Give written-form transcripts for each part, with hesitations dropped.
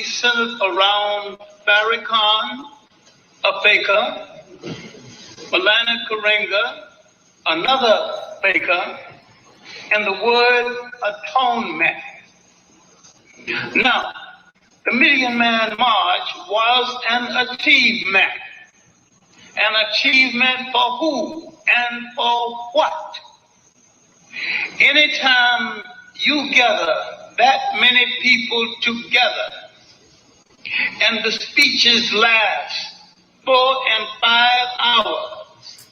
centered around Farrakhan, a faker, Malana Karenga, another faker, and the word atonement. Now, the Million Man March was an achievement. An achievement for who and for what? Anytime you gather that many people together and the speeches last 4 and 5 hours,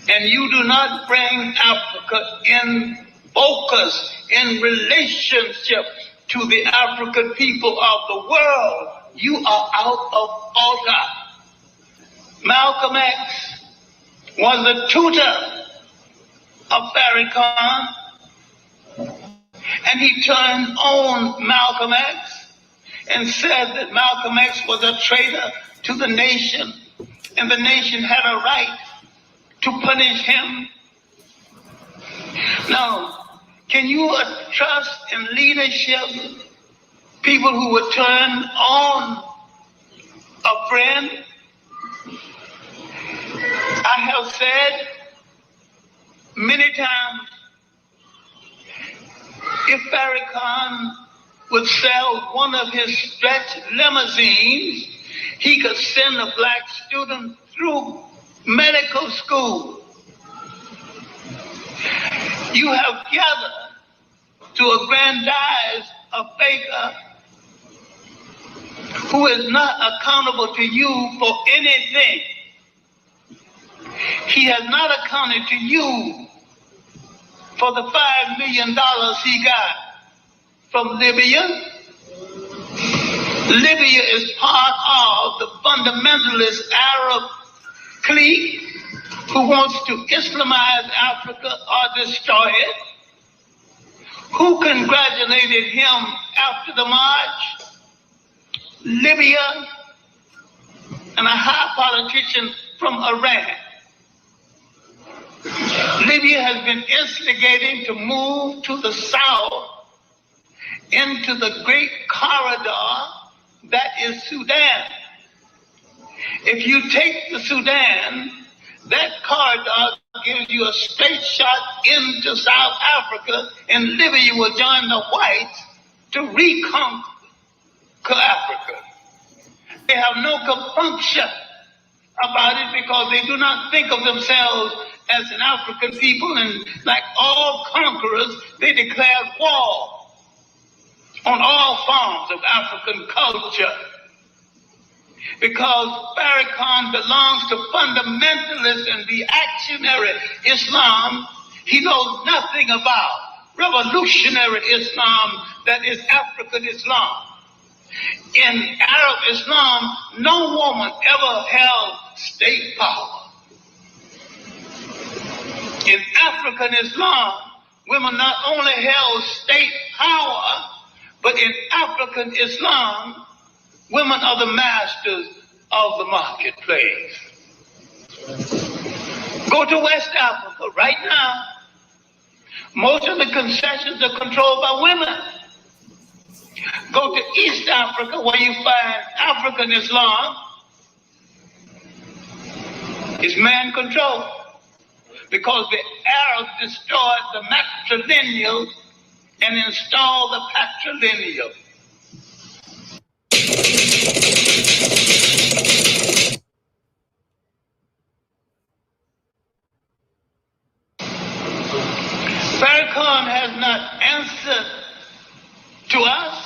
and you do not bring Africa in focus, in relationship to the African people of the world, you are out of order. Malcolm X was the tutor of Farrakhan, and he turned on Malcolm X and said that Malcolm X was a traitor to the nation, and the nation had a right to punish him. Now, can you trust in leadership people who would turn on a friend? I have said many times, if Farrakhan would sell one of his stretch limousines, he could send a black student through medical school. You have gathered to aggrandize a faker who is not accountable to you for anything. He has not accounted to you for the $5 million he got from Libya. Libya is part of the fundamentalist Arab clique who wants to Islamize Africa or destroy it. Who congratulated him after the march? Libya and a high politician from Iran. Libya has been instigating to move to the south into the great corridor that is Sudan. If you take the Sudan, that corridor gives you a straight shot into South Africa, and Libya will join the whites to reconquer Africa. They have no compunction about it because they do not think of themselves as an African people, and like all conquerors, they declared war on all forms of African culture. Because Farrakhan belongs to fundamentalist and reactionary Islam, he knows nothing about revolutionary Islam, that is African Islam. In Arab Islam, no woman ever held state power. In African Islam, women not only held state power, but in African Islam, women are the masters of the marketplace. Go to West Africa right now. Most of the concessions are controlled by women. Go to East Africa where you find African Islam. It's man controlled. Because the Arabs destroyed the matrilineal and installed the patrilineal. Farrakhan has not answered to us.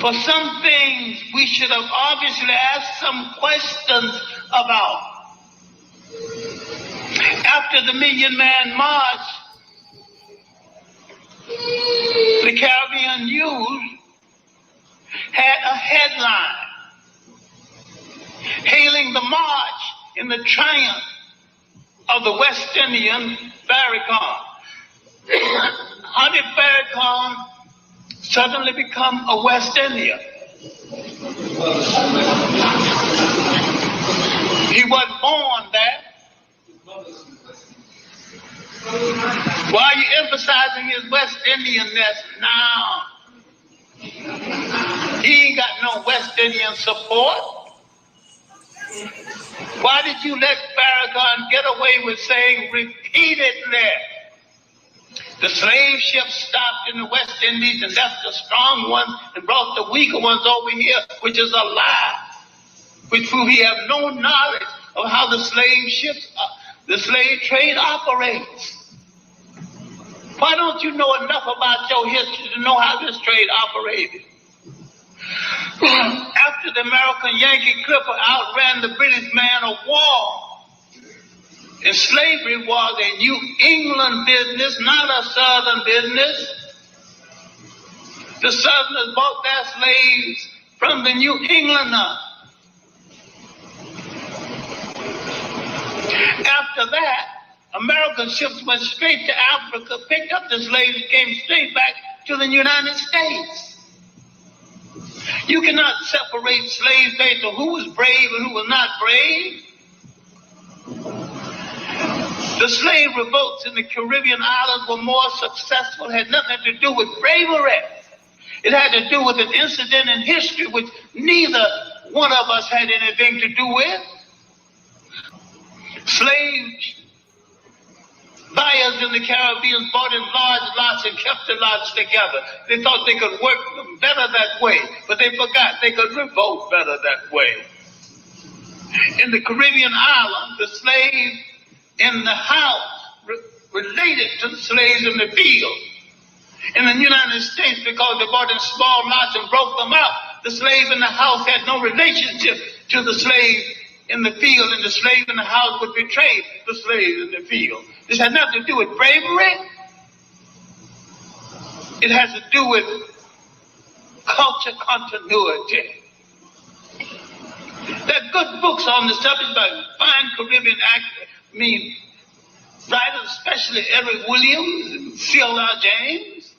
For some things we should have obviously asked some questions about. After the Million Man March, the Caribbean News had a headline hailing the march in the triumph of the West Indian Farrakhan. How did Farrakhan suddenly become a West Indian? He wasn't born there. Why are you emphasizing his West Indianness now? He ain't got no West Indian support. Why did you let Farrakhan get away with saying repeatedly, the slave ships stopped in the West Indies and left the strong ones and brought the weaker ones over here, which is a lie, which proves we have no knowledge of how the slave ships, the slave trade operates. Why don't you know enough about your history to know how this trade operated? After the American Yankee Clipper outran the British man of war, and slavery was a New England business, not a Southern business. The Southerners bought their slaves from the New Englanders. After that, American ships went straight to Africa, picked up the slaves, and came straight back to the United States. You cannot separate slaves based on who was brave and who was not brave. The slave revolts in the Caribbean islands were more successful, had nothing to do with bravery. It had to do with an incident in history which neither one of us had anything to do with. Slaves buyers in the Caribbean bought in large lots and kept the lots together. They thought they could work them better that way, but they forgot they could revolt better that way. In the Caribbean islands, the slaves in the house related to the slaves in the field. In the United States, because they bought in small lots and broke them up, the slave in the house had no relationship to the slave in the field, and the slave in the house would betray the slave in the field. This had nothing to do with bravery. It has to do with culture continuity. There are good books on the subject by fine Caribbean writers, especially Edward Williams and C.L.R. James.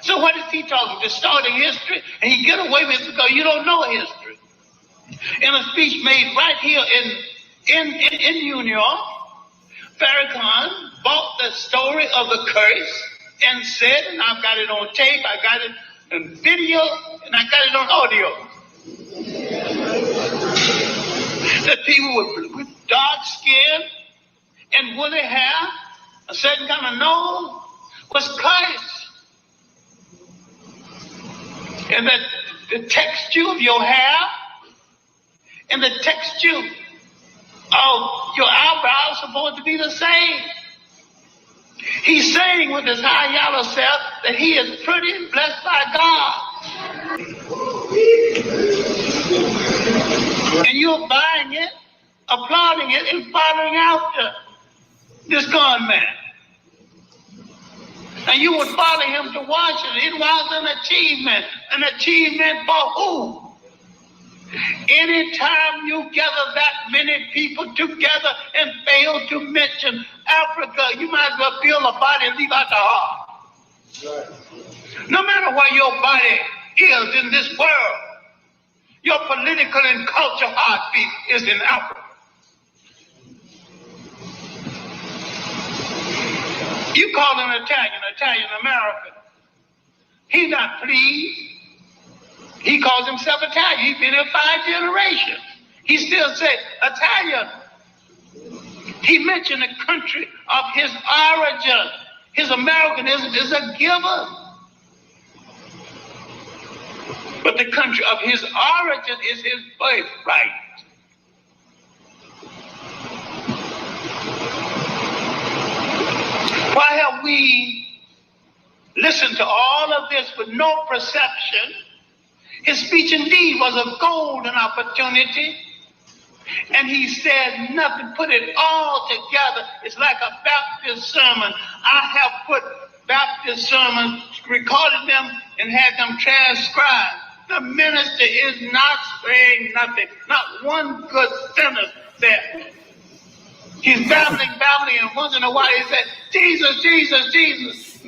So what is he talking? Distorting history? And he get away with it because you don't know history. In a speech made right here in New York, Farrakhan bought the story of the curse and said, and I've got it on tape, I got it in video, and I got it on audio, that people with dark skin and woolly hair, a certain kind of nose, was cursed. And that the texture of your hair and the texture of your eyebrows are supposed to be the same. He's saying with his high yellow self that he is pretty and blessed by God. And you're buying it, applauding it, and following after this con man. And you would follow him to Washington. It was an achievement. An achievement for who? Anytime you gather that many people together and fail to mention Africa, you might as well build a body and leave out the heart. Right. No matter where your body is in this world, your political and cultural heartbeat is in Africa. You call him Italian American. He's not pleased. He calls himself Italian. He's been here 5 generations. He still says Italian. He mentioned the country of his origin. His Americanism is a given. But the country of his origin is his birthright. Why have we listened to all of this with no perception? His speech indeed was a golden opportunity. And he said nothing, put it all together. It's like a Baptist sermon. I have put Baptist sermons, recorded them, and had them transcribed. The minister is not saying nothing, not one good sentence there. He's babbling, and once in a while he said, Jesus, Jesus, Jesus.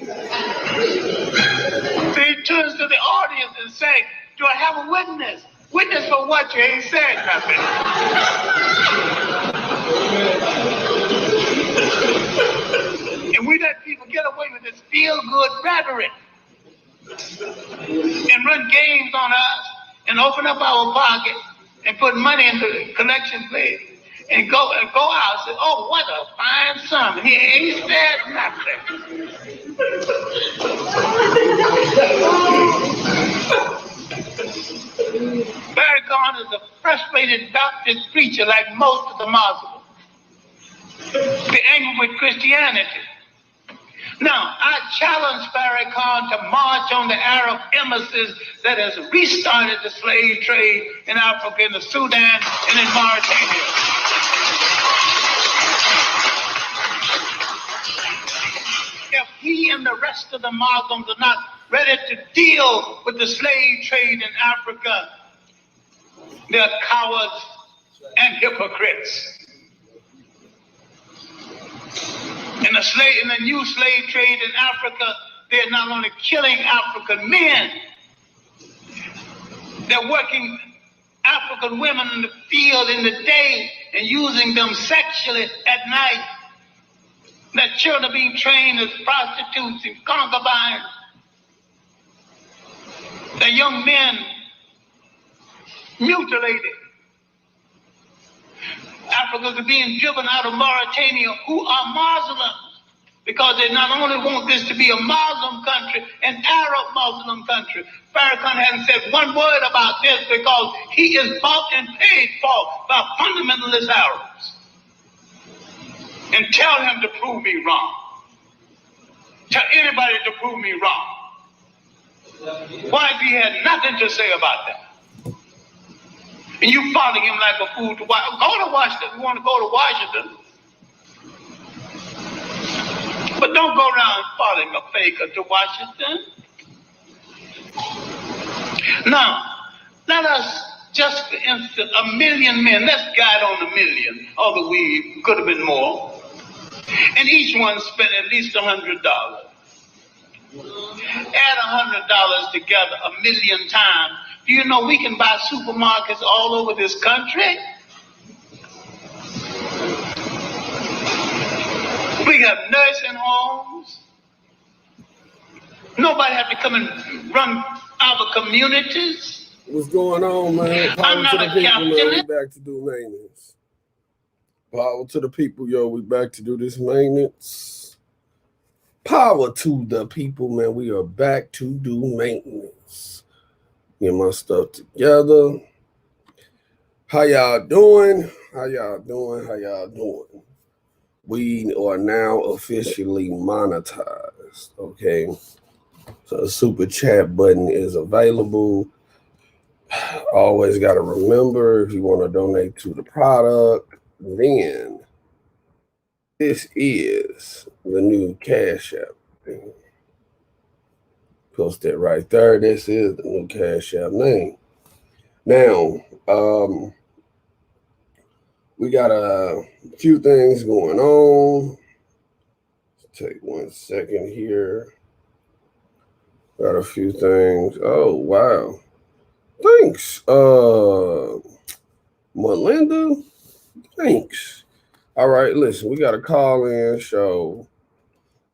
Then he turns to the audience and says, do I have a witness? Witness for what? You ain't said nothing. And we let people get away with this feel-good rhetoric. and run games on us and open up our pocket and put money in the collection plate and go out and say, oh, what a fine sum. He ain't said nothing. Farrakhan is a frustrated Baptist preacher like most of the Muslims. They're angry with Christianity. Now, I challenge Farrakhan to march on the Arab embassies that has restarted the slave trade in Africa, in the Sudan, and in Mauritania. If he and the rest of the Muslims are not ready to deal with the slave trade in Africa, they're cowards and hypocrites. In the new slave trade in Africa, they're not only killing African men, they're working African women in the field in the day and using them sexually at night. Their children are being trained as prostitutes and concubines. Their young men mutilated. Africans are being driven out of Mauritania, who are Muslims, because they not only want this to be a Muslim country, an Arab Muslim country. Farrakhan hasn't said one word about this because he is bought and paid for by fundamentalist Arabs. And tell him to prove me wrong. Tell anybody to prove me wrong. Why if he had nothing to say about that? And you follow him like a fool to Washington. Go to Washington. You want to go to Washington. But don't go around following a faker to Washington. Now, let us, just for instance, 1 million men, let's guide on 1 million, although we could have been more. And each one spent at least $100. Add $100 together 1 million times. Do you know we can buy supermarkets all over this country? We have nursing homes. Nobody have to come and run our communities. What's going on, man? I'm not a captain. We back to do maintenance. Power to the people, yo. We back to do this maintenance. Power to the people, man. We are back to do maintenance. Get my stuff together. How y'all doing? How y'all doing? How y'all doing? We are now officially monetized, okay? So the super chat button is available. Always got to remember, if you want to donate to the product, then this is the new Cash App thing. Post it right there. This is the new Cash App name. Now, we got a few things going on. Let's take 1 second here. Got a few things. Oh, wow. Thanks, Melinda. Thanks. All right, listen, we got a call-in show.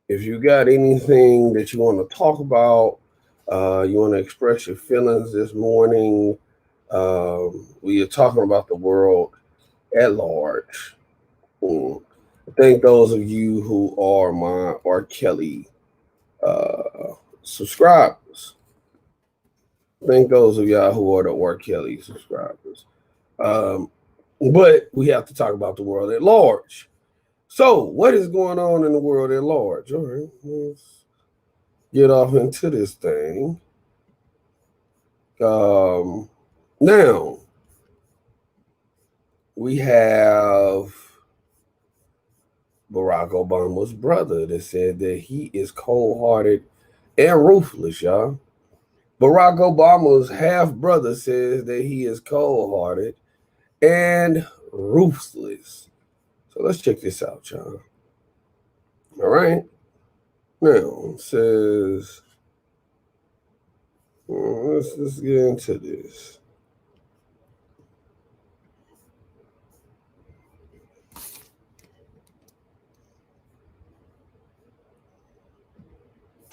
If you got anything that you want to talk about, you want to express your feelings this morning, we are talking about the world at large. I thank those of you who are my R. Kelly subscribers. Thank those of y'all who are the R. Kelly subscribers. But we have to talk about the world at large. So, what is going on in the world at large? All right, let's get off into this thing. Now, we have Barack Obama's brother that said that he is cold-hearted and ruthless, y'all. Barack Obama's half-brother says that he is cold-hearted and ruthless. So let's check this out, y'all. All right. Now, it says, let's get into this.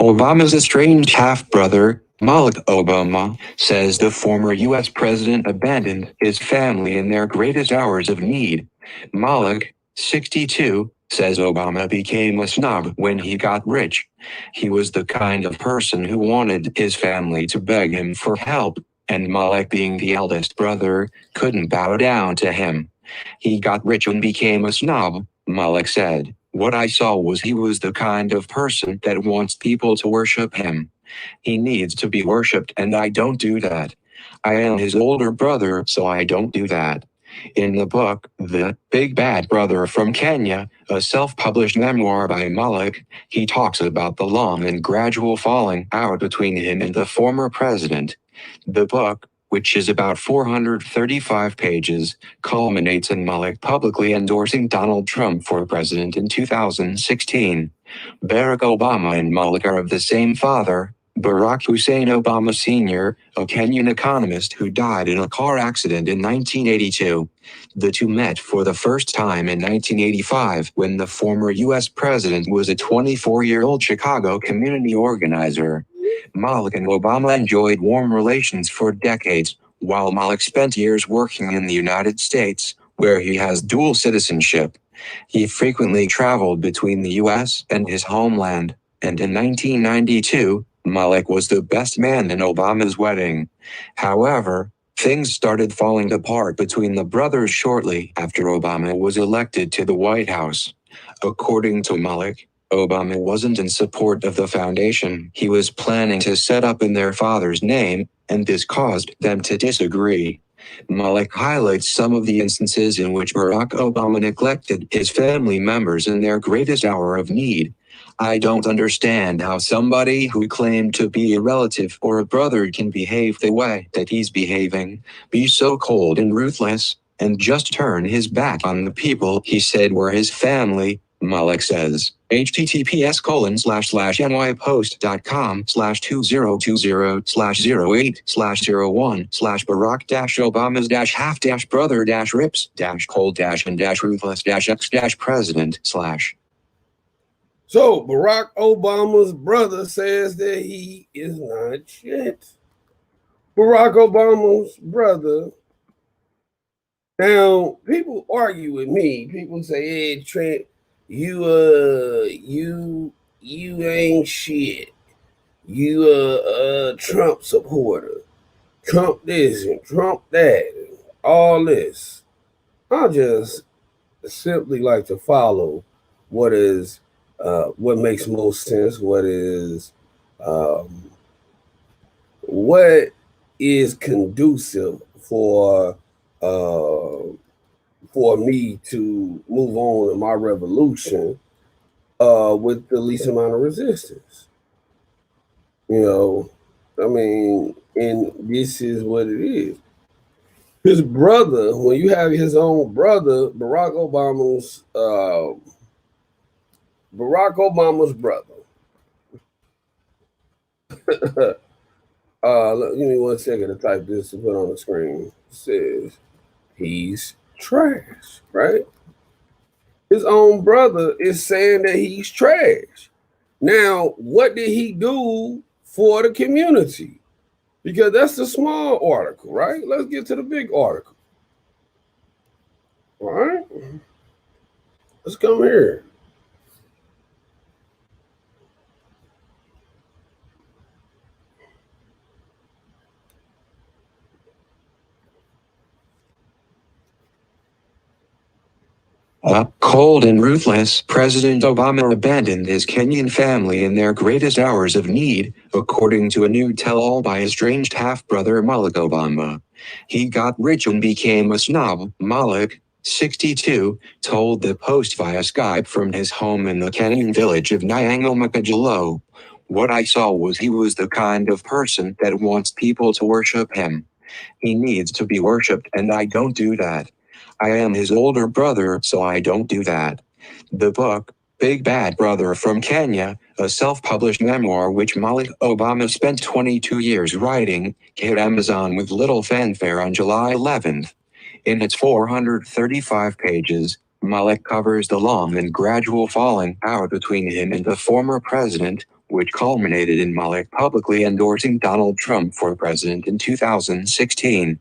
Obama's estranged half-brother, Malik Obama, says the former U.S. president abandoned his family in their greatest hours of need. Malik, 62, says Obama became a snob when he got rich. He was the kind of person who wanted his family to beg him for help, and Malik, being the eldest brother, couldn't bow down to him. He got rich and became a snob, Malik said. What I saw was he was the kind of person that wants people to worship him. He needs to be worshipped, and I don't do that. I am his older brother, so I don't do that. In the book, The Big Bad Brother from Kenya, a self-published memoir by Malik, he talks about the long and gradual falling out between him and the former president. The book, which is about 435 pages, culminates in Malik publicly endorsing Donald Trump for president in 2016. Barack Obama and Malik are of the same father, Barack Hussein Obama Sr., a Kenyan economist who died in a car accident in 1982. The two met for the first time in 1985 when the former U.S. president was a 24-year-old Chicago community organizer. Malik and Obama enjoyed warm relations for decades, while Malik spent years working in the United States, where he has dual citizenship. He frequently traveled between the U.S. and his homeland, and in 1992, Malik was the best man in Obama's wedding. However, things started falling apart between the brothers shortly after Obama was elected to the White House. According to Malik, Obama wasn't in support of the foundation he was planning to set up in their father's name, and this caused them to disagree. Malik highlights some of the instances in which Barack Obama neglected his family members in their greatest hour of need. I don't understand how somebody who claimed to be a relative or a brother can behave the way that he's behaving, be so cold and ruthless, and just turn his back on the people he said were his family, Malik says. https://nypost.com/202/08/Barack-Obama's-half-brother-rips-cold-and-ruthless-president/ So Barack Obama's brother says that he is not shit. Barack Obama's brother. Now, people argue with me. People say, "Hey, Trent, you ain't shit. You a Trump supporter. Trump this and Trump that, and all this." I just simply like to follow what makes most sense, what is conducive for me to move on in my revolution with the least amount of resistance. And this is what it is. His brother, when you have his own brother, Barack Obama's brother. Give me 1 second to type this to put on the screen. It says he's trash, right? His own brother is saying that he's trash. Now, what did he do for the community? Because that's the small article, right? Let's get to the big article. All right. Let's come here. Cold and ruthless, President Obama abandoned his Kenyan family in their greatest hours of need, according to a new tell-all by estranged half-brother Malik Obama. He got rich and became a snob, Malik, 62, told the Post via Skype from his home in the Kenyan village of Nyangamakajallo. What I saw was he was the kind of person that wants people to worship him. He needs to be worshipped, and I don't do that. I am his older brother, so I don't do that. The book, Big Bad Brother from Kenya, a self-published memoir which Malik Obama spent 22 years writing, hit Amazon with little fanfare on July 11th. In its 435 pages, Malik covers the long and gradual falling out between him and the former president, which culminated in Malik publicly endorsing Donald Trump for president in 2016.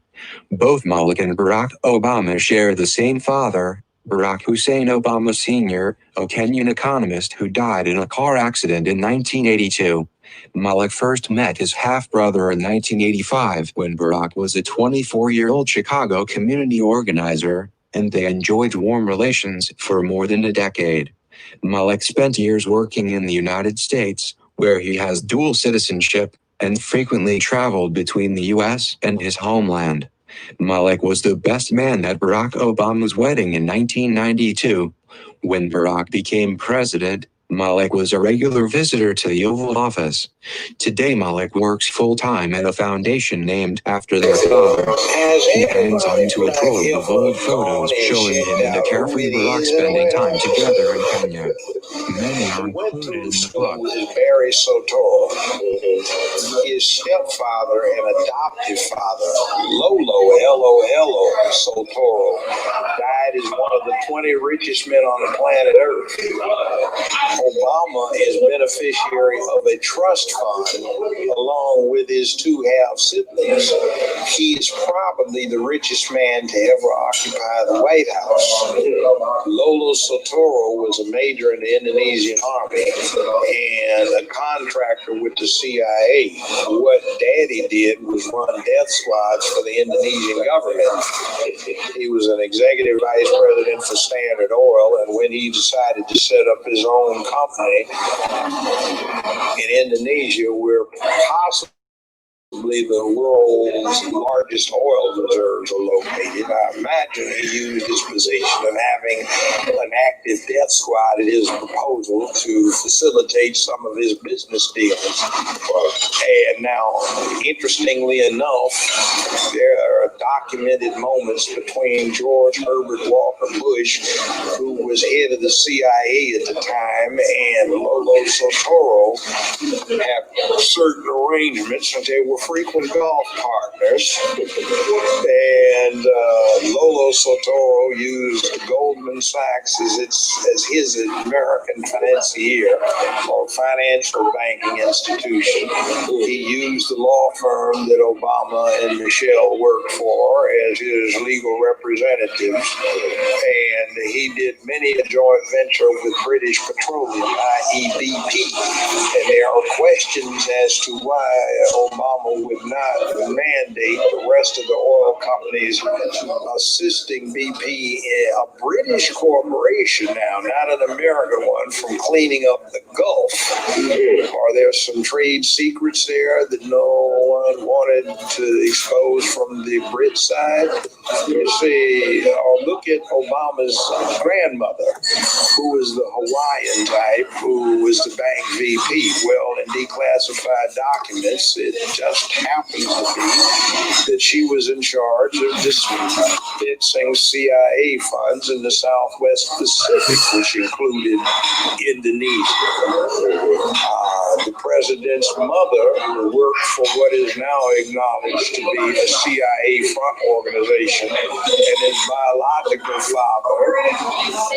Both Malik and Barack Obama share the same father, Barack Hussein Obama Sr., a Kenyan economist who died in a car accident in 1982. Malik first met his half-brother in 1985 when Barack was a 24-year-old Chicago community organizer, and they enjoyed warm relations for more than a decade. Malik spent years working in the United States, where he has dual citizenship, and frequently traveled between the U.S. and his homeland. Malik was the best man at Barack Obama's wedding in 1992. When Barack became president, Malik was a regular visitor to the Oval Office. Today Malik works full-time at a foundation named after their father. He hangs on to a trove of old photos showing him and a carefree Barack spending time together in Kenya. Many are included in the book. With Barry Sotoro, his stepfather and adoptive father, Lolo, L-O-L-O, Sotoro, died as one of the 20 richest men on the planet Earth. Obama is beneficiary of a trust fund along with his two half-siblings. He is probably the richest man to ever occupy the White House. Lolo Sotoro was a major in the Indonesian army and a contractor with the CIA. What Daddy did was run death squads for the Indonesian government. He was an executive vice president for Standard Oil, and when he decided to set up his own company in Indonesia, where possibly the world's largest oil reserves are located, I imagine he used his position of having an active death squad at his proposal to facilitate some of his business deals. And now, interestingly enough, there are documented moments between George Herbert Walker Bush, who was head of the CIA at the time, and Lolo Sotoro have certain arrangements, and they were frequent golf partners. And Lolo Sotoro used Goldman Sachs as his American financier or financial banking institution. He used the law firm that Obama and Michelle worked for as his legal representatives. And he did many a joint venture with British Petroleum, i.e. BP. And there are questions as to why Obama would not mandate the rest of the oil companies assisting BP, a British corporation now, not an American one, from cleaning up the Gulf. Are there some trade secrets there that no one wanted to expose from the Brit side? You see, or look at Obama's grandmother, who was the Hawaiian type, who was the bank VP. Well, in declassified documents, it just happens to be that she was in charge of dispensing CIA funds in the Southwest Pacific, which included Indonesia. The president's mother worked for what is now acknowledged to be the CIA front organization, and his biological father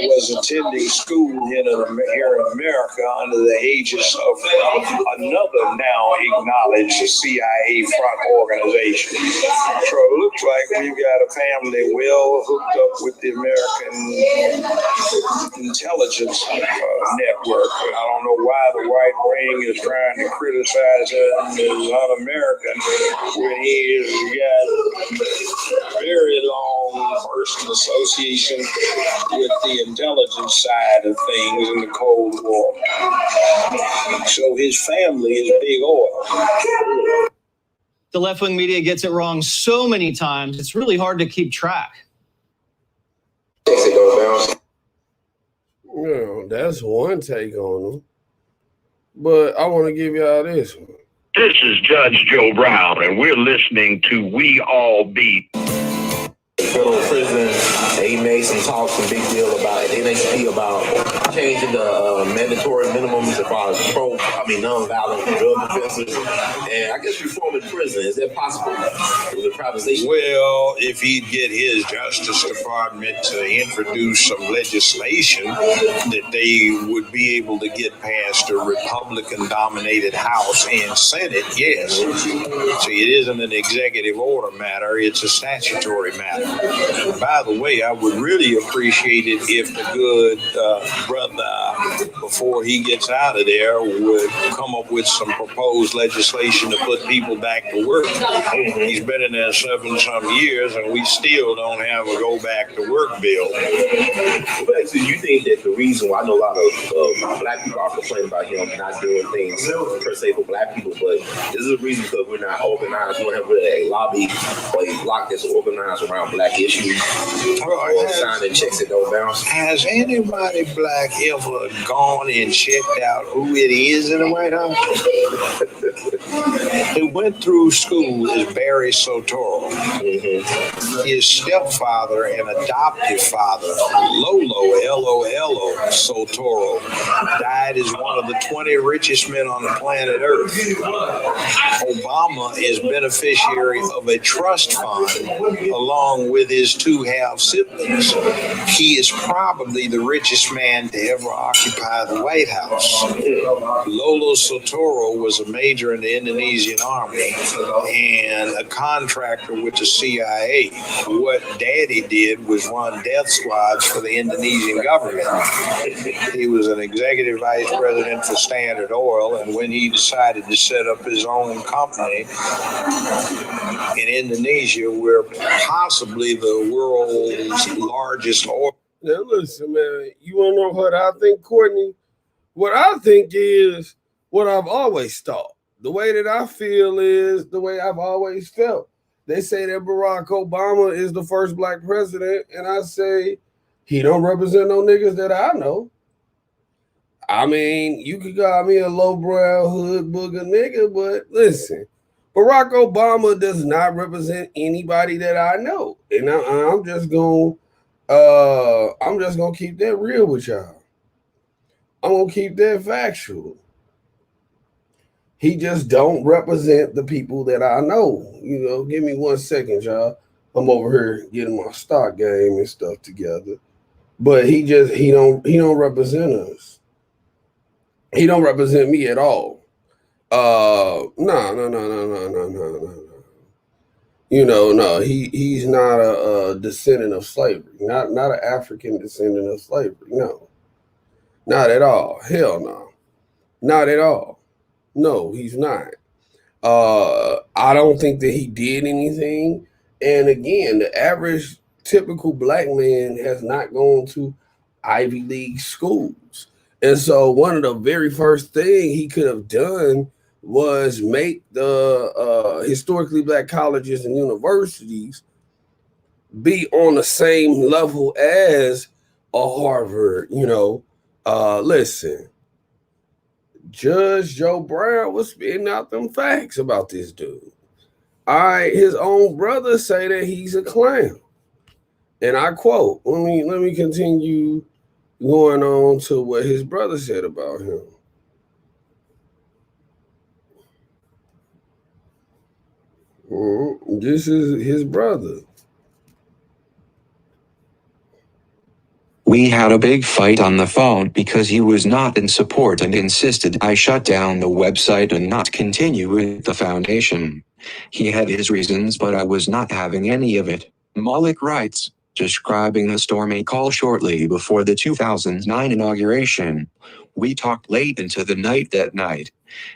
was attending school here in America under the aegis of another now acknowledged CIA front organization. So it looks like we've got a family well hooked up with the American intelligence network. I don't know why the right wing is trying to criticize him as un-American when he has got very long personal association with the intelligence side of things in the Cold War. So his family is big oil. The left-wing media gets it wrong so many times, it's really hard to keep track. Yeah, that's one take on them. But I want to give y'all this one. This is Judge Joe Brown, and we're listening to We All Beat. federal prison. And he made some talk, some big deal about NHP about changing the mandatory minimums as far as nonviolent drug offenses. And I guess reform in prison, is that possible with the privatization? Well, if he'd get his Justice Department to introduce some legislation that they would be able to get past a Republican-dominated House and Senate, yes. See, it isn't an executive order matter, it's a statutory matter. By the way, I would really appreciate it if the good brother, before he gets out of there, would come up with some proposed legislation to put people back to work. He's been in there 7-some years, and we still don't have a go back to work bill. But so you think that the reason why I know a lot of black people are complaining about him not doing things per se for black people, but this is a reason because we're not organized. We don't have really a lobby or a block that's organized around black issues or signing checks that don't bounce. Has anybody black ever gone and checked out who it is in the White House? Who went through school is Barry Soetoro. His stepfather and adoptive father, Lolo, L-O-L-O, Soetoro, died as one of the 20 richest men on the planet Earth. Obama is beneficiary of a trust fund along with his 2 half siblings. He is probably the richest man to ever occupy the White House. Lolo Soetoro was a major in the Indonesian army and a contractor with the CIA. What Daddy did was run death squads for the Indonesian government. He was an executive vice president for Standard Oil, and when he decided to set up his own company in Indonesia, we're possibly the world's largest oil. Now listen, man, you wanna know what I think, Courtney? What I think is what I've always thought. The way that I feel is the way I've always felt. They say that Barack Obama is the first black president, and I say he don't represent no niggas that I know. I mean, you could call me a lowbrow hood booger nigga, but listen, Barack Obama does not represent anybody that I know, and I'm just gonna keep that real with y'all. I'm gonna keep that factual. He just don't represent the people that I know. You know, give me 1 second, y'all. I'm over here getting my stock game and stuff together. But he don't represent us. He don't represent me at all. No. You know, no, he's not a descendant of slavery. Not an African descendant of slavery. No. Not at all. Hell no. Not at all. No, he's not. I don't think that he did anything. And again, the average typical black man has not gone to Ivy League schools. And so one of the very first thing he could have done was make the historically black colleges and universities be on the same level as a Harvard, you know. Listen, Judge Joe Brown was spitting out them facts about this dude. All right, his own brother say that he's a clown. And I quote, let me continue going on to what his brother said about him. This is his brother. We had a big fight on the phone because he was not in support and insisted I shut down the website and not continue with the foundation. He had his reasons, but I was not having any of it. Malik writes, describing the stormy call shortly before the 2009 inauguration. We talked late into the night that night.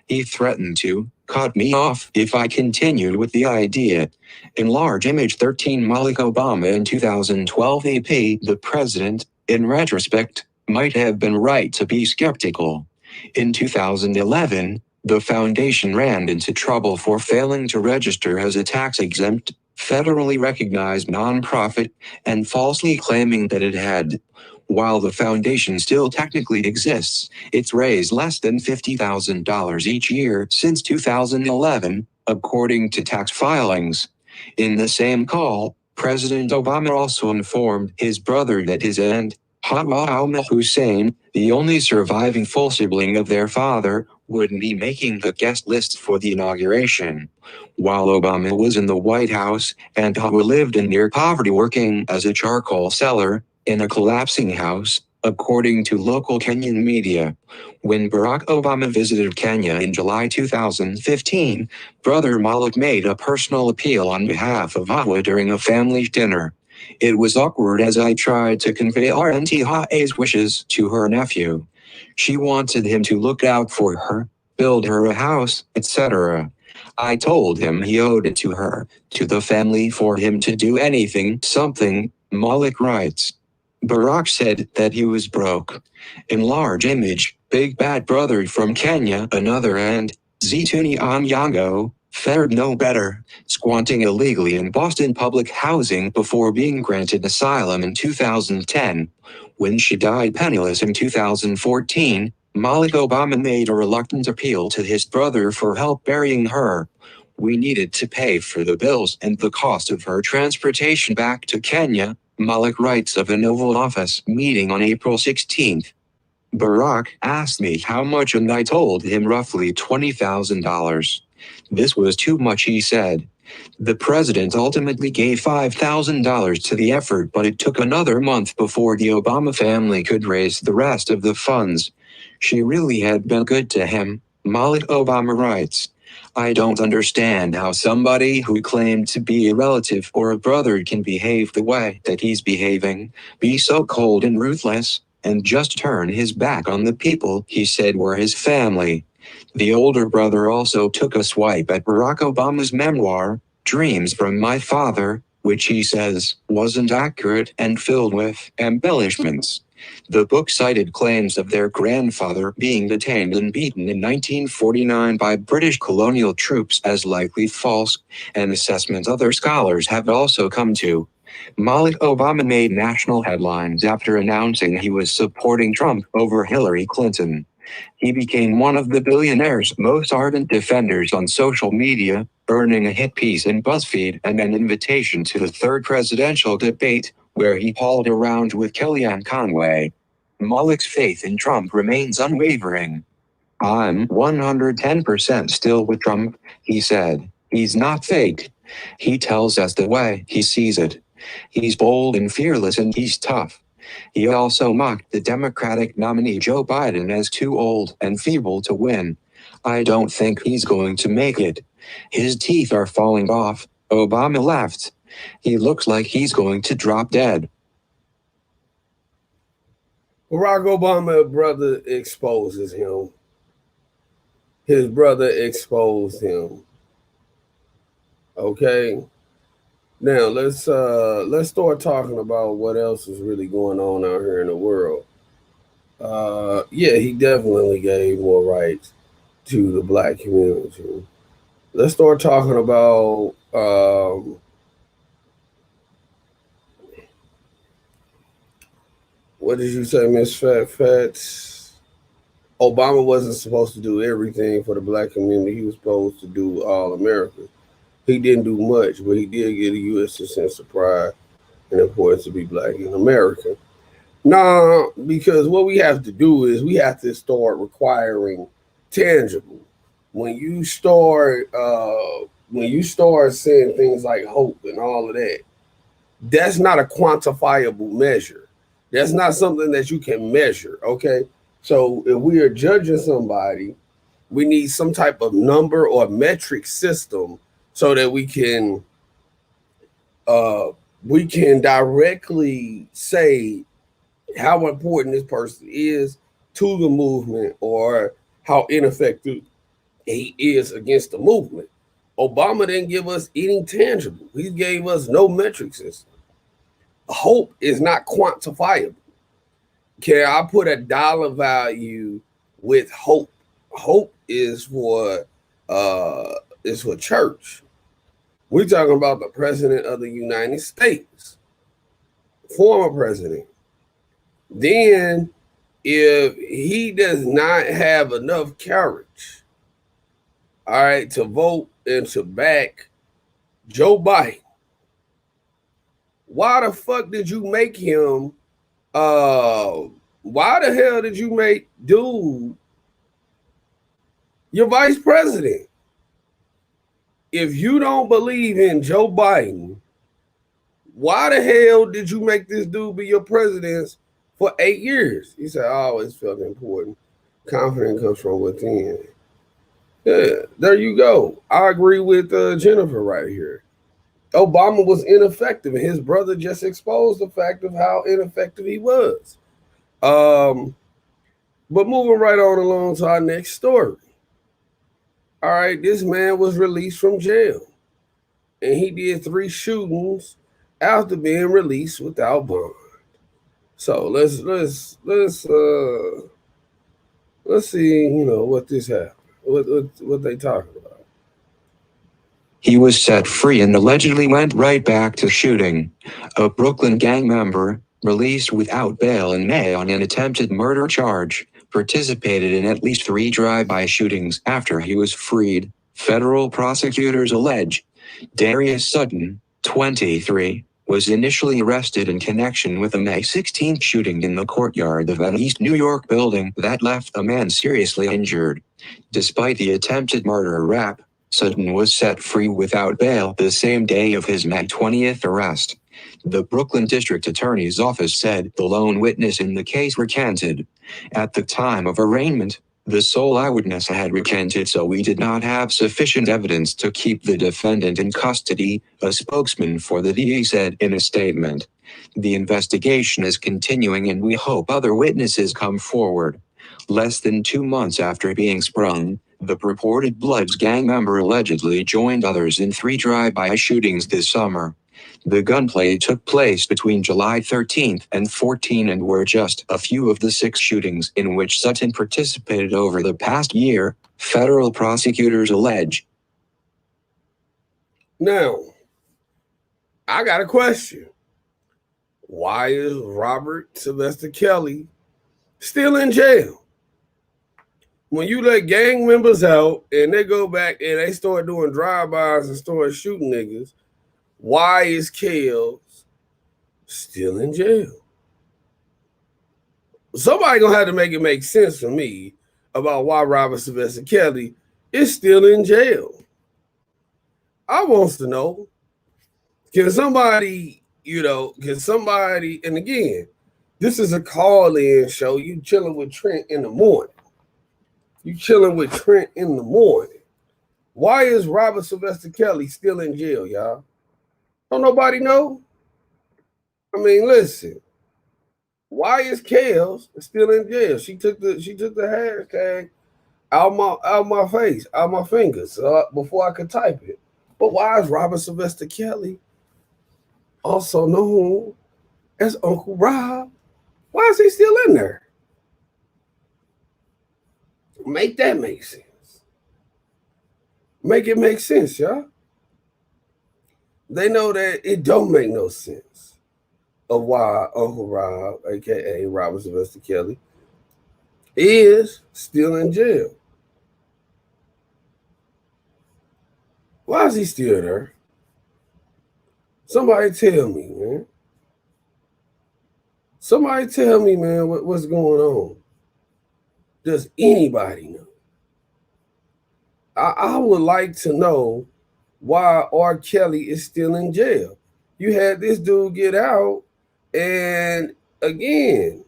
He threatened to cut me off if I continued with the idea. In large image 13 Malik Obama in 2012 AP, the president, in retrospect, might have been right to be skeptical. In 2011, the foundation ran into trouble for failing to register as a tax-exempt, federally recognized nonprofit, and falsely claiming that it had. While the foundation still technically exists, it's raised less than $50,000 each year since 2011, according to tax filings. In the same call, President Obama also informed his brother that his aunt, Hawwa Hussein, the only surviving full sibling of their father, wouldn't be making the guest list for the inauguration. While Obama was in the White House, Aunt Hawwa lived in near poverty working as a charcoal seller in a collapsing house, according to local Kenyan media. When Barack Obama visited Kenya in July 2015, Brother Malik made a personal appeal on behalf of Hawwa during a family dinner. It was awkward as I tried to convey Auntie Hawwa's wishes to her nephew. She wanted him to look out for her, build her a house, etc. I told him he owed it to her, to the family, for him to do anything, something, Malik writes. Barack said that he was broke. In large image, Big Bad Brother from Kenya, another, and Zituni Onyango, fared no better, squatting illegally in Boston public housing before being granted asylum in 2010. When she died penniless in 2014, Malik Obama made a reluctant appeal to his brother for help burying her. We needed to pay for the bills and the cost of her transportation back to Kenya, Malik writes of an Oval Office meeting on April 16. Barack asked me how much and I told him roughly $20,000. This was too much, he said. The president ultimately gave $5,000 to the effort, but it took another month before the Obama family could raise the rest of the funds. She really had been good to him, Malik Obama writes. I don't understand how somebody who claimed to be a relative or a brother can behave the way that he's behaving, be so cold and ruthless, and just turn his back on the people he said were his family. The older brother also took a swipe at Barack Obama's memoir, Dreams from My Father, which he says wasn't accurate and filled with embellishments. The book cited claims of their grandfather being detained and beaten in 1949 by British colonial troops as likely false, an assessment other scholars have also come to. Malik Obama made national headlines after announcing he was supporting Trump over Hillary Clinton. He became one of the billionaire's most ardent defenders on social media, earning a hit piece in BuzzFeed and an invitation to the third presidential debate, where he hauled around with Kellyanne Conway. Malik's faith in Trump remains unwavering. I'm 110% still with Trump, he said. He's not fake. He tells us the way he sees it. He's bold and fearless, and he's tough. He also mocked the Democratic nominee Joe Biden as too old and feeble to win. I don't think he's going to make it. His teeth are falling off, Obama laughed. He looks like he's going to drop dead. Barack Obama's brother exposes him. His brother exposed him. Okay. Now let's start talking about what else is really going on out here in the world. Yeah, he definitely gave more rights to the black community. Let's start talking about what did you say, Miss Fats? Obama wasn't supposed to do everything for the black community. He was supposed to do all America. He didn't do much, but he did get a U.S. sense of pride and importance to be black in America. Nah, because what we have to do is we have to start requiring tangible. When you start saying things like hope and all of that, that's not a quantifiable measure. That's not something that you can measure. Okay, so if we are judging somebody, we need some type of number or metric system so that we can directly say how important this person is to the movement or how ineffective he is against the movement. Obama didn't give us anything tangible. He gave us no metric system. Hope is not quantifiable. Can I put a dollar value with hope? Hope is for church. We're talking about the president of the United States, former president. Then, if he does not have enough courage, all right, to vote and to back Joe Biden, why the fuck did you make him? Why the hell did you make dude your vice president? If you don't believe in Joe Biden, why the hell did you make this dude be your president for 8 years? He said, I always felt important. Confidence comes from within. Yeah, there you go. I agree with Jennifer right here. Obama was ineffective, and his brother just exposed the fact of how ineffective he was. But moving right on along to our next story. All right, this man was released from jail, and he did 3 shootings after being released without bond. So let's see, what this happened. What they talking about. He was set free and allegedly went right back to shooting. A Brooklyn gang member, released without bail in May on an attempted murder charge, participated in at least 3 drive-by shootings after he was freed, federal prosecutors allege. Darius Sutton, 23, was initially arrested in connection with a May 16th shooting in the courtyard of an East New York building that left a man seriously injured. Despite the attempted murder rap, Sutton was set free without bail the same day of his May 20th arrest. The Brooklyn District Attorney's Office said the lone witness in the case recanted. At the time of arraignment, the sole eyewitness had recanted, so we did not have sufficient evidence to keep the defendant in custody, a spokesman for the DA said in a statement. The investigation is continuing and we hope other witnesses come forward. Less than 2 months after being sprung, the purported Bloods gang member allegedly joined others in 3 drive-by shootings this summer. The gunplay took place between July 13th and 14 and were just a few of the 6 shootings in which Sutton participated over the past year, federal prosecutors allege. Now, I got a question. Why is Robert Sylvester Kelly still in jail? When you let gang members out and they go back and they start doing drive-bys and start shooting niggas, why is Kels still in jail? Somebody gonna have to make it make sense for me about why Robert Sylvester Kelly is still in jail. I wants to know, can somebody, and again, this is a call-in show. You chilling with Trent in the morning. Why is Robert Sylvester Kelly still in jail, y'all? Don't nobody know? I mean, listen. Why is Kels still in jail? She took the hashtag out my face, out my fingers, before I could type it. But why is Robert Sylvester Kelly, also known as Uncle Rob, why is he still in there? Make that make sense. Make it make sense, y'all. They know that it don't make no sense of why Uncle Rob, aka Robert Sylvester Kelly, is still in jail. Why is he still there? Somebody tell me, man. Somebody tell me, man, what's going on. Does anybody know? I would like to know why R. Kelly is still in jail. You had this dude get out, and again,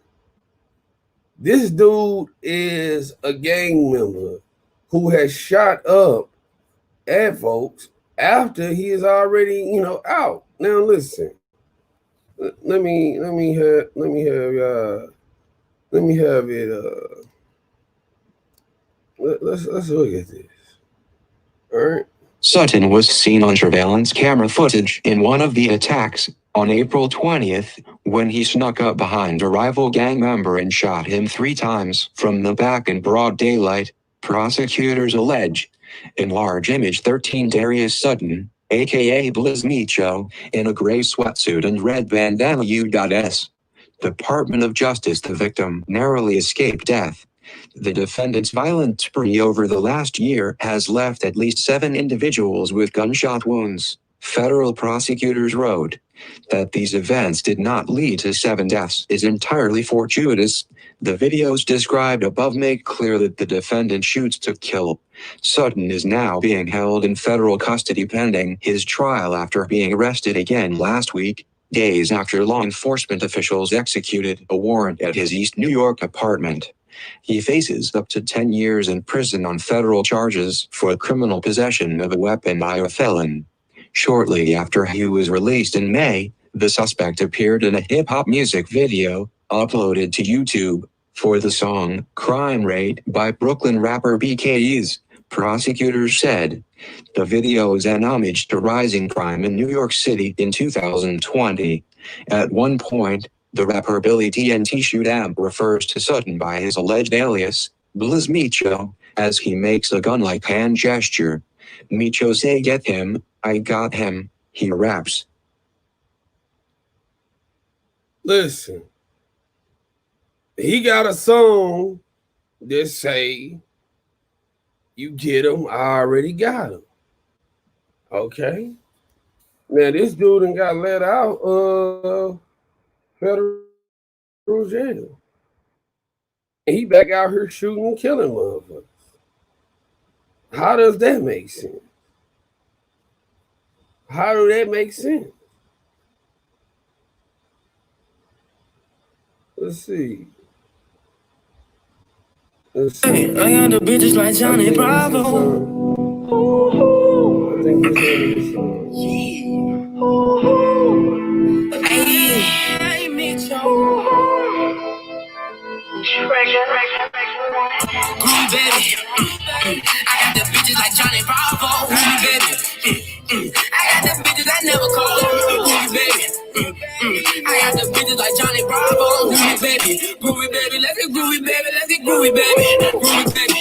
this dude is a gang member who has shot up at folks after he is already, out. Now listen, let me have it. Let's look at this. All right. Sutton was seen on surveillance camera footage in one of the attacks on April 20th, when he snuck up behind a rival gang member and shot him 3 times from the back in broad daylight, prosecutors allege. In large image 13, Darius Sutton, aka Blizz Micho, in a gray sweatsuit and red bandana U.S. Department of Justice. The victim narrowly escaped death. The defendant's violent spree over the last year has left at least 7 individuals with gunshot wounds, Federal prosecutors wrote that these events did not lead to 7 deaths is entirely fortuitous. The videos described above make clear that the defendant shoots to kill. Sutton is now being held in federal custody pending his trial after being arrested again last week, days after law enforcement officials executed a warrant at his East New York apartment. He faces up to 10 years in prison on federal charges for criminal possession of a weapon by a felon. Shortly after he was released in May, the suspect appeared in a hip-hop music video uploaded to YouTube for the song Crime Rate by Brooklyn rapper BK's. Prosecutors said the video is an homage to rising crime in New York City in 2020. At one point, the rapper Billy TNT Shoot'em refers to Sutton by his alleged alias, Blizz Micho, as he makes a gun-like hand gesture. Micho say get him, I got him, he raps. Listen, he got a song that say, you get him, I already got him. Okay. Now this dude done got let out of federal jail. And he back out here shooting and killing motherfuckers. How does that make sense? How do that make sense? Let's see. I got the bitches like Johnny Bravo. I think this is song. Hey, Micho. Groovy baby. I got the bitches like Johnny Bravo. Groovy baby. I got the bitches that never call. Groovy baby. I got the bitches like Johnny Bravo. Groovy baby. Groovy baby. Let's get groovy baby. Let's get groovy baby. Groovy baby.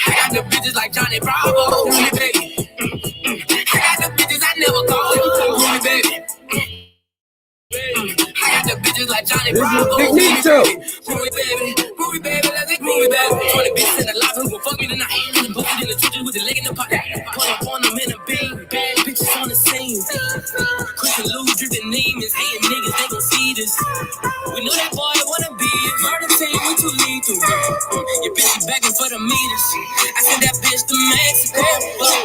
I got the bitches like Johnny Bravo. Groovy baby. I got the bitches I never call. Groovy baby. I got the bitches like Johnny Bravo. Groovy baby, groovy baby, let's get groovy baby. 20 bitches in the lot who gon' fuck me tonight. Put it in the trenches with the leg in the pocket. Pull up on them in a beam. Bad bitches on the scene. Christian Lou dripping demons. Hating niggas, they gon' see this. We know that boy wanna be a murder team, we too lethal. Your bitch is begging for the meters. I sent that bitch to Mexico.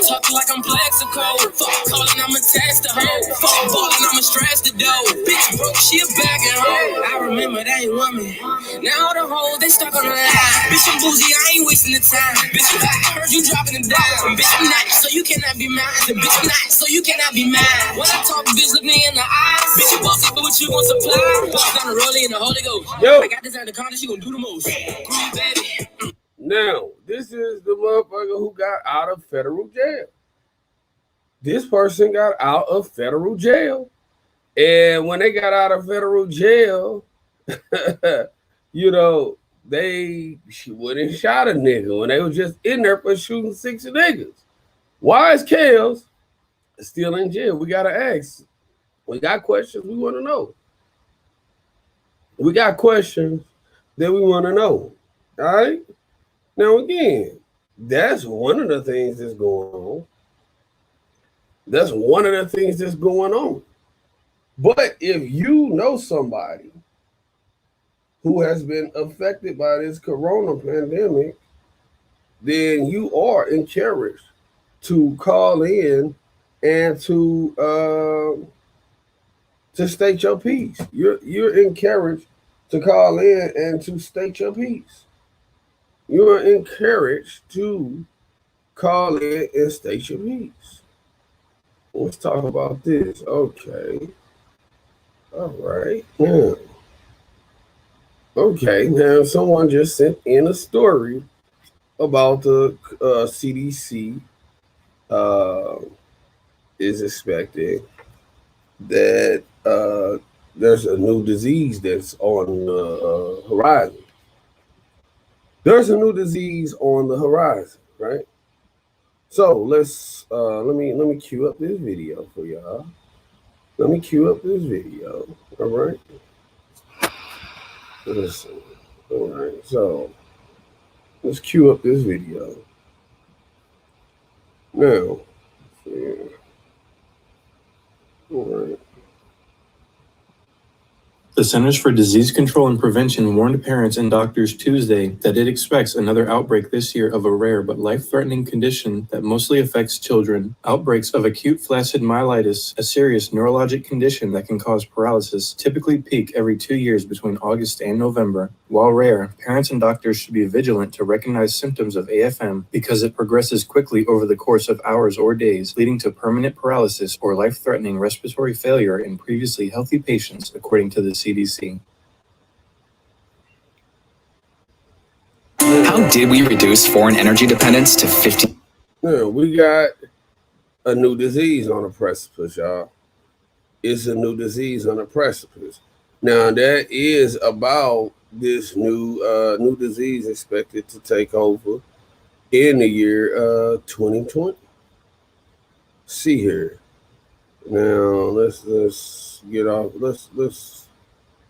Talking like I'm Plexico. Fuck calling, I'ma text the hoe. Fuck ballin', I'ma stress the dough. Bitch broke, she a bag at home. I remember that ain't woman. Now the hoes, they stuck on the line. Bitch, I'm bougie, I ain't wasting the time. Bitch, I heard you dropping it down. Bitch, I'm not, so you cannot be mine. Bitch, I'm not, so you cannot be mine. When I talk, bitch, look me in the eyes. Bitch, you boss up with what you gon' supply. Walk down the road in the Holy Ghost. Yo. I got this out the corner, she gon' do the most. Groovy baby. Now, this is the motherfucker who got out of federal jail. This person got out of federal jail. And when they got out of federal jail, you know, she wouldn't shot a nigga when they was just in there for shooting 6 niggas. Why is Kales still in jail? We gotta ask. We got questions we want to know. We got questions that we want to know. All right. Now again, that's one of the things that's going on. That's one of the things that's going on. But if you know somebody who has been affected by this corona pandemic, then you are encouraged to call in and to state your piece. You're encouraged to call in and to state your piece. You're encouraged to call in and state your piece. Let's talk about this. Okay. All right. Yeah. Okay. Now, someone just sent in a story about the CDC is expecting that there's a new disease that's on the horizon. There's a new disease on the horizon, right? So let's let me cue up this video for y'all. Let me cue up this video. All right. Listen. All right. So let's cue up this video. Now, yeah. All right. The Centers for Disease Control and Prevention warned parents and doctors Tuesday that it expects another outbreak this year of a rare but life-threatening condition that mostly affects children. Outbreaks of acute flaccid myelitis, a serious neurologic condition that can cause paralysis, typically peak every 2 years between August and November. While rare, parents and doctors should be vigilant to recognize symptoms of AFM because it progresses quickly over the course of hours or days, leading to permanent paralysis or life-threatening respiratory failure in previously healthy patients, according to the CDC. How did we reduce foreign energy dependence to 50? Yeah, we got a new disease on the precipice, y'all. It's a new disease on the precipice. Now, that is about this new disease expected to take over in the year 2020. See here. Now, let's get off. Let's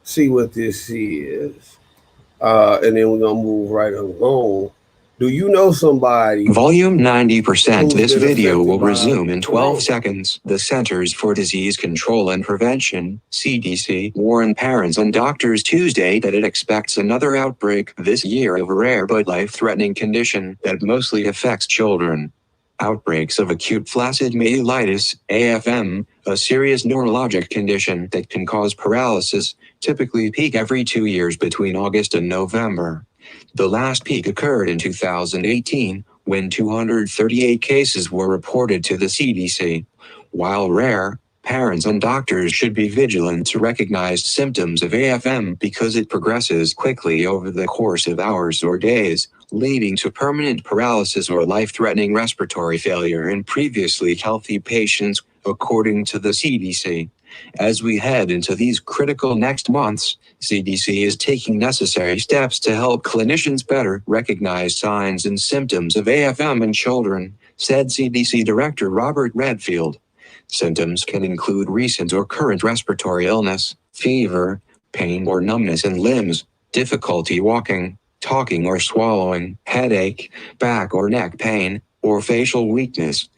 see what this is. And then we're going to move right along. Do you know somebody? Volume 90%. This video will by resume in 12 corona? seconds. The Centers for Disease Control and Prevention, CDC, warned parents and doctors Tuesday that it expects another outbreak this year of a rare but life-threatening condition that mostly affects children. Outbreaks of acute flaccid myelitis, AFM, a serious neurologic condition that can cause paralysis, typically peak every 2 years between August and November. The last peak occurred in 2018, when 238 cases were reported to the CDC. While rare, parents and doctors should be vigilant to recognize symptoms of AFM because it progresses quickly over the course of hours or days, leading to permanent paralysis or life-threatening respiratory failure in previously healthy patients, according to the CDC. As we head into these critical next months, CDC is taking necessary steps to help clinicians better recognize signs and symptoms of AFM in children, said CDC Director Robert Redfield. Symptoms can include recent or current respiratory illness, fever, pain or numbness in limbs, difficulty walking, talking or swallowing, headache, back or neck pain, or facial weakness.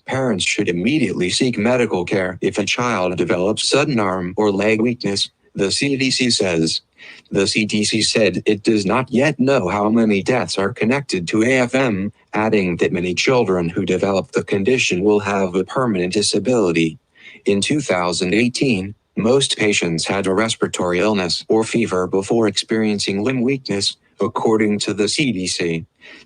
Parents should immediately seek medical care if a child develops sudden arm or leg weakness, the CDC says. The CDC said it does not yet know how many deaths are connected to AFM, adding that many children who develop the condition will have a permanent disability. In 2018, most patients had a respiratory illness or fever before experiencing limb weakness, according to the CDC.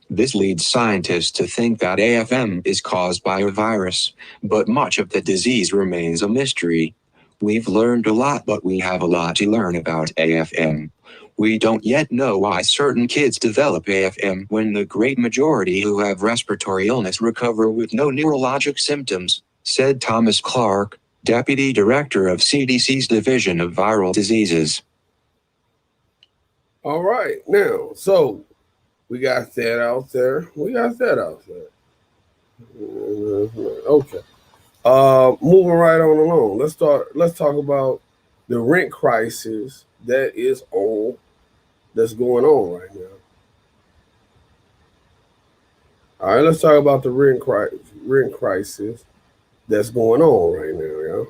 This leads scientists to think that AFM is caused by a virus, but much of the disease remains a mystery. We've learned a lot, but we have a lot to learn about AFM. We don't yet know why certain kids develop AFM when the great majority who have respiratory illness recover with no neurologic symptoms, said Thomas Clark, Deputy Director of CDC's Division of Viral Diseases. All right, now, so we got that out there. Okay. Moving right on along. Let's talk about the rent crisis that's going on right now. All right, let's talk about the rent crisis that's going on right now, y'all.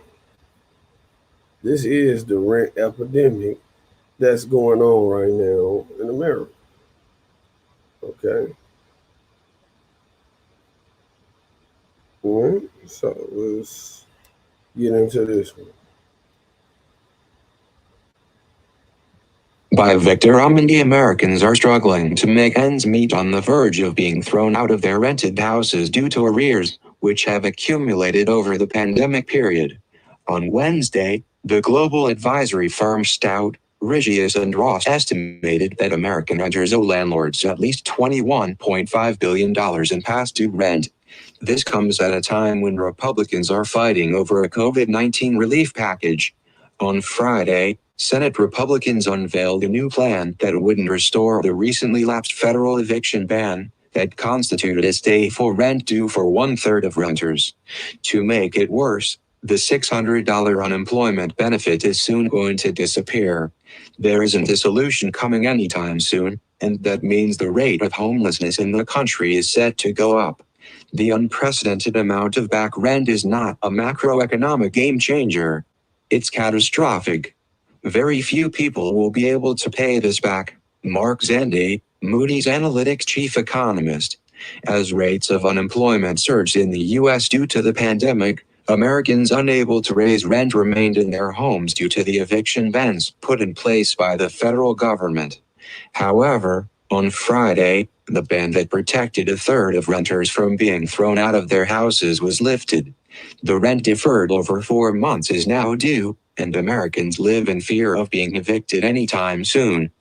This is the rent epidemic that's going on right now in America. Okay. All right, so let's get into this one. By Victor Amundi, Americans are struggling to make ends meet on the verge of being thrown out of their rented houses due to arrears, which have accumulated over the pandemic period. On Wednesday, the global advisory firm Stout, Rigius and Ross estimated that American renters owe landlords at least $21.5 billion in past due rent. This comes at a time when Republicans are fighting over a COVID-19 relief package. On Friday, Senate Republicans unveiled a new plan that wouldn't restore the recently lapsed federal eviction ban that constituted a stay for rent due for 1/3 of renters. To make it worse, the $600 unemployment benefit is soon going to disappear. There isn't a solution coming anytime soon, and that means the rate of homelessness in the country is set to go up. The unprecedented amount of back rent is not a macroeconomic game changer. It's catastrophic. Very few people will be able to pay this back, Mark Zandi, Moody's Analytics chief economist. As rates of unemployment surged in the U.S. due to the pandemic, Americans unable to raise rent remained in their homes due to the eviction bans put in place by the federal government. However, on Friday, the ban that protected a third of renters from being thrown out of their houses was lifted. The rent deferred over 4 months is now due, and Americans live in fear of being evicted anytime soon.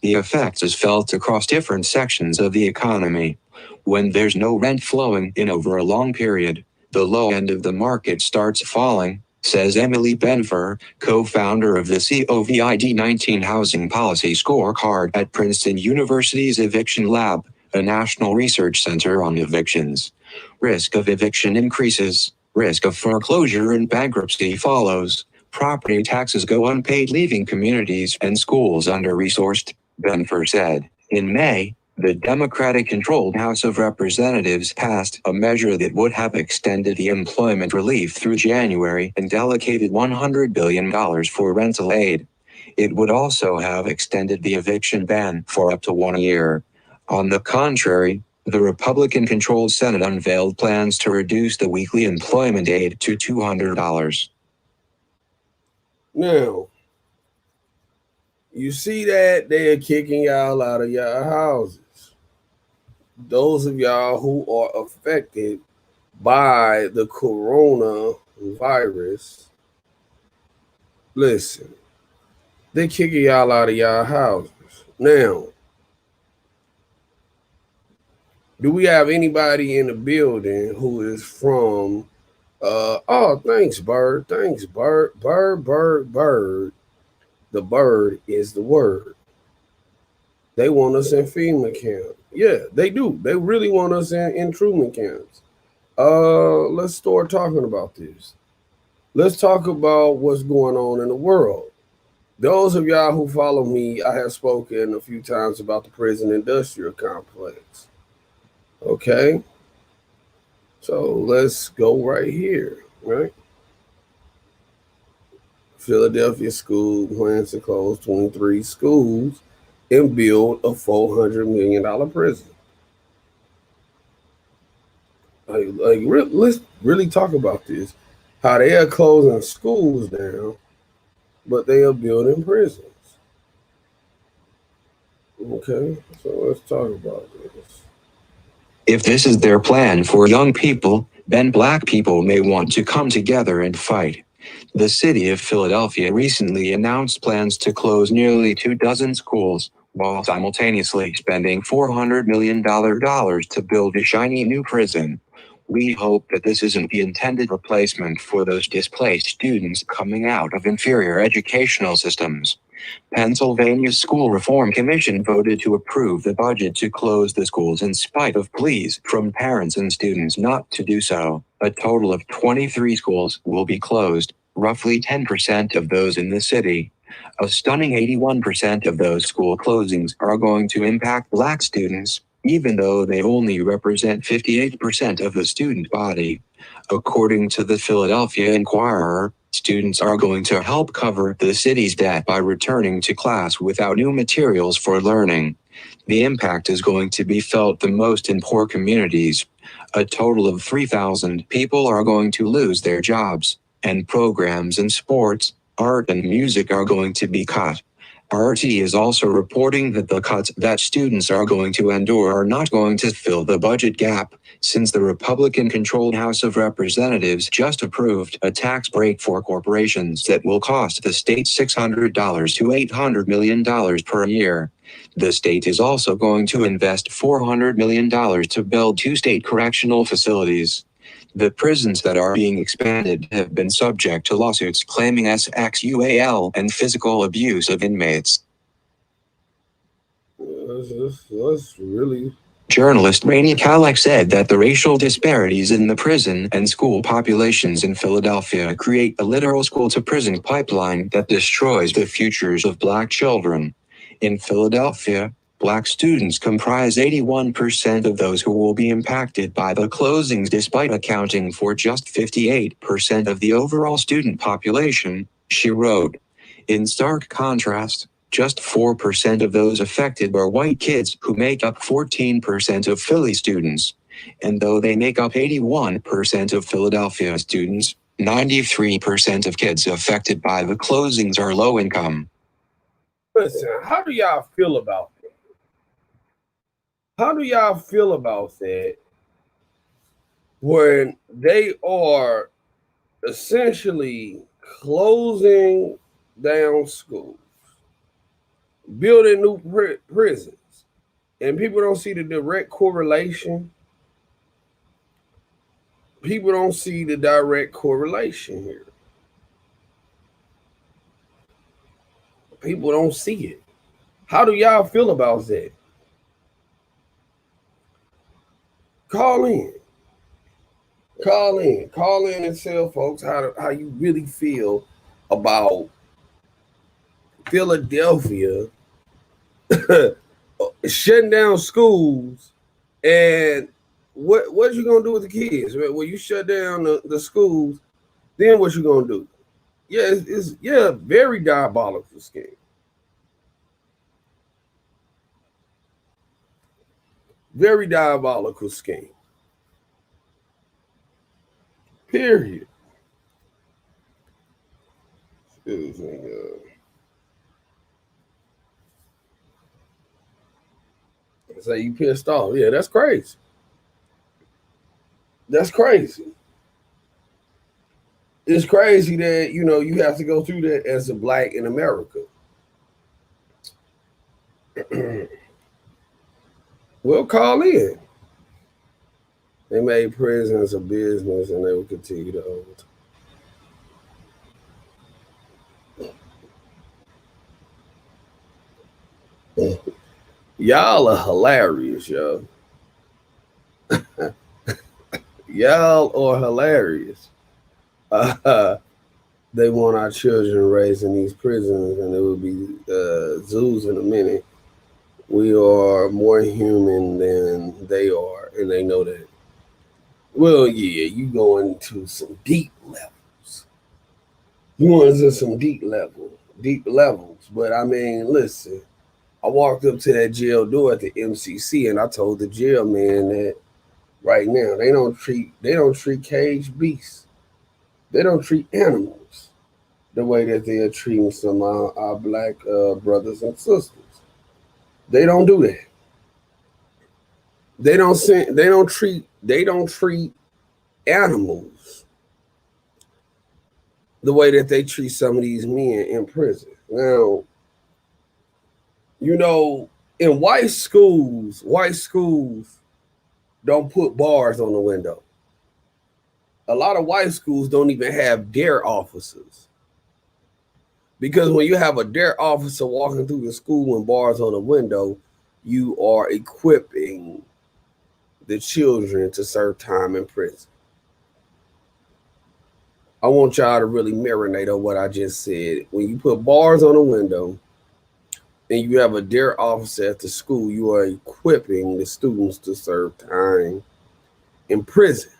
The effect is felt across different sections of the economy. When there's no rent flowing in over a long period, the low end of the market starts falling, says Emily Benfer, co-founder of the COVID-19 Housing Policy Scorecard at Princeton University's Eviction Lab, a national research center on evictions. Risk of eviction increases, risk of foreclosure and bankruptcy follows. Property taxes go unpaid, leaving communities and schools under-resourced, Benfer said. In May, the Democratic-controlled House of Representatives passed a measure that would have extended the employment relief through January and allocated $100 billion for rental aid. It would also have extended the eviction ban for up to 1 year. On the contrary, the Republican-controlled Senate unveiled plans to reduce the weekly employment aid to $200. Now, you see that they're kicking y'all out of your houses. Those of y'all who are affected by the coronavirus, listen, they're kicking y'all out of y'all houses. Now, do we have anybody in the building who is from, thanks, Bird. Thanks, Bird. Bird. The bird is the word. They want us in FEMA camp. Yeah, they do. They really want us in Truman camps. Let's start talking about this. Let's talk about what's going on in the world. Those of y'all who follow me, I have spoken a few times about the prison industrial complex. Okay? So let's go right here, right? Philadelphia school plans to close 23 schools and build a $400 million prison. Let's really talk about this. How they are closing schools down, but they are building prisons. Okay, so let's talk about this. If this is their plan for young people, then black people may want to come together and fight. The city of Philadelphia recently announced plans to close nearly 24 schools, while simultaneously spending $400 million to build a shiny new prison. We hope that this isn't the intended replacement for those displaced students coming out of inferior educational systems. Pennsylvania's School Reform Commission voted to approve the budget to close the schools in spite of pleas from parents and students not to do so. A total of 23 schools will be closed, roughly 10% of those in the city. A stunning 81% of those school closings are going to impact black students, even though they only represent 58% of the student body. According to the Philadelphia Inquirer, students are going to help cover the city's debt by returning to class without new materials for learning. The impact is going to be felt the most in poor communities. A total of 3,000 people are going to lose their jobs, and programs in sports, art and music are going to be cut. RT is also reporting that the cuts that students are going to endure are not going to fill the budget gap, since the Republican-controlled House of Representatives just approved a tax break for corporations that will cost the state $600 to $800 million per year. The state is also going to invest $400 million to build 2 state correctional facilities. The prisons that are being expanded have been subject to lawsuits claiming sexual and physical abuse of inmates. That's really... Journalist Rainey Kalek said that the racial disparities in the prison and school populations in Philadelphia create a literal school-to-prison pipeline that destroys the futures of black children. In Philadelphia, Black students comprise 81% of those who will be impacted by the closings despite accounting for just 58% of the overall student population, she wrote. In stark contrast, just 4% of those affected are white kids who make up 14% of Philly students. And though they make up 81% of Philadelphia students, 93% of kids affected by the closings are low income. Listen, how do y'all feel about that? How do y'all feel about that when they are essentially closing down schools, building new prisons, and people don't see the direct correlation? People don't see the direct correlation here. People don't see it. How do y'all feel about that? Call in and tell folks how you really feel about Philadelphia shutting down schools, and what you gonna do with the kids? When you shut down the schools, then what you gonna do? Yeah, it's very diabolical scheme. Very diabolical scheme. Period. Excuse me. Say you pissed off. Yeah, that's crazy. That's crazy. It's crazy that, you have to go through that as a Black in America. We'll call in. They made prisons a business and they will continue to hold. Y'all are hilarious, yo. Y'all are hilarious. They want our children raised in these prisons, and it will be zoos in a minute. We are more human than they are, and they know that. Well, yeah, you go into some deep levels. You go into some deep levels. But I mean, listen, I walked up to that jail door at the MCC, and I told the jail man that right now they don't treat caged beasts. They don't treat animals the way that they are treating some of our Black brothers and sisters. They don't do that. They don't treat animals the way that they treat some of these men in prison. Now, in white schools don't put bars on the window. A lot of white schools don't even have dare officers. Because when you have a dare officer walking through the school and bars on the window, you are equipping the children to serve time in prison. I want y'all to really marinate on what I just said. When you put bars on the window and you have a dare officer at the school, you are equipping the students to serve time in prison.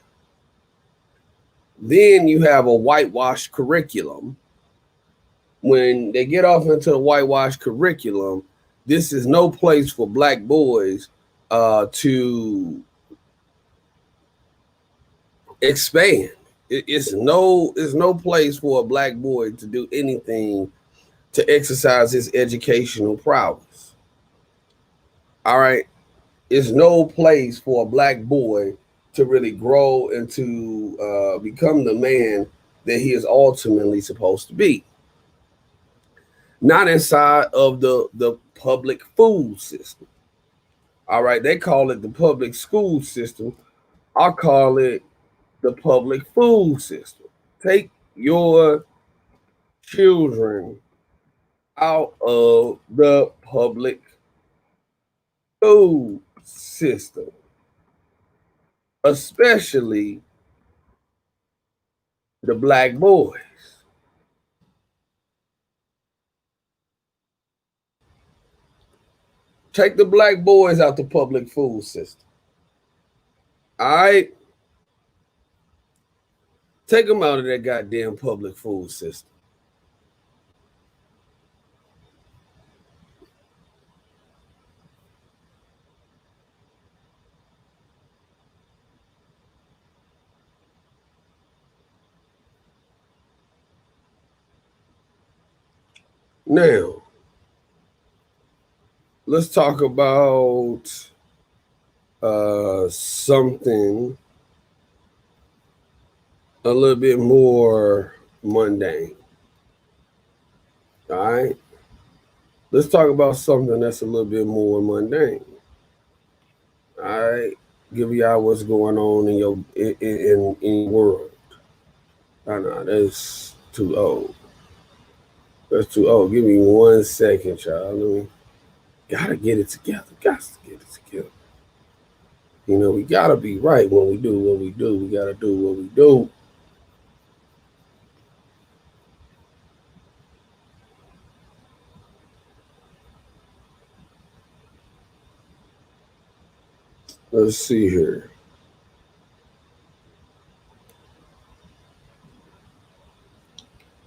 Then you have a whitewashed curriculum. When they get off into the whitewashed curriculum, this is no place for Black boys to expand. It's no place for a Black boy to do anything to exercise his educational prowess. All right. It's no place for a Black boy to really grow and to become the man that he is ultimately supposed to be. Not inside of the public food system. All right. They call it the public school system. I call it the public food system. Take your children out of the public food system, especially the Black boys. Take the black boys out the public food system. All right? Take them out of that goddamn public food system. Now, let's talk about something a little bit more mundane. All right? Let's talk about something that's a little bit more mundane. All right? Give y'all what's going on in your in your world. I know that's too old. That's too old. Give me 1 second, child. Let me gotta get it together. Got to get it together. You know, we gotta be right when we do what we do. We gotta do what we do. Let's see here.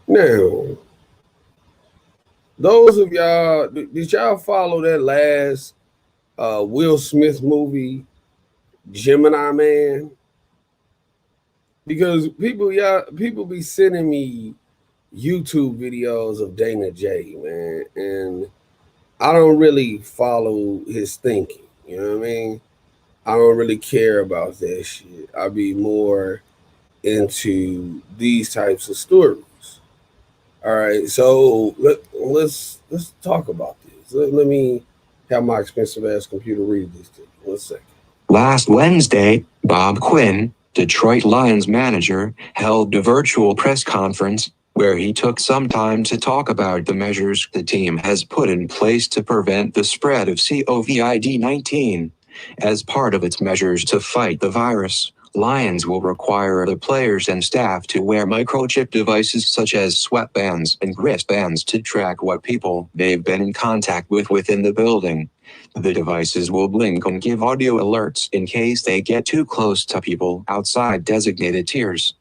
Now, those of y'all, did y'all follow that last Will Smith movie, Gemini Man? Because people be sending me YouTube videos of Dana J, man, and I don't really follow his thinking. You know what I mean? I don't really care about that shit. I be more into these types of stories. All right, so let's talk about this. Let me have my expensive ass computer read this to you. 1 second. Last Wednesday, Bob Quinn, Detroit Lions manager, held a virtual press conference where he took some time to talk about the measures the team has put in place to prevent the spread of COVID-19. As part of its measures to fight the virus, Lions will require the players and staff to wear microchip devices such as sweatbands and wristbands to track what people they've been in contact with within the building. The devices will blink and give audio alerts in case they get too close to people outside designated tiers.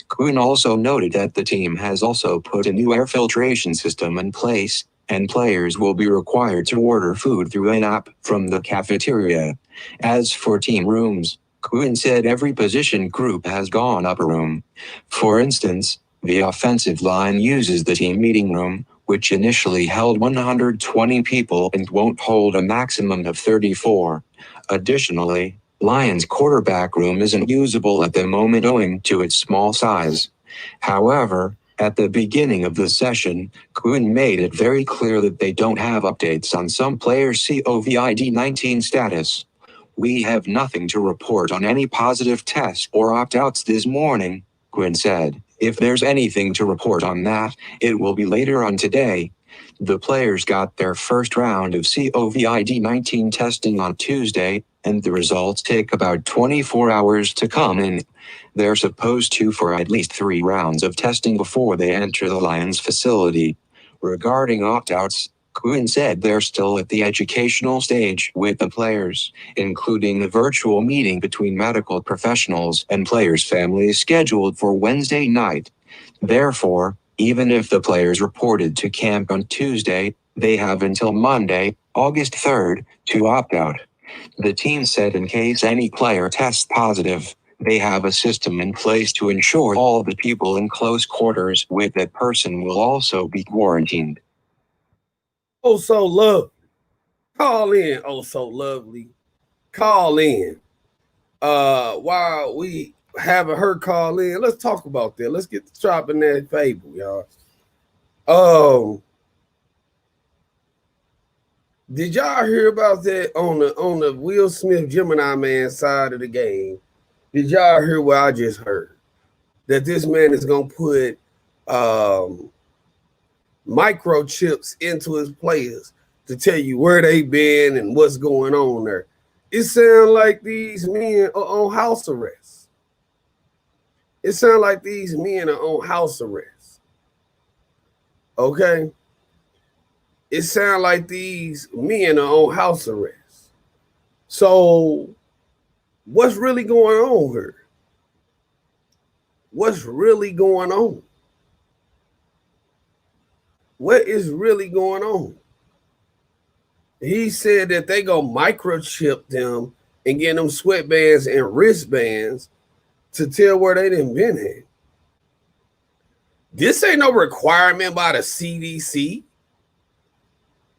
Quinn also noted that the team has also put a new air filtration system in place, and players will be required to order food through an app from the cafeteria. As for team rooms, Quinn said every position group has gone up a room. For instance, the offensive line uses the team meeting room, which initially held 120 people and won't hold a maximum of 34. Additionally, Lions' quarterback room isn't usable at the moment owing to its small size. However, at the beginning of the session, Quinn made it very clear that they don't have updates on some players' COVID-19 status. We have nothing to report on any positive tests or opt-outs this morning, Quinn said. If there's anything to report on that, it will be later on today. The players got their first round of COVID-19 testing on Tuesday, and the results take about 24 hours to come in. They're supposed to for at least 3 rounds of testing before they enter the Lions facility. Regarding opt-outs, Quinn said they're still at the educational stage with the players, including the virtual meeting between medical professionals and players' families scheduled for Wednesday night. Therefore, even if the players reported to camp on Tuesday, they have until Monday, August 3rd, to opt out. The team said in case any player tests positive, they have a system in place to ensure all the people in close quarters with that person will also be quarantined. Oh, so lovely. Call in. Oh, so lovely. Call in. While we haven't heard call in, let's talk about that. Let's get to dropping that fable, y'all. Did y'all hear about that on the Will Smith Gemini Man side of the game? Did y'all hear what I just heard? That this man is gonna put microchips into his players to tell you where they've been and what's going on there. It sounds like these men are on house arrest. It sounds like these men are on house arrest. Okay. it sounds like these men are on house arrest. So what's really going on here? What's really going on? What is really going on? He said that they go microchip them and get them sweatbands and wristbands to tell where they done been at. This ain't no requirement by the CDC.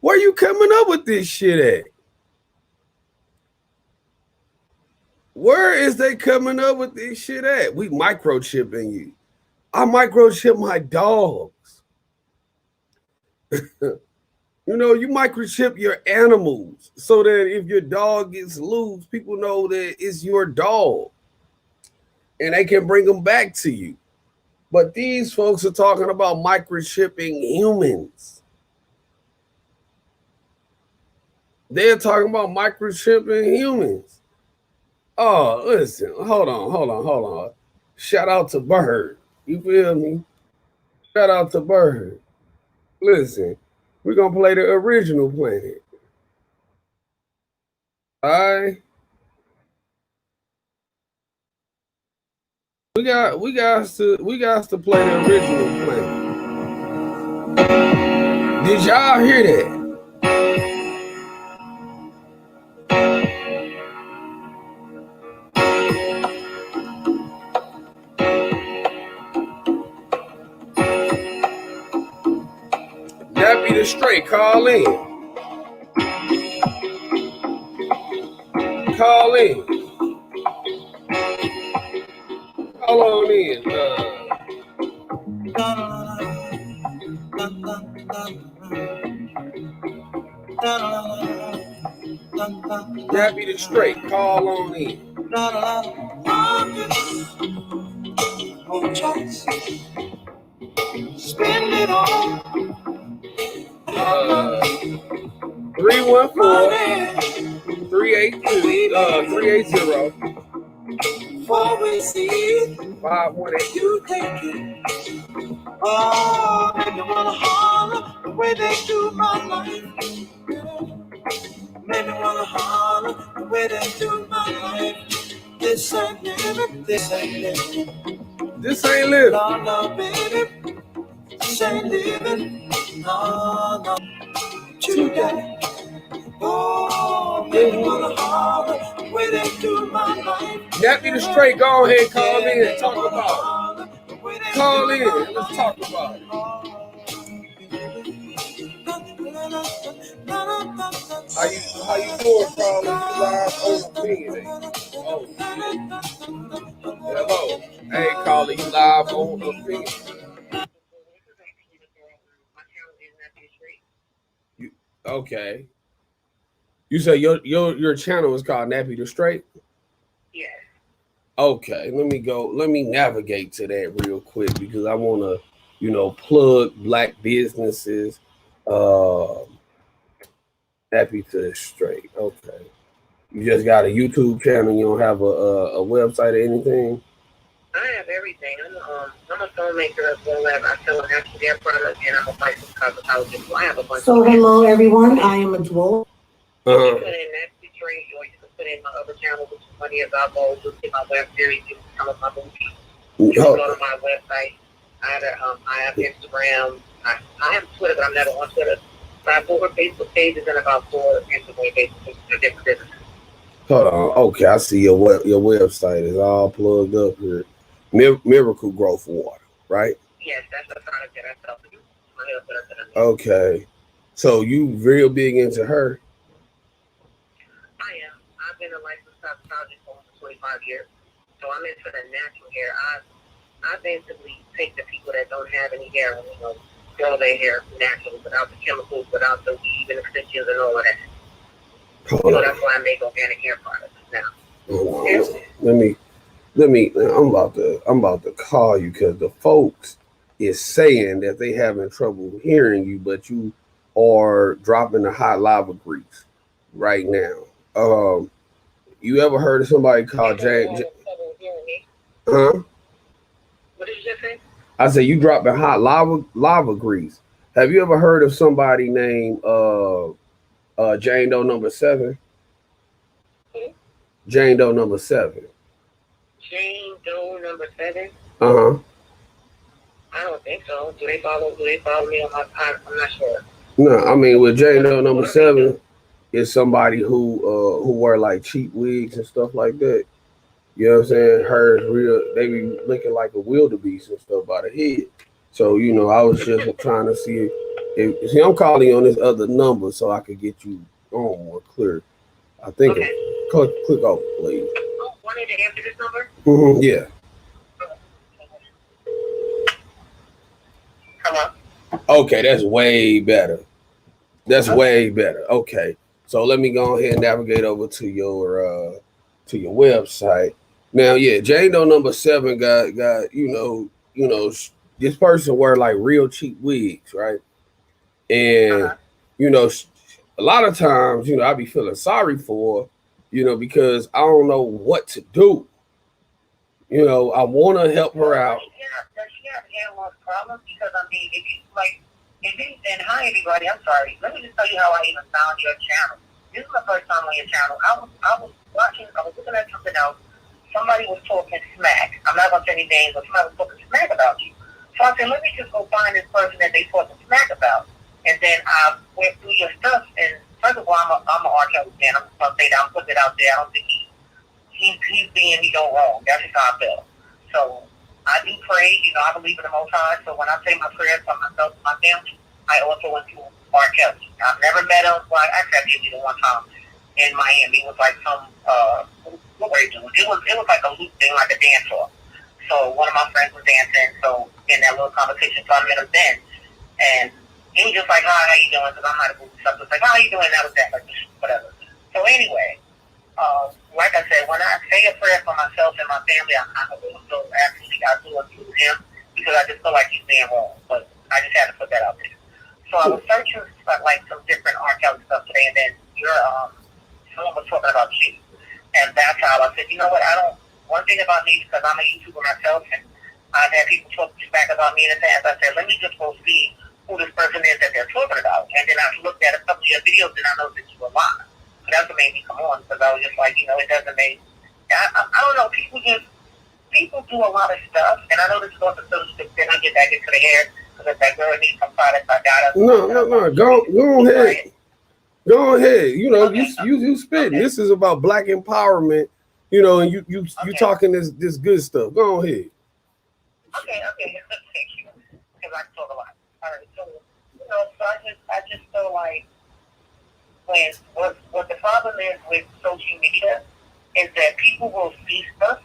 Where you coming up with this shit at? Where is they coming up with this shit at? We microchipping you. I microchip my dogs. You know, you microchip your animals so that if your dog gets loose, people know that it's your dog and they can bring them back to you. But these folks are talking about microchipping humans. They're talking about microchipping humans. Oh, listen, hold on. Shout out to Bird. You feel me? Shout out to Bird. Listen, we're gonna play the original Planet. All right. We got to play the original Planet. Did y'all hear that? That be the straight. Call in. Call in. Call on in. That be the straight. Call on in. Spend it all. 314-382-380 518. You take it. Oh, make me wanna holler the way they do my life. Make me wanna holler the way they do my life. This ain't living. This ain't living. This ain't living. No, no, baby. This ain't living. No, no. Today. Oh, make me wanna holler the way they do my life. That be the straight. Go ahead, call in and talk about it. Call in. Let's talk about it. How you doing, Carly? You live on Opinion. Oh. Hello. Hey, Carly, you live on Opinion. Okay. You say your channel is called Nappy the Straight? Yes. Okay, let me navigate to that real quick because I want to, plug black businesses. Nappy to the Straight. Okay. You just got a YouTube channel, you don't have a website or anything? I have everything. I'm a filmmaker as well as I sell an natural hair product and I'm a licensed cosmetologist. So I have a bunch So hello everyone, I am Adwol. You can put in Nappy Straight or you can put in my other channel, which is Money Is Our Goal. You'll see my web series, you can come up my movie. You can go to my website. I have Instagram. I have Twitter, but I'm never on Twitter. So I have 4 Facebook pages and about 4 Instagram pages for different businesses. Hold on. Okay, I see your website is all plugged up here. Miracle Growth Water, right? Yes, that's the product that I sell for you. Okay. So you real big into her? I am. I've been a licensed cosmetologist for almost 25 years. So I'm into the natural hair. I basically take the people that don't have any hair and, grow their hair naturally without the chemicals, without the weave and extensions and all of that. So that's why I make organic hair products now. I'm about to call you because the folks is saying that they having trouble hearing you, but you are dropping the hot lava grease right now. You ever heard of somebody called James? Huh? What did you just say? I said you dropping hot lava grease. Have you ever heard of somebody named Jane Doe number 7? Jane Doe number 7. Jane Doe number 7? Uh-huh. I don't think so. Do they follow me on my time? I'm not sure. No, I mean with Jane Doe number 7 is somebody who wear like cheap wigs and stuff like that. You know what I'm saying? Hers real, they be looking like a wildebeest and stuff by the head. So, you know, I was just trying to see if I'm calling you on this other number so I could get you on more clear. I think click off, please. Oh, wanted to answer this number? Mm-hmm, yeah. Hello? Okay, that's way better. That's way better. Okay. So let me go ahead and navigate over to your website. Now, yeah, Jane Doe number 7 got you know this person wear like real cheap wigs, right? And you know, a lot of times, you know, I be feeling sorry for her, you know, because I don't know what to do. You know, I want to help her out. Does she have hair loss problems? Because I mean, if you like, and hi everybody, I'm sorry. Let me just tell you how I even found your channel. This is my first time on your channel. I was looking at something else. Somebody was talking smack. I'm not gonna say any names, but somebody was talking smack about you. So I said, let me just go find this person that they talking smack about. And then I went through your stuff. And first of all, I'm an R. Kelly fan. I'm gonna say that. I'm putting it out there. I don't think he's being me no wrong. That's just how I feel. So I do pray. You know, I believe in the Most High. So when I say my prayers for myself and my family, I also went to R. Kelly. I've never met him. Well, actually, I did meet him one time in Miami. It was like some what were they doing? It was like a loop thing, like a dance off. So one of my friends was dancing. So in that little competition, so I met him then, and he was just like, "Hi, how you doing?" Because I'm not a movie stuff. It's like, "How you doing?" That was that, like whatever. So anyway, like I said, when I say a prayer for myself and my family, I kind of also actually I do include him because I just feel like he's being wrong. But I just had to put that out there. So I was searching for like some different R. Kelly stuff today, and then someone was talking about you. And that's how I said, you know what, one thing about me, because I'm a YouTuber myself, and I've had people talk back about me in the past, I said, let me just go see who this person is that they're talking about. And then I looked at a couple of your videos, and I know that you were lying. So that's what made me come on, because I was just like, you know, it doesn't make, I don't know, people do a lot of stuff, and I know this is going to then I get back into the hair, because if that girl needs some products, I got it. No, go ahead. Go ahead. You know, you spitting. Okay. This is about black empowerment, you know, and you talking this good stuff. Go ahead. Okay. Thank you. Because I talk a lot. All right. So, you know, so I just feel like what the problem is with social media is that people will see stuff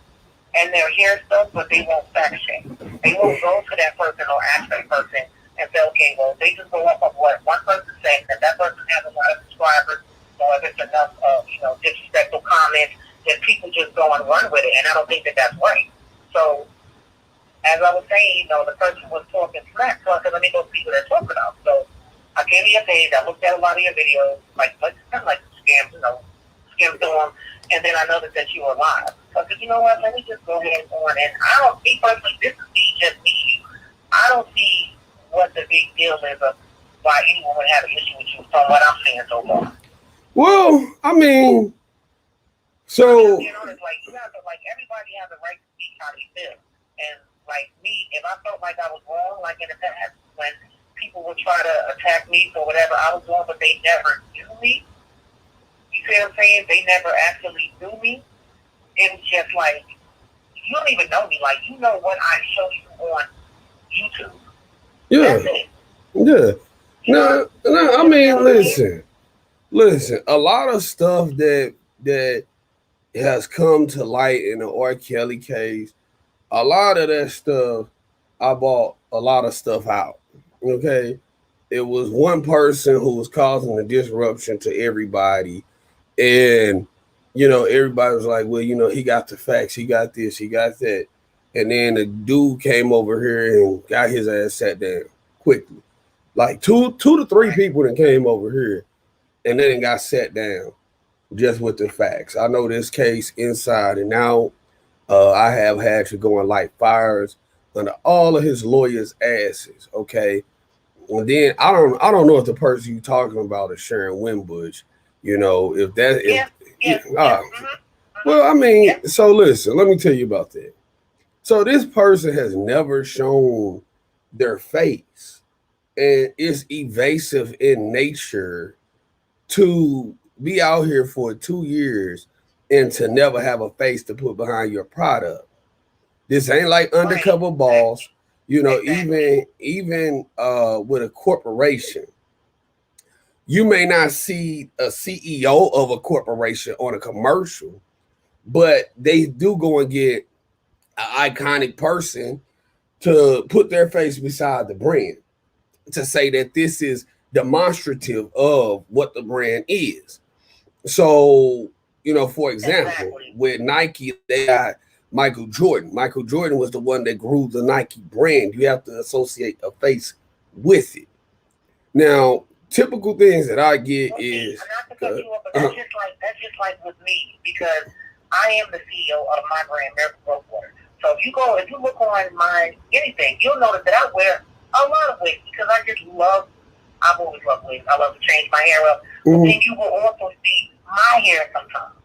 and they'll hear stuff, but they won't fact check. They won't go to that person or ask that person and say, okay, well, they just go off of what one person said, that person has a lot of subscribers, or if it's enough, disrespectful comments, then people just go and run with it, and I don't think that that's right. So, as I was saying, you know, the person was talking smack, so I said, let me go see what they're talking about. So, I came to your page, I looked at a lot of your videos, kind of like scams, skimmed through them, and then I noticed that you were live. So I said, you know what, let me just go ahead and go on, and me personally, this is just me. I don't see what the big deal is of why anyone would have an issue with you from what I'm seeing so far. Well, I mean, so you know, it's like you have to, like, everybody has a right to speak how they feel. And like me, if I felt like I was wrong, like in the past, when people would try to attack me for whatever I was doing, but they never knew me. You see what I'm saying? They never actually knew me. It was just like, you don't even know me. Like, you know what I show you on YouTube. Yeah. No, I mean, listen, a lot of stuff that has come to light in the R. Kelly case, a lot of that stuff, I bought a lot of stuff out. Okay. It was one person who was causing a disruption to everybody. And, you know, everybody was like, well, you know, he got the facts, he got this, he got that. And then the dude came over here and got his ass sat down quickly. Like two to three people that came over here and then got sat down just with the facts. I know this case inside and out. I have had to go and light fires under all of his lawyers' asses, okay? And then I don't know if the person you're talking about is Sharon Winbush. You know, if that is. Well, I mean, so listen, let me tell you about that. So this person has never shown their face, and it's evasive in nature to be out here for 2 years and to never have a face to put behind your product. This ain't like Undercover Boss, you know, even with a corporation. You may not see a CEO of a corporation on a commercial, but they do go and get an iconic person to put their face beside the brand to say that this is demonstrative of what the brand is. So, you know, for example, with Nike, they got Michael Jordan. Michael Jordan was the one that grew the Nike brand. You have to associate a face with it. Now, typical things that I get is not to cut you off, but that's just like with me, because I am the CEO of my brand, Miracle Growth Water. So if you look on my anything, you'll notice that I wear a lot of wigs because I've always loved wigs. I love to change my hair up. But then you will also see my hair sometimes.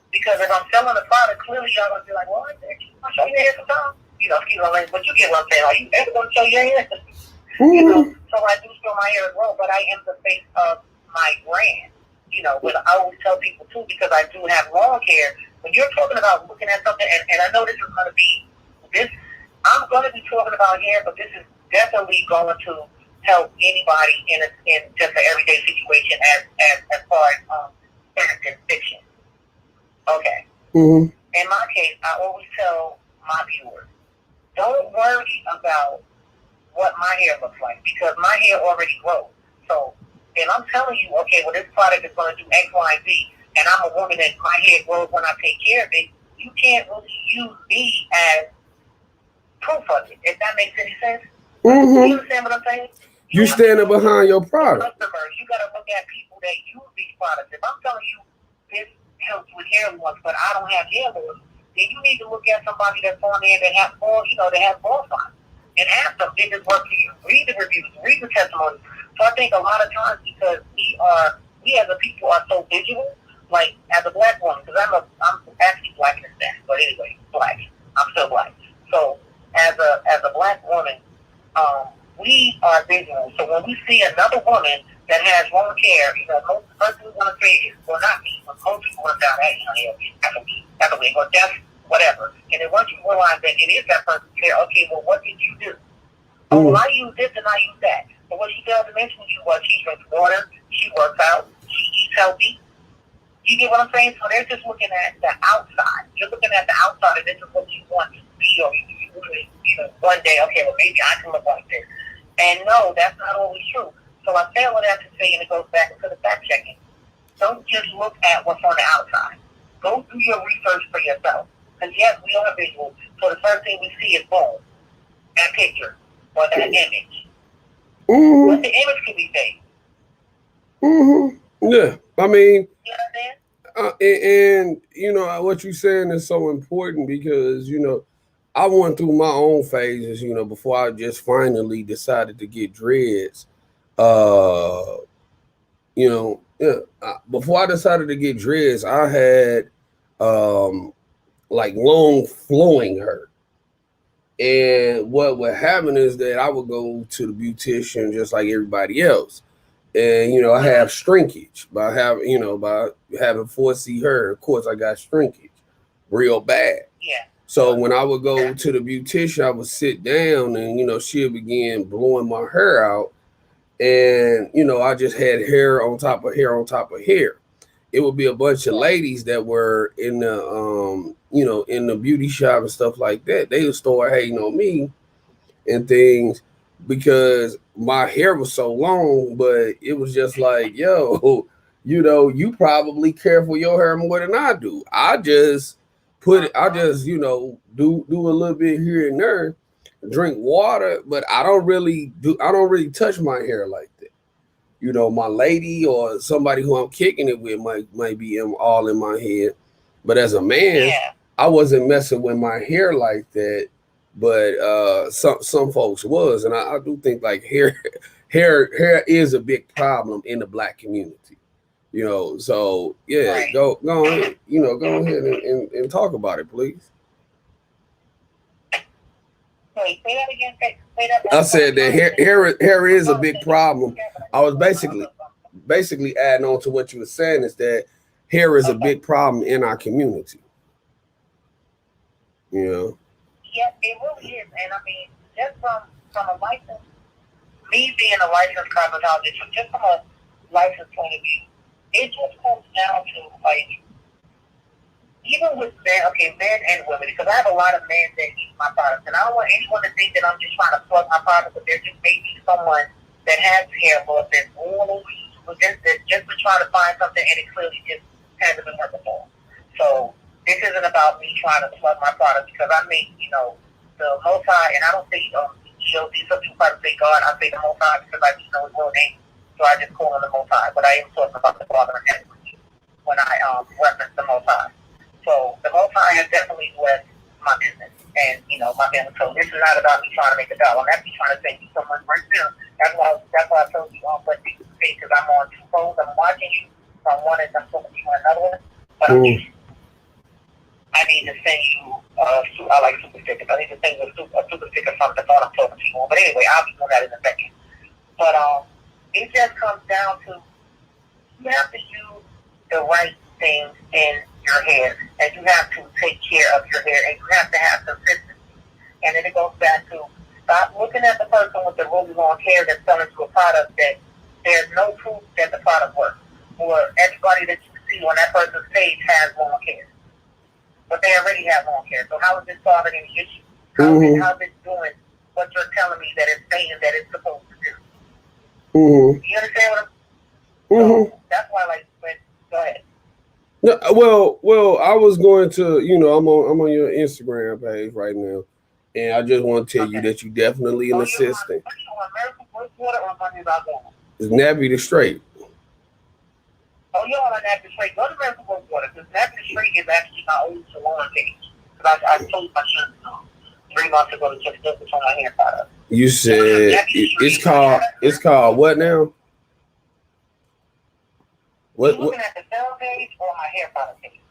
Because if I'm selling a product, clearly y'all gonna be like, well, I'll show you hair sometimes. You know, excuse me, but you get what I'm saying. Are you ever gonna show your hair? You know, so I do show my hair as well, but I am the face of my brand. You know, but I always tell people too, because I do have long hair. When you're talking about looking at something, and I know this is going to be this, I'm going to be talking about hair, but this is definitely going to help anybody in just an everyday situation as far as fact and fiction. Okay. In my case, I always tell my viewers, don't worry about what my hair looks like, because my hair already grows. So, and I'm telling you, okay, well, this product is going to do X, Y, and Z, and I'm a woman and my hair grows when I take care of it, you can't really use me as proof of it, if that makes any sense. You understand what I'm saying? You standing behind your product. Customers, you got to look at people that use these products. If I'm telling you this helps with hair loss, but I don't have hair loss, then you need to look at somebody that's on there that has more, that has more fun, and ask them, did this work for you? Read the reviews, read the testimonies. So I think a lot of times, because we as a people are so visual, like as a black woman, because I'm actually black in that, but anyway, black. I'm still black. So as a black woman, we are visual. So when we see another woman that has long hair, most first thing we want to say is, well, not me, but most people want to say, that's a way, or that's whatever. And then once you realize that it is that person's hair, okay, well, what did you do? Oh, well, I use this and I use that. But what she doesn't mention to you was she drinks water, she works out, she eats healthy. You get what I'm saying? So they're just looking at the outside. You're looking at the outside, and this is what you want to be, or one day, okay, well, maybe I can look like this. And no, that's not always true. So I say all that to say, and it goes back to the fact checking. Don't just look at what's on the outside. Go do your research for yourself. Because yes, we are visual. So the first thing we see is boom, that picture or that image. But the image can be fake. Yeah, I mean, and what you're saying is so important because I went through my own phases, before I just finally decided to get dreads. Before I decided to get dreads, I had like long flowing hair. And what would happen is that I would go to the beautician just like everybody else. And, I have shrinkage by having 4C hair. Of course, I got shrinkage real bad. Yeah. So when I would go to the beautician, I would sit down and, she'll begin blowing my hair out. And, I just had hair on top of hair on top of hair. It would be a bunch of ladies that were in the, in the beauty shop and stuff like that. They would start hating on me and things because my hair was so long, but it was just like, yo, you probably care for your hair more than I do. I just do a little bit here and there, drink water, but I don't really touch my hair like that. My lady or somebody who I'm kicking it with might be all in my head. But as a man, I wasn't messing with my hair like that. But some folks was, and I do think like hair hair is a big problem in the black community. So yeah, Right. go ahead, go ahead and talk about it, please. Wait, say that again. Say that. I said that hair is a big problem. I was basically adding on to what you were saying is that hair is a big problem in our community. Yes, it really is. And I mean, just from a license, me being a licensed cosmetologist, just from a license point of view, it just comes down to like, even with men and women, because I have a lot of men that use my products, and I don't want anyone to think that I'm just trying to plug my product, but there just may be someone that has hair loss that's all over YouTube, just to try to find something, and it clearly just hasn't been working for. So this isn't about me trying to plug my product, because I make, the Most High, and I don't say GOD, some people probably say God, I say the Most High because I just know his real name, so I just call him the Most High, but I am talking about the Father in heaven when I reference the Most High. So the Most High has definitely blessed my business and, my family. So this is not about me trying to make a dollar. I'm actually trying to send you someone right now. That's why I told you on what things to say, because I'm on two phones. I'm watching you from one and I'm talking to you on another one. But I need to send you, I like super stickers. I need to send you a super sticker from the phone I'm talking to you on. But anyway, I'll be doing that in a second. But it just comes down to you have to use the right things in your hair, and you have to take care of your hair, and you have to have consistency. And then it goes back to stop looking at the person with the really long hair that's selling to a product that there's no proof that the product works. Or everybody that you see on that person's page has long hair, but they already have long hair. So how is it solving any issue? How is it doing what you're telling me that it's saying that it's supposed to do? You understand what I'm? So that's why, go ahead. No, well, I was going to, I'm on your Instagram page right now, and I just want to tell you that you definitely an assistant. It's Nappy the Straight. Oh, you're on Nappy the Straight. Go to American Work Water, because Nappy the Straight is actually my old salon page. Because I told my son 3 months ago to just look on my hair product. You said it's called what now? What? You looking at the sale page or my hair product page?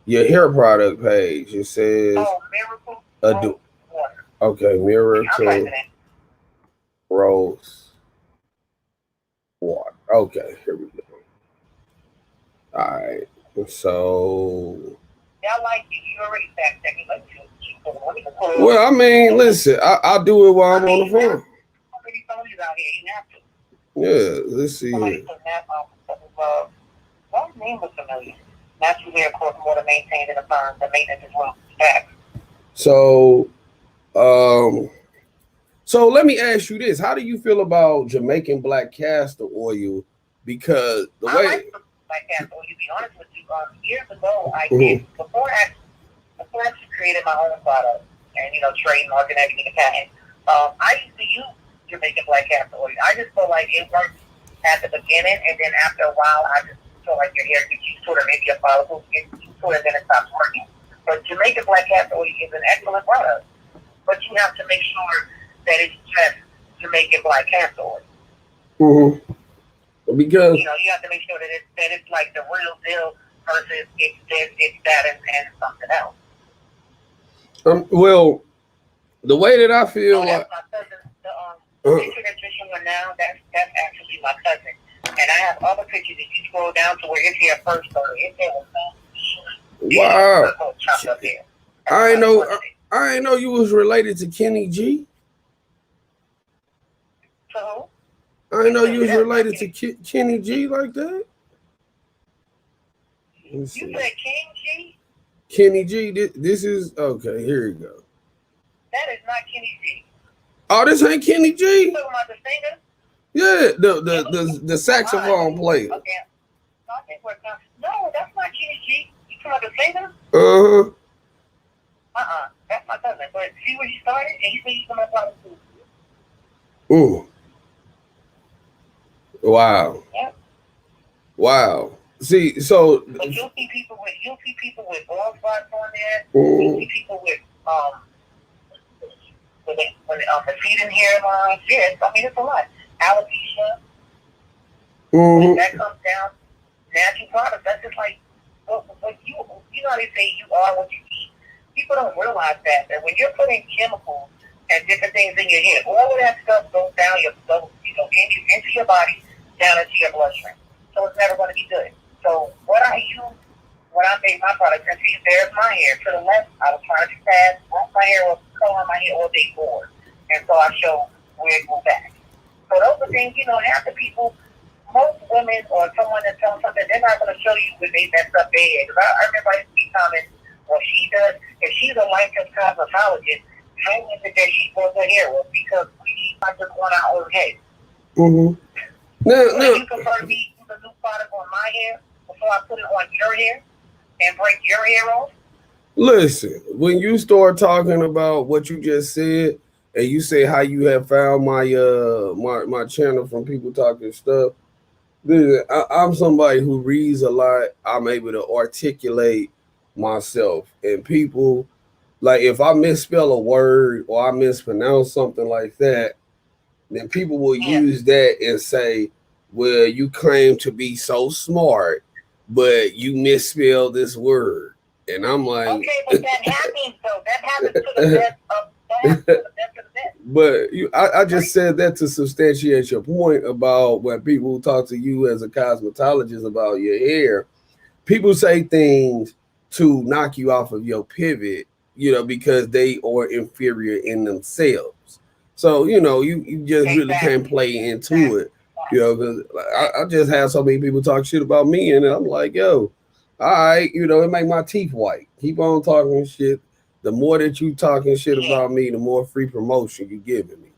Your hair product page. It says Miracle Rose Water. Okay, Miracle Rose Water. Okay, here we go. All right. So y'all like you already fact checking. Well, I mean, listen, I'll do it while I'm on the phone. Yeah, let's see here. Well, his name was familiar. Natural hair course more to maintain in the firm. The maintenance is well back. So let me ask you this: how do you feel about Jamaican black castor oil? Because the way like black castor oil, to be honest with you, years ago I did before I created my own product and trademark and everything and patent. I used to use Jamaican black castor oil. I just feel like it worked at the beginning, and then after a while, I just feel like your hair gets used to it, or maybe your follicles get used to it, and then it stops working. But Jamaican black castor oil is an excellent product, but you have to make sure that it's just Jamaican black castor oil. Because you have to make sure that it's like the real deal versus it's this, it's that, and something else. Well, the way that I feel like my cousin, the picture that you're showing now, that's actually my cousin. And I have other pictures. If you scroll down to where his hair first started, his hair was wow. chopped up there. I ain't know you was related to Kenny G. To who? I didn't know you was related to Kenny G like that. You said King G? Kenny G. This is okay. Here you go. That is not Kenny G. Oh, this ain't Kenny G. You talking about the singer? Yeah, the saxophone player. Okay. No, that's not Kenny G. You talking about the singer? That's my cousin. But see where he started, and he said he's gonna apply to. Wow. Yep. Wow. See, so but you'll see people with bald spots on there. You'll see people with receding hairlines. Yes, I mean it's a lot. alopecia. Mm-hmm. When that comes down, natural products. That's just like what you know how they say you are what you eat. People don't realize that when you're putting chemicals and different things in your head, all of that stuff goes down into your body, down into your bloodstream. So it's never going to be good. So what I use when I make my products, and see, there's my hair. To the left, I was trying to do fast. My hair was coloring my hair all day forward. And so I show where it goes back. So those are things, half the people, most women or someone that's telling something, they're not going to show you when they mess up their hair. Because I remember I used to be commenting, well, she does, if she's a licensed cosmetologist, how is it that she does her hair? Well, because we not just on our own head. Mm-hmm. No. You prefer me to use a new product on my hair before I put it on your hair and break your hair off? Listen, when you start talking about what you just said, and you say how you have found my my channel from people talking stuff, listen, I'm somebody who reads a lot. I'm able to articulate myself, and people, like, if I misspell a word or I mispronounce something like that, then people will use that and say, well, you claim to be so smart, but you misspell this word. And I'm like, okay, but that happens though. That happens to the best of the best. But I just said that to substantiate your point about when people talk to you as a cosmetologist about your hair, people say things to knock you off of your pivot, because they are inferior in themselves. So, you just really can't play into it, because I just have so many people talk shit about me, and I'm like, yo, all right, it make my teeth white. Keep on talking shit. The more that you talking shit about me, the more free promotion you giving me.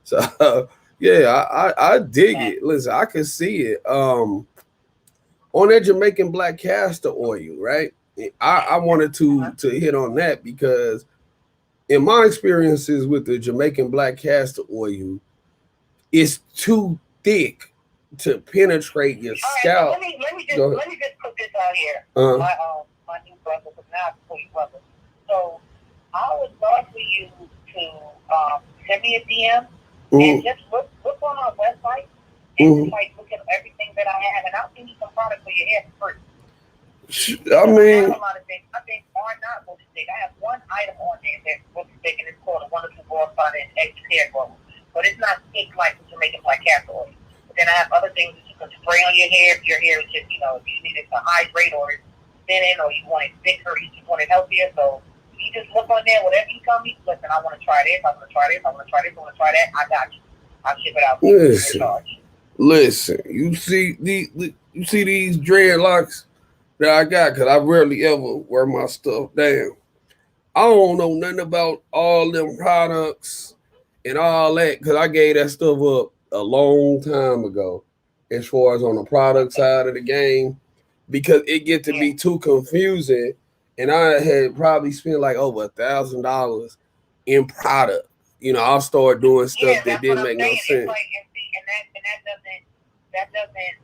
So, yeah, I dig it. Listen, I can see it. On that Jamaican black castor oil, right? I wanted to hit on that because in my experiences with the Jamaican black castor oil, it's too thick to penetrate your scalp. Let me just put this out here. My new brother, but now it's for your brother. So I would love for you to send me a DM and just look on our website and just look at everything that I have, and I'll send you some products for your hair for free. I mean, I have a lot of things I think are not lipstick. I have one item on there that's lipstick, and it's called a Wonderful Ball Spot and Extra Hair Grower. But it's not thick like the Jamaican black castor oil. But then I have other things that you can spray on your hair if your hair is just, if you need it to hydrate or it's thinning or you want it thicker or you just want it healthier. So you just look on there, whatever you tell me, listen, I want to try this, I want to try this, I want to try this, I want to try that, I got you. I'll ship it out to you. Listen, you see these dreadlocks that I got, because I rarely ever wear my stuff down. I don't know nothing about all them products and all that, because I gave that stuff up a long time ago as far as on the product side of the game, because it get to be too confusing, and I had probably spent like over $1,000 in product. I'll start doing stuff that didn't make no sense. And that doesn't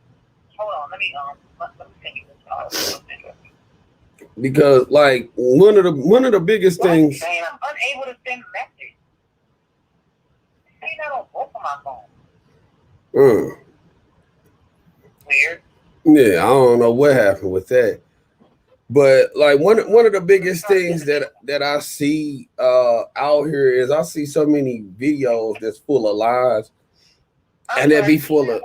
hold on, let me send you this. Because like one of the biggest things. I'm unable to send messages. Say that on both of my phones. Weird. Yeah, I don't know what happened with that. But like one of the biggest things that I see out here is I see so many videos that's full of lies, and that be full of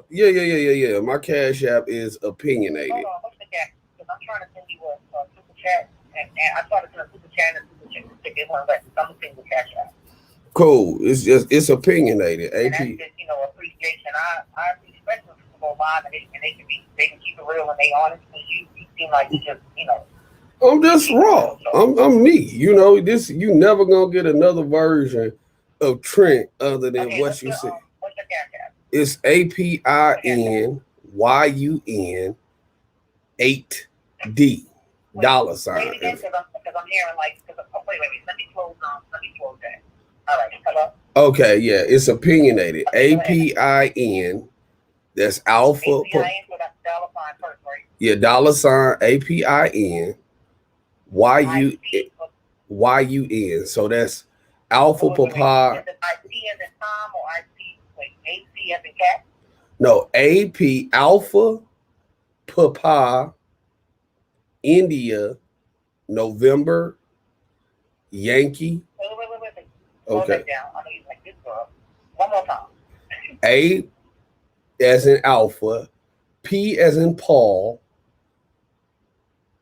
yeah. My Cash App is opinionated. Hold on, what's the Cash? Because I'm trying to send you a super chat, and I started to send a super chat and a super chat. Take one back. I'm gonna send you Cash App. Cool. It's opinionated. And that's just appreciation. I respect when people go live and they can keep it real and they honest, because you seem like you just I'm just raw. I'm me. You never gonna get another version of Trent other than what you see. What's your Cash App? It's Apinyun8d $8 dollar sign. Because I'm hearing wait, let me close that. All right, hello. Okay, yeah, it's opinionated. APIN. That's alpha. APIN, so that's dollar sign first, right? Yeah, dollar sign APIN YUN. So that's Alpha Wait. Papa. Is it IP as in Tom or IP? Wait, AC as in cat? No, AP Alpha Papa India November Yankee. Wait. Slow Okay. that down. I know you like this girl. One more time. A as in Alpha, P as in Paul.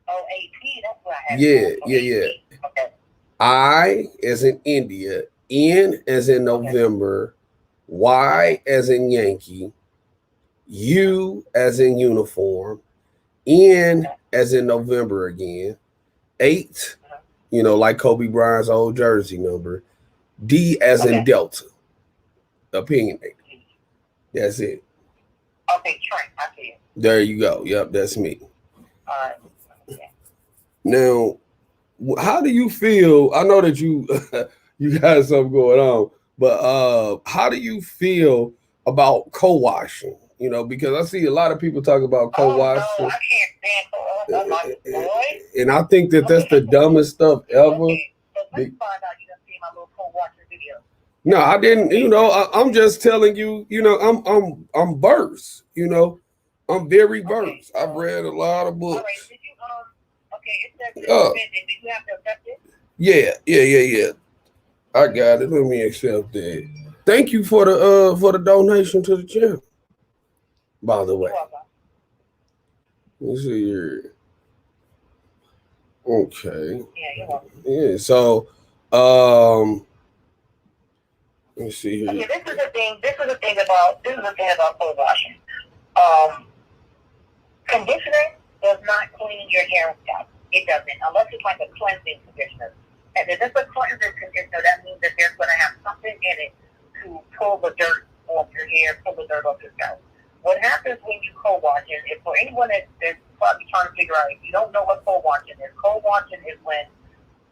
Oh, AP. That's what I had. Yeah. Okay. I as in India, N as in November, Y as in Yankee, U as in uniform, N as in November again, 8, like Kobe Bryant's old jersey number, D as in Delta, opinionated. That's it. Okay, Trent, I see it. There you go. Yep, that's me. All right. Okay. Now, how do you feel? I know that you you got something going on, but how do you feel about co-washing? Because I see a lot of people talk about co-washing. Oh, no, I can't stand co-washing. And I think that that's the dumbest stuff ever. Okay, so let's find out you done seen my little co-washing video. No, I didn't. I'm just telling you. I'm versed. I'm very versed. I've read a lot of books. All right, did you okay, it says suspended. Did you have to accept it? Yeah. I got it. Let me accept that. Thank you for the donation to the channel. By the way, let's see here. Okay. Yeah, you're welcome. Yeah. So, let's see here. Okay, this is the thing about co-washing. Conditioner does not clean your hair and scalp. It doesn't, unless it's like a cleansing conditioner. And if it's a cleansing conditioner, that means that there's going to have something in it to pull the dirt off your hair, pull the dirt off your scalp. What happens when you co-wash, and if for anyone that's probably trying to figure out, if you don't know what co-washing is when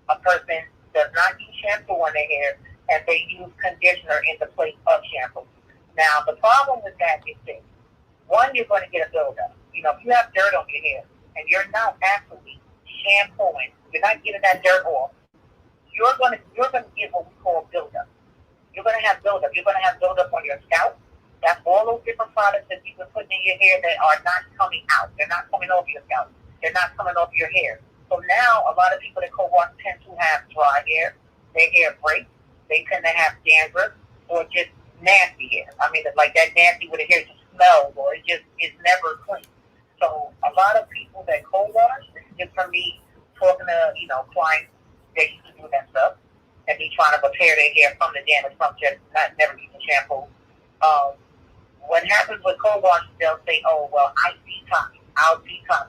a person does not use shampoo on their hair and they use conditioner in the place of shampoo. Now, the problem with that is this. One, you're going to get a buildup. If you have dirt on your hair and you're not actually shampooing, you're not getting that dirt off, you're going to get what we call buildup. You're going to have buildup. You're going to have buildup on your scalp. That's all those different products that you've been putting in your hair that are not coming out. They're not coming off your scalp. They're not coming off your hair. So now a lot of people that co-wash tend to have dry hair. Their hair breaks. They tend to have dandruff or just nasty hair. I mean, it's like that nasty where the hair just smells or it's never clean. So a lot of people that co-wash, this is just from me talking to, clients that used to do that stuff and be trying to repair their hair from the damage from just never using shampoo. What happens with co-wash, they'll say, oh, well, I'll detox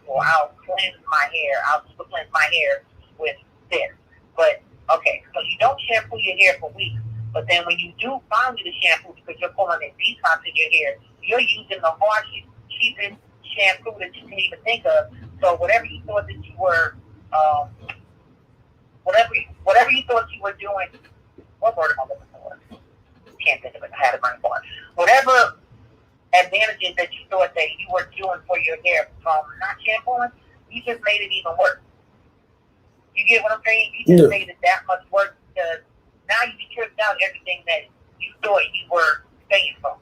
or I'll cleanse my hair. I'll super cleanse my hair with this. But, okay, so you don't shampoo your hair for weeks. But then when you do finally the shampoo because you're pulling a detox in your hair, you're using the harshest, cheapest shampoo that you can even think of. So whatever you thought that you were, whatever you thought you were doing, what word am I looking for? Can't think of it. I had a brain fart. Whatever advantages that you thought that you were doing for your hair from not shampooing, you just made it even worse. You get what I'm saying? You just made it that much worse because now you stripped out everything that you thought you were staying from.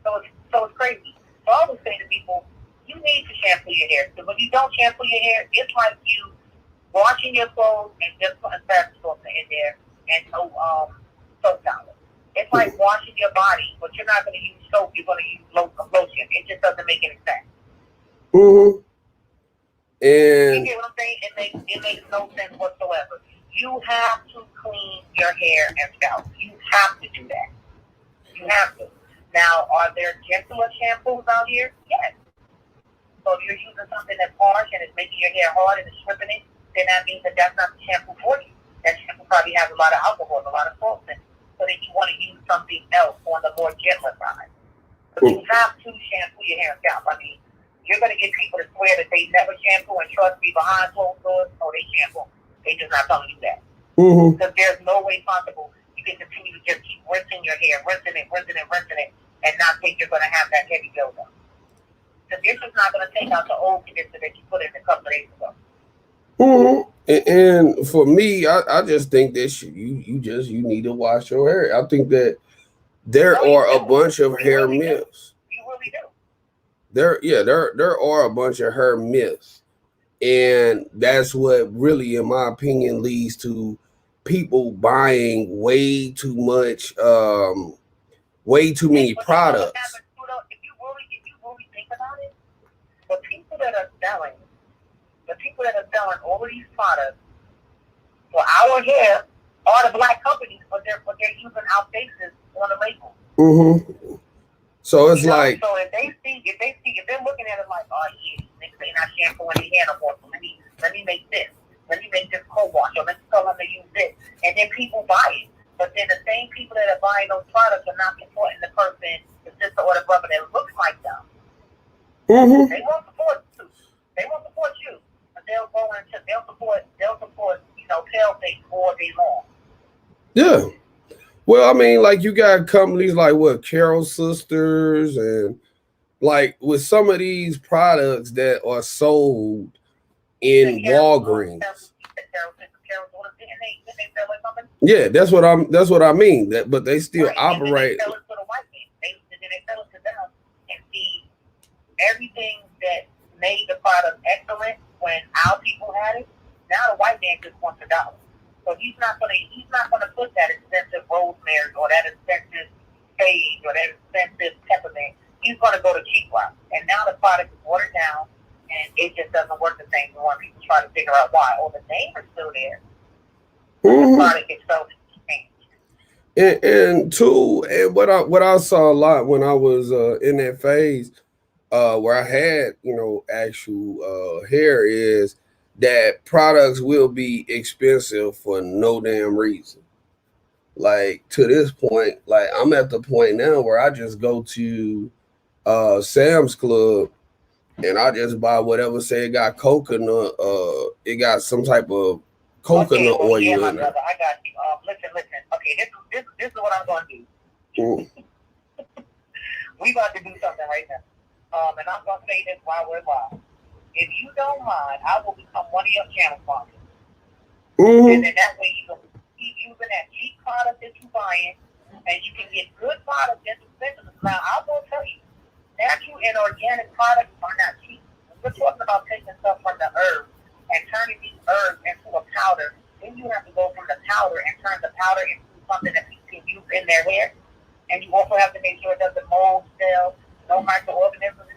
So it's crazy. So I always say to people, you need to shampoo your hair. Because when you don't shampoo your hair, it's like you washing your clothes and just putting fabric softener in there and no soap towel. It's like washing your body, but you're not going to use soap. You're going to use lotion. It just doesn't make any sense. Mm-hmm. And you get what I'm saying? It makes no sense whatsoever. You have to clean your hair and scalp. You have to do that. You have to. Now, are there gentler shampoos out here? Yes. So if you're using something that's harsh and it's making your hair hard and it's stripping it, then that means that that's not the shampoo for you. That shampoo probably has a lot of alcohol, a lot of salt in it. So that you want to use something else on the more gentler side. But you have to shampoo your hair and scalp. I mean, you're going to get people to swear that they never shampoo, and trust me, behind closed doors, they shampoo. They just not telling you that. Because there's no way possible you can continue to just keep rinsing your hair, rinsing it, and not think you're going to have that heavy buildup. Because this is not going to take out the old conditioner that you put in a couple of days ago. Mhm. And for me, I just think that you need to wash your hair. I think that there are a bunch of hair myths. You really do. There are a bunch of hair myths. And that's what really, in my opinion, leads to people buying way too much, way too many products. If you really think about it, the people that are selling all of these products for our hair are the black companies, but they're using our faces on the label. Mm-hmm. So it's like, so if they're looking at it like, oh yeah, they're not shampooing their hair no more. So let me make this. Let me make this co-wash, or let's tell them to use this, and then people buy it. But then the same people that are buying those products are not supporting the person, the sister or the brother that looks like them. mm-hmm. They won't support you. They won't support you, but they'll support pale-face all day long. Yeah. Well, I mean, like you got companies like what Carol Sisters, and like with some of these products that are sold in Walgreens. Yeah, that's what I mean. But they still operate. They sell it to the white man. They sell it to them, and see everything that made the product excellent when our people had it. Now the white man just wants $1. So he's not gonna put that expensive rosemary or that expensive sage or that expensive peppermint. He's gonna go to cheap route. And now the product is watered down, and it just doesn't work the same when people try to figure out why. Oh, the name is still there. The product itself is changed. And two, and what I saw a lot when I was in that phase where I had actual hair is that products will be expensive for no damn reason. Like to this point, like I'm at the point now where I just go to Sam's Club and I just buy whatever. Say it got coconut, it got some type of coconut oil in it. Brother, I got you. Listen. Okay, this is what I'm gonna do. We about to do something right now. And I'm gonna say this while we're live. If you don't mind, I will become one of your channel sponsors. And then that way you can keep using that cheap product that you're buying, and you can get good products that's expensive. Now, I will tell you, natural and organic products are not cheap. We're talking about taking stuff from the herbs and turning these herbs into a powder. Then you have to go from the powder and turn the powder into something that people can use in their hair. And you also have to make sure it doesn't mold, cell, no microorganisms.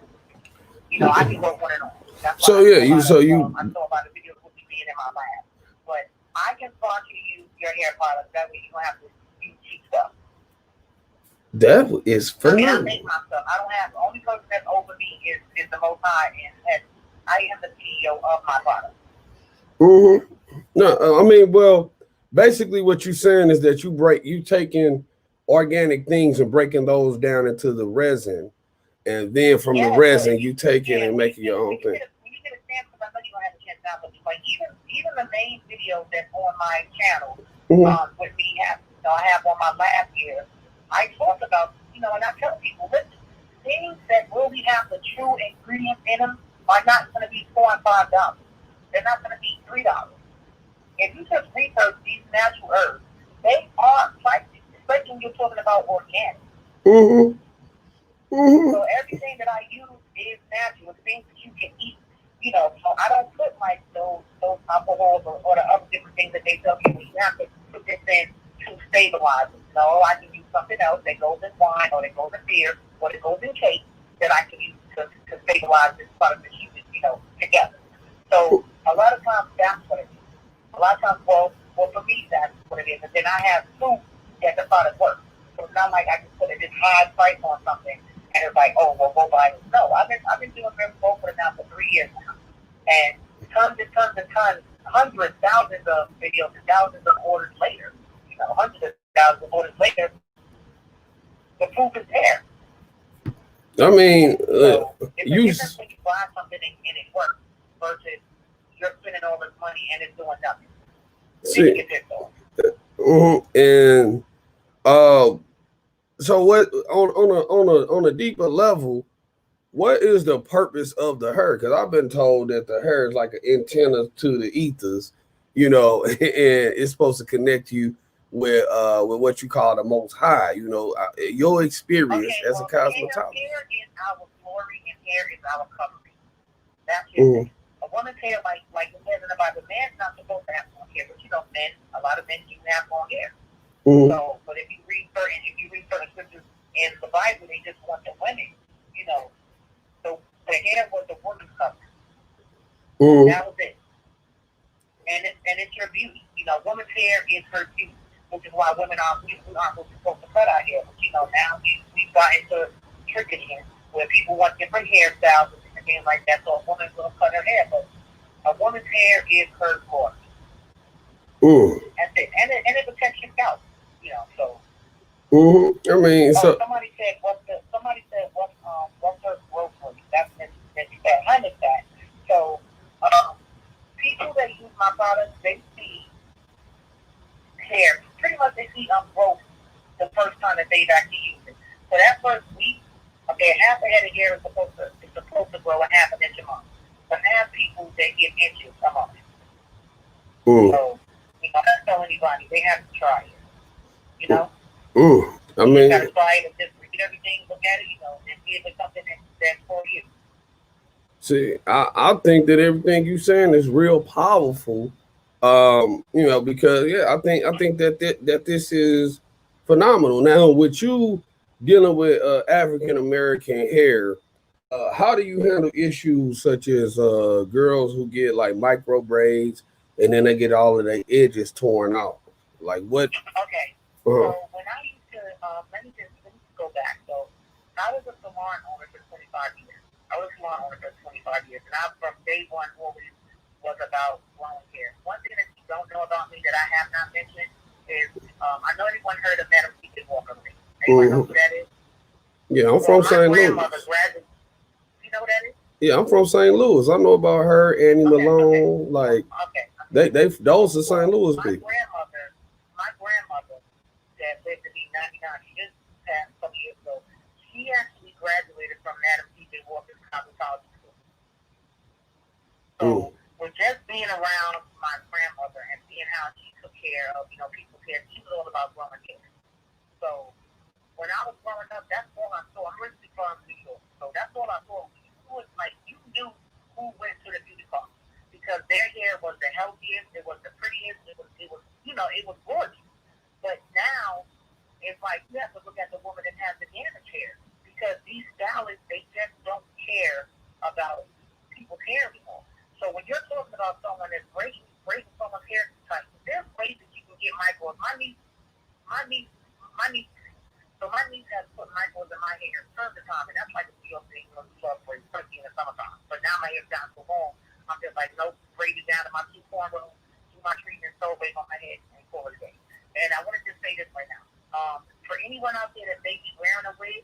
I can go on and on. So yeah, I saw a lot of videos with you being in my lab. But I can sponsor you your hair products. That way you don't have to use cheap stuff. That is phenomenal. I make my stuff. I don't have the only person that's over me is the Most High, and I am the CEO of my product. Mm-hmm. No, I mean, well, basically what you're saying is that you taking organic things and breaking those down into the resin. And then from the resin, you take it and make it your own thing. When you get a chance, because I know you're going to have a chance now, but like even the main videos that's on my channel, with me, I have on my lab here, I talk about, and I tell people, listen, things that really have the true ingredients in them are not going to be $4 and $5. They're not going to be $3. If you just research these natural herbs, they are pricey, especially when you're talking about organic. So everything that I use is natural. It's things that you can eat. So I don't put like those alcohols or the other different things that they tell people you have to put this in to stabilize it. No, I can use something else that goes in wine or that goes in beer or that goes in cake that I can use to stabilize this product that you together. So a lot of times that's what it is. A lot of times, well for me that's what it is. And then I have proof that the product works. So it's not like I can put this high price on something and it's like, oh, well, go buy it. No, I've been doing Rim for now for 3 years now. And tons and tons and tons, hundreds, thousands of videos and thousands of orders later, hundreds of thousands of orders later, the proof is there. I mean, so it's a difference when you buy something and it works versus you're spending all this money and it's doing nothing. And so what on a deeper level, what is the purpose of the hair? Because I've been told that the hair is like an antenna to the ethers, you know, and it's supposed to connect you with what you call the Most High. You know, your experience as a cosmetologist. Hair is our glory, and hair is our covering. That's it. A woman's hair, like it says in the Bible, man's not supposed to have long hair, but you know, a lot of men do have long hair. So, but if you read certain scriptures in the Bible, they just want the women, you know. So the hair was the woman's covering. That was it. And it's your beauty. You know, woman's hair is her beauty, which is why women aren't supposed to cut our hair. But you know, now we've got into trickery where people want different hairstyles and different things like that. So a woman's gonna cut her hair, but a woman's hair is her glory. That's it. And it protects your scalp. You know, so. I mean, so somebody said what's her growth rate? That's that. So people that use my products, they see hair. Pretty much they see growth the first time that they've actually used it. So that first week, okay, half a head of hair is supposed to grow a half an inch a month. But I have people that get inches a month. So, you know, don't tell anybody. They have to try it. You know? I mean, you gotta try it and just read everything, look at it, you know, and see if it's something that's for you. See, I think that everything you're saying is real powerful. You know, because I think that this is phenomenal. Now, with you dealing with African American hair, how do you handle issues such as girls who get like micro braids and then they get all of their edges torn off? Like what? Okay. So when I used to, let me just go back. So I was a salon owner for 25 years. And I, from day one, always was about growing hair. One thing that you don't know about me that I have not mentioned is, I know everyone heard of Madam T.J. Walker. Anyone know who that is? Yeah, I'm from St. Louis. You know who that is? Yeah, I'm from St. Louis. I know about her, Annie Malone. Like, they those are St. Louis people. My grandmother that lived to be 99, she just passed a couple years ago. She actually graduated from Madam T.J. Walker's cosmetology school. So, with just being around my grandmother and seeing how she took care of, you know, people's hair, she was all about growing hair. So, when I was growing up, that's all I saw. I'm originally from New York, so that's all I saw. It was like you knew who went to the beauty parlor because their hair was the healthiest, it was the prettiest, it was you know, it was gorgeous. But now it's like you have to look at the woman that has the damaged hair because these stylists, they just don't care about people's hair anymore. So when you're talking about someone that's breaking someone's hair type, there's ways that you can get micros. My niece. So my niece has put micros in my hair tons of time, and that's like a real thing when we love for especially in the summertime. But now my hair's gotten so long, I'm just like, nope, braid it down to my two cornrows, do my treatment, so wave on my head, and call it a day. And I want to just say this right now. For anyone out there that may be wearing a wig,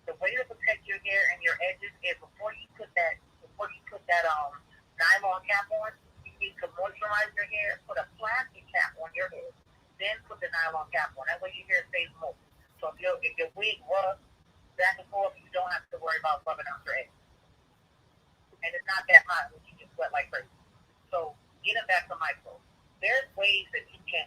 the way to protect your hair and your edges is before you put that nylon cap on, you need to moisturize your hair, put a plastic cap on your head, then put the nylon cap on. That way your hair stays moist. So if your wig rubs back and forth, you don't have to worry about rubbing out your edges. And it's not that hot when you just sweat like crazy. So getting back to micro, there's ways that you can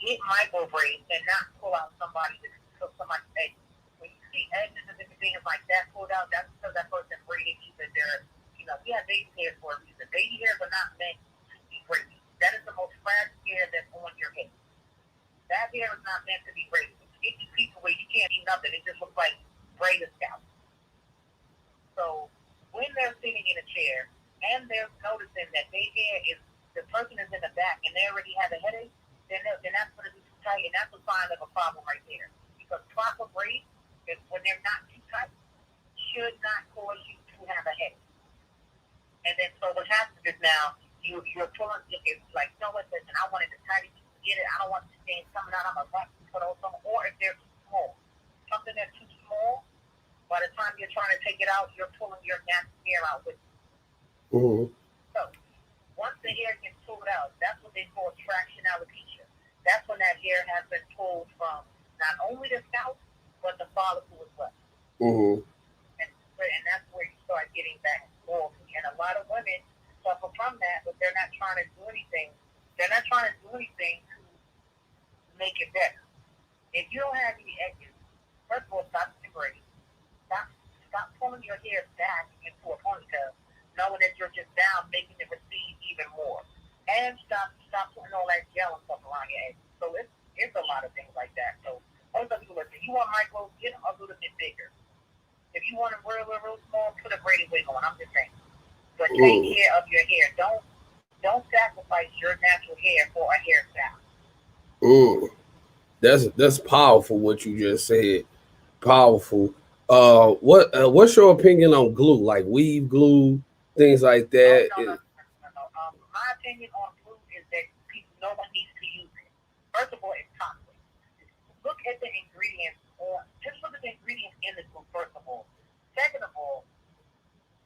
get micro braids and not pull out somebody's edges. When you see edges and different things like that pulled out, that's because that person braided either their, you know, we have baby hairs for a reason. Baby hairs are not meant to be braided. That is the most fragile hair that's on your head. That hair is not meant to be braided. It gets people where you can't see nothing. It just looks like braided scalp. So when they're sitting in a chair and they're noticing that their hair is, the person is in the back and they already have a headache, then that's going to be too tight, and that's a sign of a problem right there. Because proper braids, when they're not too tight, should not cause you to have a headache. And then so what happens is now you're pulling, it's like, you know what, listen, I wanted to tighten you to get it. I don't want the things coming out. I'm a rock to put on something. Or if they're too small, something that's too small, by the time you're trying to take it out, you're pulling your natural hair out with you. So once the hair gets pulled out, that's what they call traction alopecia. That's when that hair has been pulled from not only the scalp, but the follicle as well. And and that's where you start getting that loyalty. And a lot of women suffer from that, but they're not trying to do anything. They're not trying to do anything to make it better. If you don't have any edges, first of all, stop the braid. Stop pulling your hair back into a ponytail, knowing that you're just down, making it recede even more. And stop putting all that gel and stuff around your head. So it's a lot of things like that. So most of you listen, you want micro, get them a little bit bigger. If you want them real small, put a braided wig on. I'm just saying. But take care of your hair. Don't sacrifice your natural hair for a hairstyle. That's powerful what you just said. Powerful. What's your opinion on glue, like weave glue, things like that? No. My opinion on glue is that no one needs to use it. First of all, it's toxic. Look at the ingredients, just look at the ingredients in the glue. First of all. Second of all,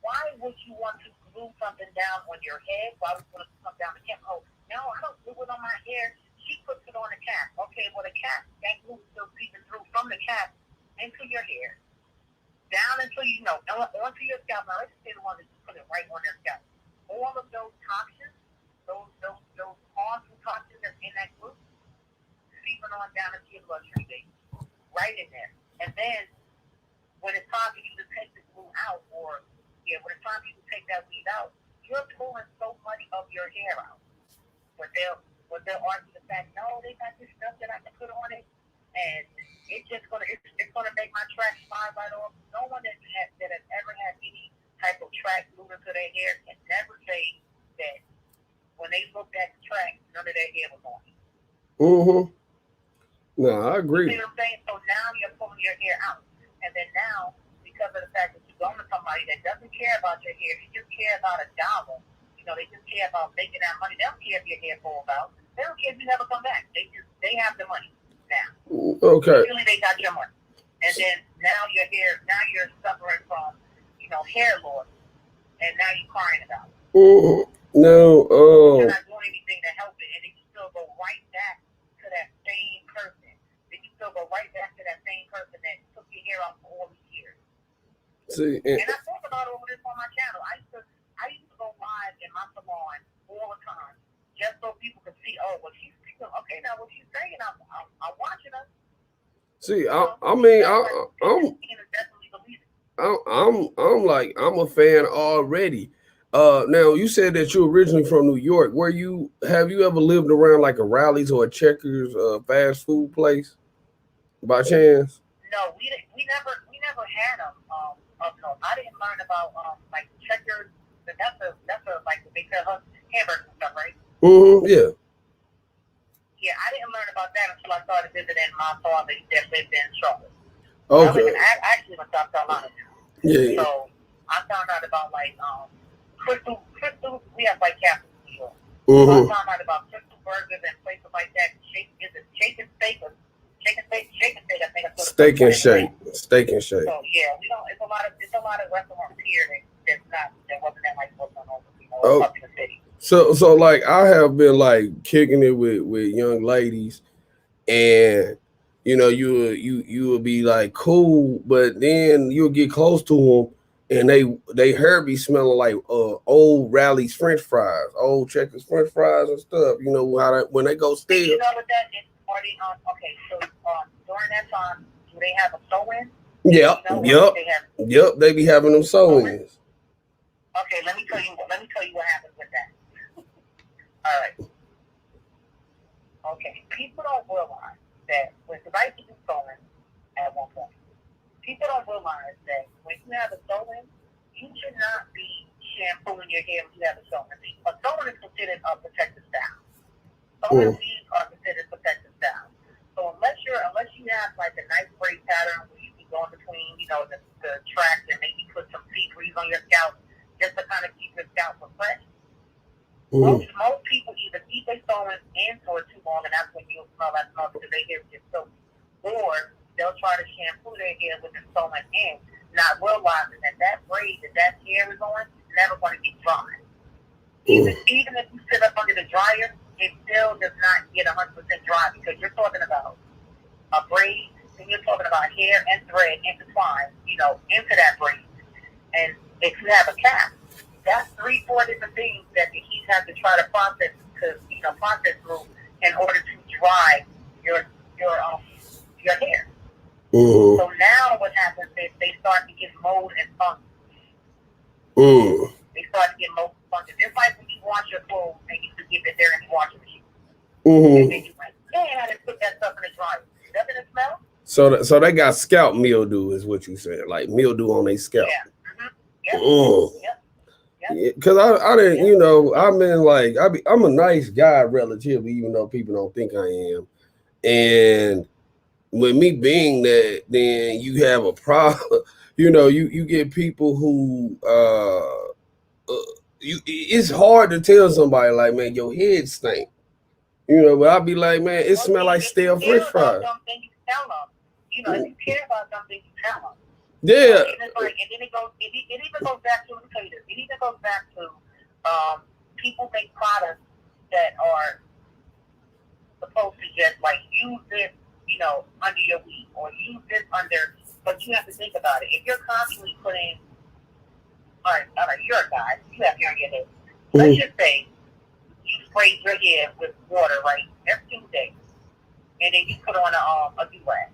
why would you want to glue something down on your head? Why would you want to come down the cap? Oh, no, I don't glue it on my hair. She puts it on the cap. Okay, well the cap, that glue is still seeping through from the cap into your hair. Down until onto your scalp. Now let's say the one that just put it right on their scalp. All of those toxins, those harmful toxins that's in that glue, seeping on down into your bloodstream, baby. Right in there. And then when it's time for you to take the glue out, when it's time for you to take that weed out, you're pulling so much of your hair out. But they'll argue the fact, no, they got this stuff that I can put on it, and it's gonna make my tracks fly right off. No one that has ever had any type of track glued into their hair can never say that when they looked at the track, none of their hair was on it. No, I agree. You see what I'm saying? So now you're pulling your hair out, and then now because of the fact that you're going to somebody that doesn't care about your hair, they just care about $1. They just care about making that money. They don't care if your hair falls out. They don't care if you never come back. They have the money now. Okay. Usually they got your money. And then now you're suffering from, hair loss. And now you're crying about it. No. You're not doing anything to help it. And then you still go right back to that same person. Then you still go right back to that same person that took your hair off for all these years. See, and I talk about all this on my channel. I used to go live in my salon all the time, just so people could see. Oh, well, she's speaking. Okay, now what she's saying, I'm watching her. See, I'm a fan already. Now you said that you're originally from New York. Have you ever lived around like a Rally's or a Checkers fast food place by chance? No, we never had them up north. I didn't learn about like Checkers. That's a like they sell hamburgers and stuff, right? Yeah. Yeah, I didn't learn about that until I started visiting my father that lived in Charlotte. Okay. I actually went to South Carolina. Yeah. So I found out about like Crystal. We have like Captain New York. Mm-hmm. So I found out about Crystal Burgers and places like that. Shake and Steak. I think that's Steak and Shake. Steak and Shake. So yeah, we don't. It's a lot of restaurants here that wasn't that like what's going on up in the city. So like I have been like kicking it with young ladies, and you will be like cool, but then you'll get close to them, and they heard me smelling like old Rally's French fries, old Checkers French fries and stuff. You know how when they go stale. You know what that is? Okay, so during that time, do they have a sew-in? Yep. They be having them sew-ins. Okay, let me tell you what happens with that. All right. Okay, people don't realize that when the right to do sew-in at one point, people don't realize that when you have a sew-in, you should not be shampooing your hair when you have a sew-in. A sew-in is considered a protective style. Sew-in weaves are considered protective style. So unless you have like a nice braid pattern where you can go in between, the tracks and maybe put some sea breeze on your scalp just to kind of keep your scalp refreshed. Most people either keep their sew-ins in for too long, and that's when you'll smell that smell because their hair gets soaked. Or they'll try to shampoo their hair with the sew-in in, not realizing that braid that hair is on is never going to get dry. Even if you sit up under the dryer, it still does not get 100% dry because you're talking about a braid and you're talking about hair and thread intertwined, into that braid. And if you have a cap, that's 3-4 different things that the heat has to try to process through in order to dry your hair. Mm-hmm. So now what happens is they start to get mold and fungus. Mm. They start to get mold and fungus. Just like when you wash your clothes and you forget that they're in the washing machine. Mm-hmm. And then you like, man, I just put that stuff in the dryer. Doesn't it smell? So they got scalp mildew, is what you said, like mildew on their scalp. Yeah. Mm-hmm. Yep. Mm. Yep. Yeah, cause I didn't, you know, I'm in like I'm a nice guy relatively, even though people don't think I am. And with me being that, then you have a problem. You know, you get people who it's hard to tell somebody like, man, your head stink. You know, but I'll be like, man, it smell like stale French fries. Something you tell them. You know, if you care about something, you tell them. Yeah. And it's like, and then it even goes back to potatoes. It even goes back to people make products that are supposed to just like use this, you know, under your weed or use this under. But you have to think about it. If you're constantly putting, all right, you're a guy. You have hair in your head. Let's just say you spray your hair with water, right, every single day, and then you put on a do-rag,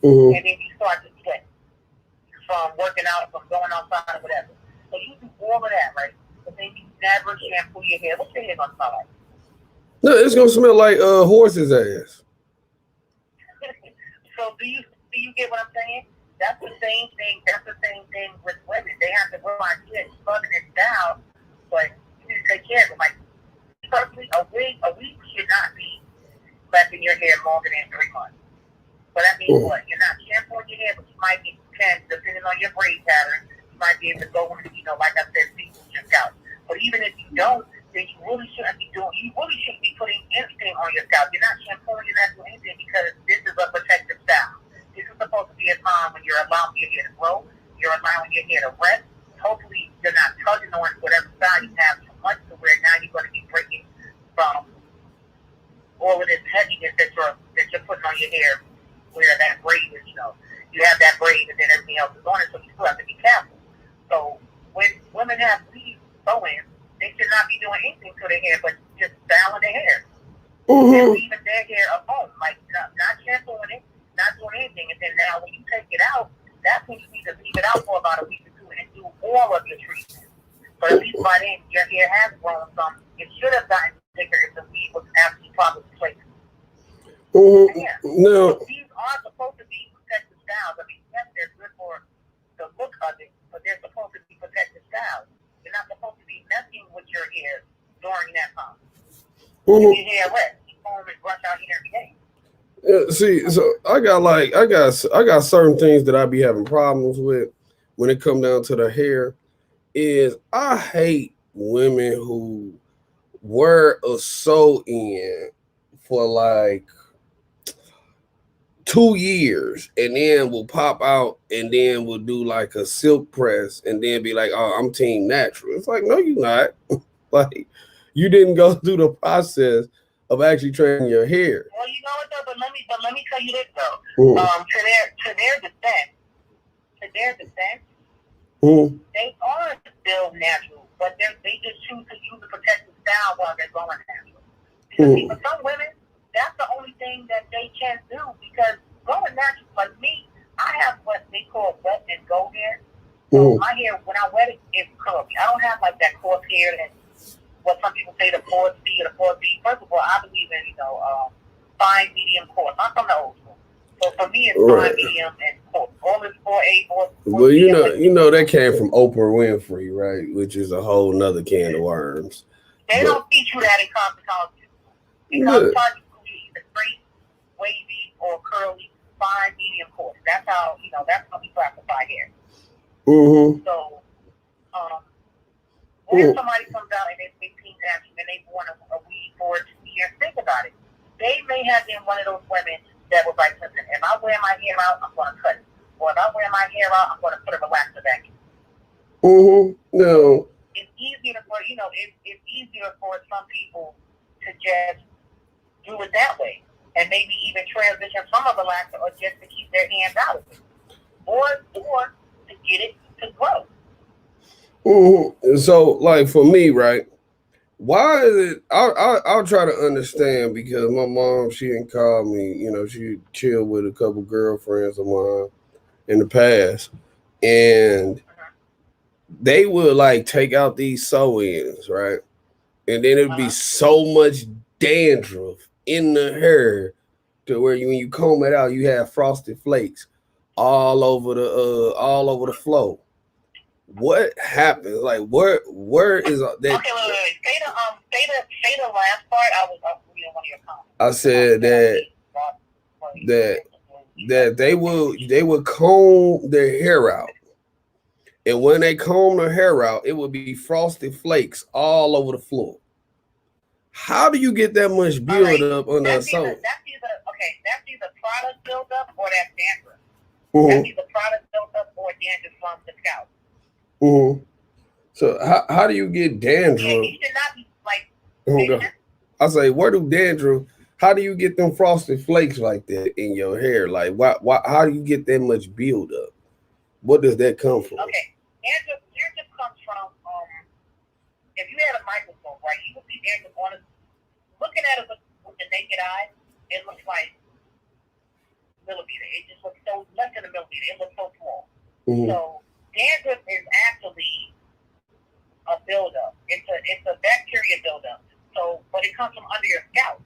and then you start to sweat from working out, from going outside or whatever. So you do all of that, right? But then you never shampoo your hair. What's your hair gonna smell like? No, it's gonna smell like horse's ass. So do you get what I'm saying? That's the same thing. That's the same thing with women. They have to realize, yeah, you're bugging it down, but you need to take care of it. Like personally, a week should not be left in your hair longer than 3 months. So that means what? You're not shampooing your hair, but you might be, depending on your braid pattern, you might be able to go into, you know, like I said, sequence your scalp. But even if you don't, then you really shouldn't be putting anything on your scalp. You're not shampooing, you're not doing anything because this is a protective style. This is supposed to be a time when you're allowing your hair to grow, you're allowing your hair to rest. Hopefully you're not tugging on whatever style you have too much to where now you're going to be breaking from all of this heaviness that you're putting on your hair, where that braid is, you know, you have that braid and then everything else is on it, so you still have to be careful. So when women have weave sew-ins, they should not be doing anything to their hair but just styling their hair. And leaving their hair at home, like not shampooing it, not doing anything. And then now when you take it out, that's when you need to leave it out for about a week or two and do all of your treatment. But at least by then your hair has grown some. It should have gotten thicker if the weave was actually properly placed. Yeah. No. So these are supposed to be protective styles. I mean, yes, they're good for the look of it, but they're supposed to be protective styles. You're not supposed to be messing with your hair during that time. Your hair wet. You comb and brush out hair every day. Yeah, see, so I got certain things that I be having problems with when it come down to the hair. Is I hate women who wear a sew-in for like 2 years and then will pop out and then will do like a silk press and then be like, oh, I'm team natural. It's like, no, you're not. Like, you didn't go through the process of actually training your hair. Well, you know what though, but let me tell you this though. To their defense, they are still natural, but they just choose to use the protective style while they're going natural. Because for some women, that's the only thing that they can do, because going natural, like me, I have what they call wet and go hair. So my hair, when I wet it, it's curly. I don't have like that coarse hair that what some people say the 4C or the 4B. First of all, I believe in, you know, fine, medium, coarse. I'm from the old school. So for me, it's fine, medium, and coarse. All this 4A, 4B. Well, you know that came from Oprah Winfrey, right? Which is a whole nother can of worms. They don't teach you that in cosmetology. In cosmetology, you either straight, wavy, or curly, fine, medium, coarse. That's how we classify hair. So, when somebody comes out and they team natural and they've worn a weave for 2 years, think about it. They may have been one of those women that was like, listen, if I wear my hair out, I'm going to cut it. Or if I wear my hair out, I'm going to put a relaxer back in. No. It's easier for some people to just do it that way, and maybe even transition from a relaxer or just to keep their hands out of it, or to get it to grow. Mm-hmm. So, like for me, right? Why is it? I'll try to understand because my mom, she didn't call me. You know, she chilled with a couple girlfriends of mine in the past, and they would like take out these sew-ins, right? And then it'd be so much dandruff in the hair to where when you comb it out, you have frosted flakes all over the floor. What happens? Like where is that? Okay, wait. Say the last part. I was reading one of your comments. I said that they would comb their hair out. And when they comb their hair out, it would be frosted flakes all over the floor. How do you get that much build up under a soap? That's either product buildup or that's dandruff. Mm-hmm. That's either product buildup or dandruff from the scalp. Mm-hmm. So how do you get dandruff? Yeah, you should not be like. I say, where do dandruff? How do you get them frosted flakes like that in your hair? Like, why? How do you get that much build up? What does that come from? Okay, dandruff comes from if you had a microscope, right? You would see dandruff on it. Looking at it with the naked eye, it looks like millimeter. It just looks so less than a millimeter. It looks so small. Mm-hmm. So dandruff is actually a buildup. It's a bacteria buildup. So, but it comes from under your scalp.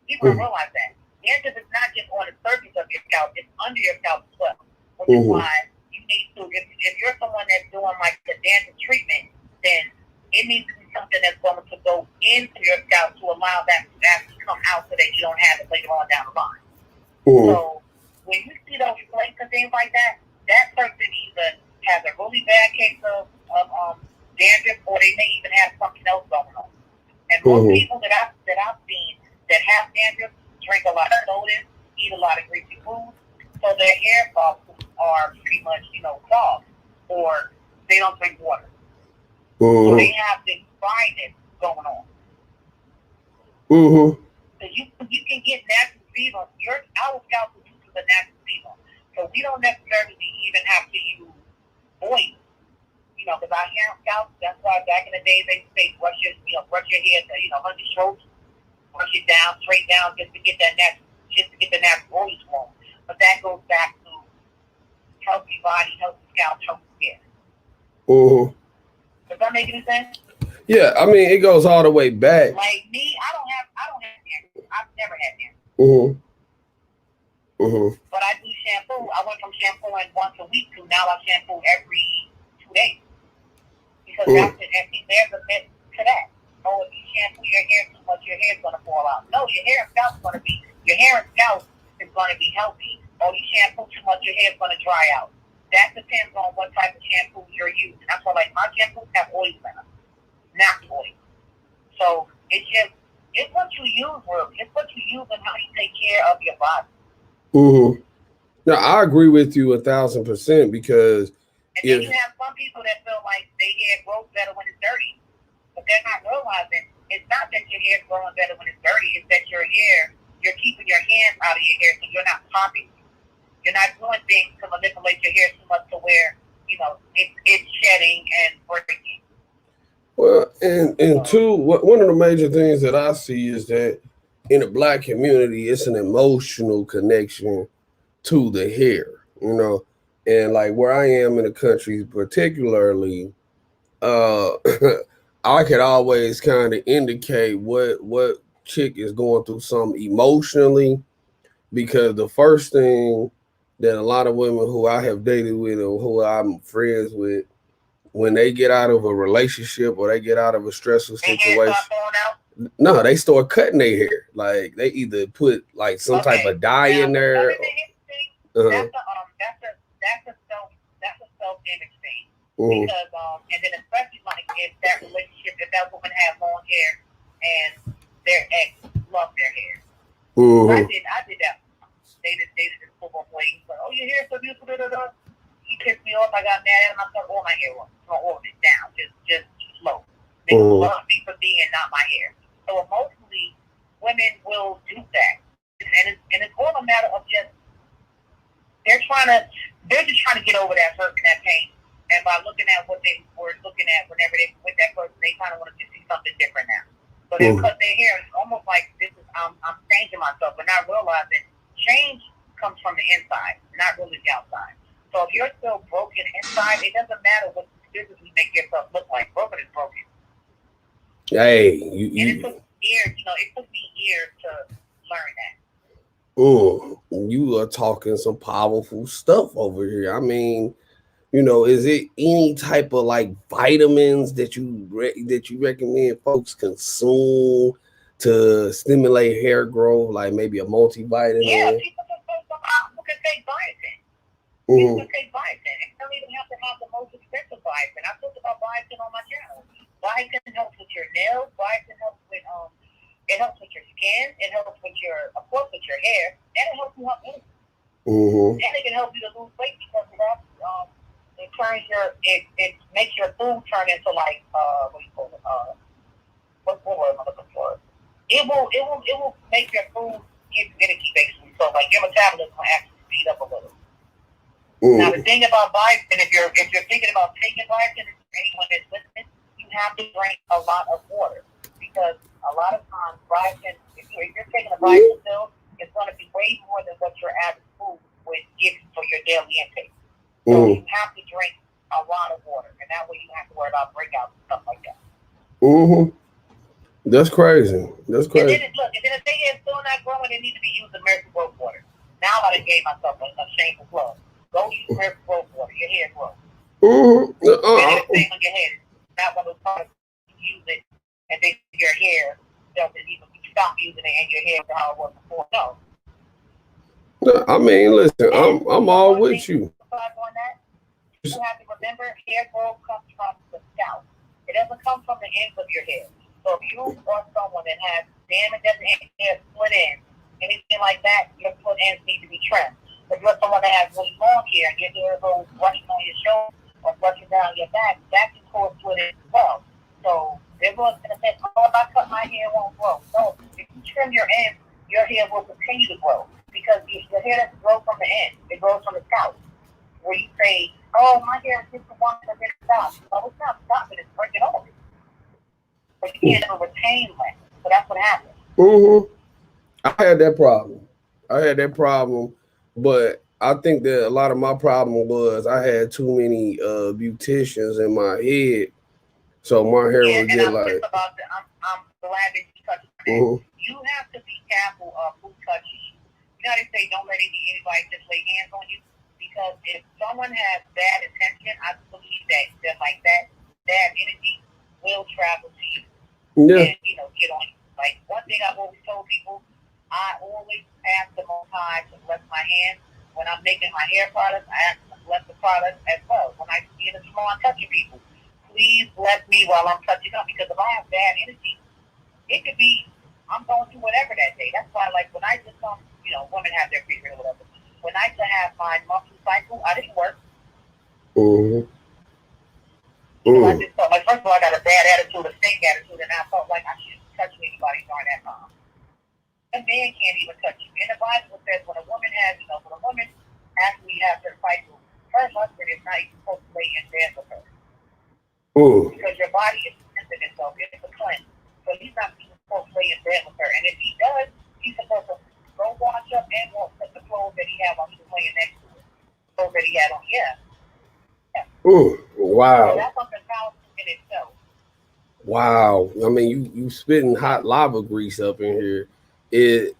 People don't realize that. Dandruff is not just on the surface of your scalp; it's under your scalp as well. Which is why you need to, if you're someone that's doing like the dandruff treatment, then it needs to be something that's going to go into your scalp to allow that to actually come out so that you don't have it later on down the line. So when you see those flakes and things like that, that person either has a really bad case of dandruff, or they may even have something else going on. And most people that I've seen that have dandruff drink a lot of sodas, eat a lot of greasy foods, so their hair follicles are pretty much, clogged, or they don't drink water. So they have this dryness going on. So you can get natural sebum. Our scalp produces a natural sebum. So we don't necessarily even have to use oil. Because our hair and scalp, that's why back in the day they say brush your hair to, 100 strokes, brush it down, straight down, just to get the natural oils flowing. But that goes back to healthy body, healthy scalp, healthy hair. Does that make any sense? Yeah, I mean it goes all the way back. Like me, I don't have dandruff. I've never had dandruff. But I do shampoo. I went from shampooing once a week to now I shampoo every 2 days. Because there's a myth to that. Oh, if you shampoo your hair too much, your hair's gonna fall out. No, your hair and scalp is gonna be healthy. Oh, you shampoo too much, your hair's gonna dry out. That depends on what type of shampoo you're using. That's why, like, my shampoos have oils in them, not oil. So it's what you use, really. It's what you use and how you take care of your body. Now I agree with you 1,000% because. And then you have some people that feel like their hair grows better when it's dirty. But they're not realizing it's not that your hair is growing better when it's dirty. It's that you're keeping your hands out of your hair so you're not popping. You're not doing things to manipulate your hair too much to where, it's shedding and breaking. Well, and two, one of the major things that I see is that in the Black community, it's an emotional connection to the hair, And like where I am in the country, particularly, I could always kind of indicate what chick is going through something emotionally, because the first thing that a lot of women who I have dated with or who I'm friends with, when they get out of a relationship or they get out of a stressful situation, no, they start cutting their hair. Like they either put like some type of dye in there. That's a self-image thing. Because and then especially like if that relationship, if that woman has long hair and their ex loved their hair. I did that. Dated this football player. He's like, oh, your hair's so beautiful. He pissed me off. I got mad at him. I cut all my hair off. All of it down. Just slow. They love me for me and not my hair. So emotionally, women will do that. And it's all a matter of just they're just trying to get over that hurt and that pain. And And by looking at what they were looking at whenever they with that person, they kind of wanted to see something different now. So they cut their hair. It's almost like this is I'm changing myself, but not realizing change comes from the inside, not really the outside. So if you're still broken inside, it doesn't matter what physically make yourself look like. Broken is broken. Hey, and it took years. It took me years to learn that. You are talking some powerful stuff over here. I mean, is it any type of like vitamins that you recommend folks consume to stimulate hair growth, like maybe a multivitamin? Yeah, people can take biotin. People can take biotin. It don't even have to have the most expensive biotin. I talked about biotin on my channel. Biotin helps with your nails. Biotin helps with it helps with your skin. It helps with your, of course, with your hair, and it helps you help energy. And it can help you to lose weight because it turns it makes your food turn into like what do you call it? What word am I looking for? It will make your food get finicky basically. So like your metabolism will actually speed up a little. Now the thing about biotin, if you're thinking about taking biotin, anyone that's listening, you have to drink a lot of water because a lot of times biotin, if you're taking a biotin pill, it's going to be way more than what your average food would give you for your daily intake. So you have to drink a lot of water, and that way you don't have to worry about breakouts and stuff like that. That's crazy. That's crazy. And then if they are still not growing, they need to be using miracle growth water. Now I done gave myself a shameful plug. Go use miracle growth water. Your hair grows. And stay on your head. Not one of those products you use it and then your hair doesn't even stop using it and your hair is how it was before. No. I mean, listen, I'm all with you. On that, you have to remember hair growth comes from the scalp. It doesn't come from the ends of your hair. So if you are someone that has damage at the end, hair split ends, anything like that, your split ends need to be trimmed. If you're someone that has really long hair and your hair goes brushing on your shoulder or brushing down your back, that can cause split ends as well. So everyone's going to say, oh, if I cut my hair, it won't grow. No, if you trim your ends, your hair will continue to grow because your hair doesn't grow from the end. It grows from the scalp. Where you say, oh, my hair is just the one that didn't stop. No, it's not stopping, it's breaking over. But you can't ever retain length. So that's what happens. I had that problem. But I think that a lot of my problem was I had too many beauticians in my head. So my hair would get like. I'm glad that you touched on that. You have to be careful of who touches you. You know, they say don't let anybody just lay hands on you. Because if someone has bad intention, I believe that like that bad energy will travel to you. And get on you. Like one thing I've always told people, I always ask the Most High to bless my hands when I'm making my hair products. I ask them to bless the products as well. When I see the small touching people, please bless me while I'm touching them because if I have bad energy, it could be I'm going through whatever that day. That's why like when I just women have their period or whatever. When I used to have my monthly cycle, I didn't work. I just felt like, first of all, I got a bad attitude, a stink attitude, and I felt like I shouldn't touch anybody during that time. A man can't even touch you. And the Bible says when a woman actually has her cycle, her husband is not even supposed to lay in bed with her. Because your body is cleansing itself. It's a cleanse. So he's not even supposed to lay in bed with her. And if he does, he's supposed to go wash up and walk with the clothes that he had when he was laying next to it. Clothes that he had on, Wow. So that's something powerful in itself. Wow. I mean, you spitting hot lava grease up in here.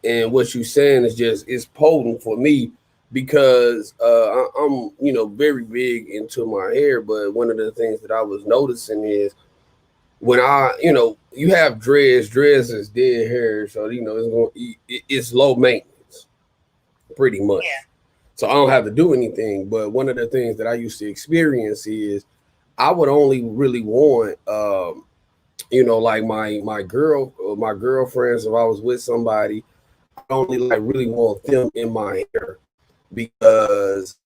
And what you're saying is it's potent for me because I'm very big into my hair. But one of the things that I was noticing is when you have dreads is dead hair, so it's low maintenance, pretty much. Yeah. So I don't have to do anything. But one of the things that I used to experience is I would only really want, like my girlfriends. If I was with somebody, I only like really want them in my hair because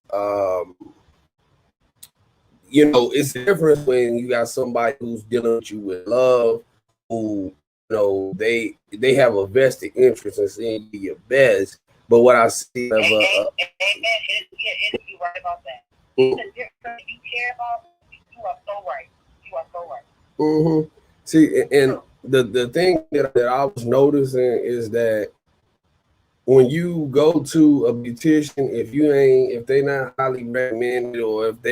it's the difference when you got somebody who's dealing with you with love, who they have a vested interest in seeing you your best. But what I see of you're right about that. The difference you care about You are so right. You are so right. Mm-hmm. See, and the thing that I was noticing is that when you go to a beautician, if they not highly recommended, or if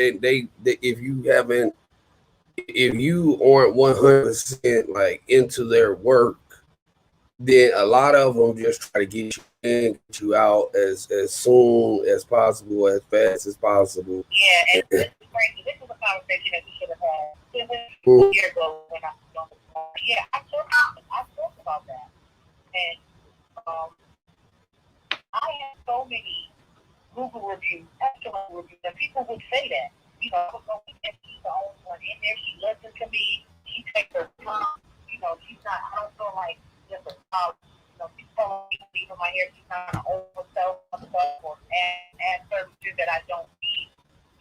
you aren't 100% like into their work, then a lot of them just try to get you in, get you out as soon as possible, as fast as possible. Yeah, and this is crazy. This is a conversation that we should have had 2 years ago when I was on the phone. Yeah, I talked about that. And I had so many Google reviews, excellent reviews, and people would say that. You know, she's the only one in there. She listens to me. She takes her time. You know, she's not, I don't feel like just a child. You know, she's telling me to leave my hair. She's not going to oversell myself or add services that I don't need.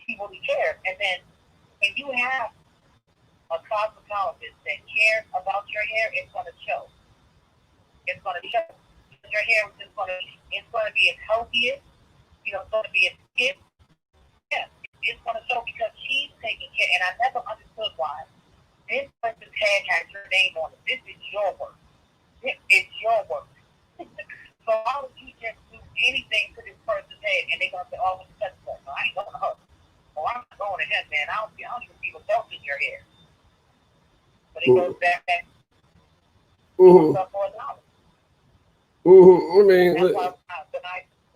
She really cares. And then when you have a cosmetologist that cares about your hair, it's going to show. It's going to show. Your hair is going to be as healthy as, you know, it's going to be as skin. Yeah, it's going to show because she's taking care. And I never understood why. This person's head has your name on it. This is your work. This is your work. So why would you just do anything to this person's head and they're going to say, oh, what's that? No, I ain't going to her. Oh, I'm not going to him, man. I don't even see what's else in your hair. But it goes back to stuff for $1. I mean, that's why when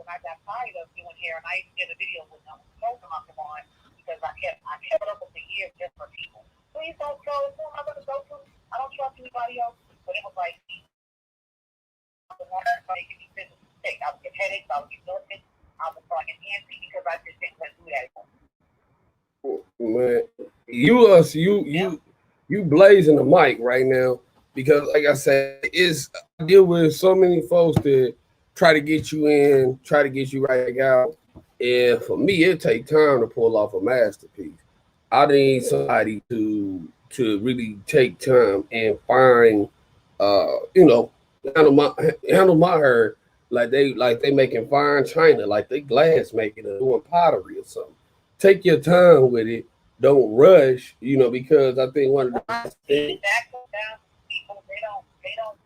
I got tired of doing hair, and I even did a video with them, most of them on because I kept it up with the years just for people. Please don't go. Who am I going to go to? I don't trust anybody else. But it was like, I would get headaches. I would get nervous. I would start enhancing because I just didn't want to do that anymore. Man, you blazing the mic right now. Because, like I said, I deal with so many folks that try to get you in, try to get you right out. And for me, it takes time to pull off a masterpiece. I need somebody to really take time and find, handle my hair like they making fine china, like they glass making or doing pottery or something. Take your time with it. Don't rush, because I think one of the things. They don't,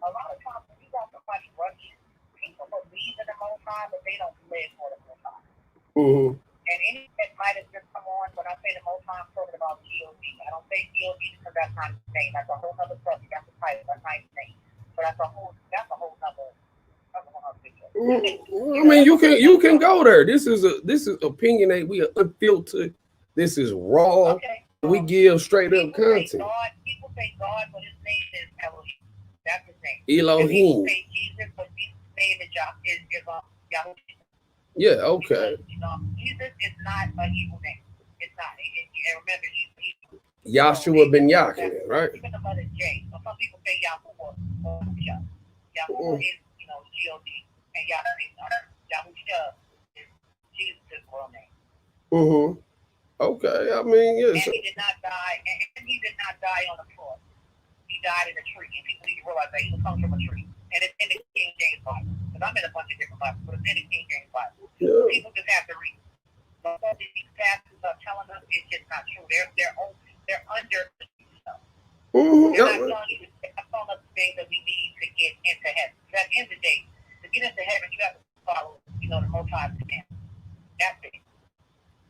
a lot of times when you got somebody rushing, people believe in the Most High, but they don't live for the Most High. Mm-hmm. And any that might have just come on, when I say the Most High, I'm talking about GOD. I don't say GOD because that's not his name. That's a whole other subject. That's the title. That's not his name. But that's a whole other picture. I mean, you can go there. This is opinionate. We are unfiltered. This is raw. Okay. We give straight up content. People say God, but his name is Elohim. That's his name. Elohim. People say Jesus, but his name is Yahweh. Yeah, okay. Because, Jesus is not a evil name. It's not. And remember, he's evil. Yahshua ben Yakin, right? Even the mother J. So some people say Yahuwah or Yahusha. Yahuwah is, G-O-D. And Yahusha is Jesus' real name. Mm-hmm. Okay, I mean, yes. And he did not die on the cross. He died in a tree. And people need to realize that he comes from a tree. And it's in the King James Bible. Because I'm in a bunch of different Bibles, but it's in the King James Bible. Yeah. People just have to read. But what these pastors are telling us is just not true. They're under stuff. Mm-hmm. They're not telling us the things that we need to get into heaven. Because at the end of the day, to get into heaven, you have to follow, the Most High's commandments. That's it.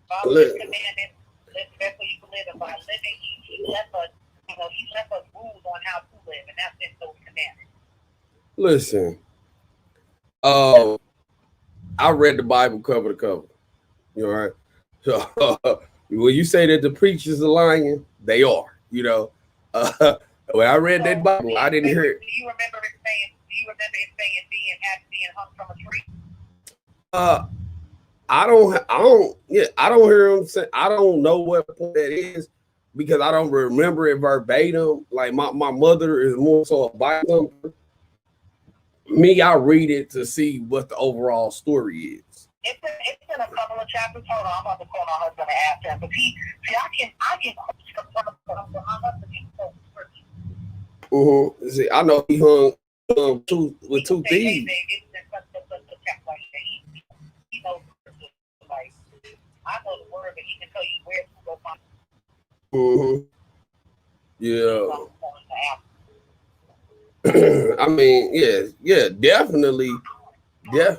Follow his commandments. Live the best way you can live. And by living, he left us, he left us rules on how to live, and that's in those commandments. Listen, I read the Bible cover to cover. You know, right? So when you say that the preachers are lying, they are. When I read that Bible, I didn't hear it. Do you remember it saying being hung from a tree? I don't hear him say. I don't know what point that is because I don't remember it verbatim. Like my mother is more so a Bible thumper. Me, I read it to see what the overall story is. It's in a couple of chapters. Hold on, I'm about to call my husband and ask him. But I can Mm-hmm. See, I know he hung with two thieves. He knows, like, I know the word, but he can tell you where to go find. Yeah. I mean, yeah, definitely. Yeah,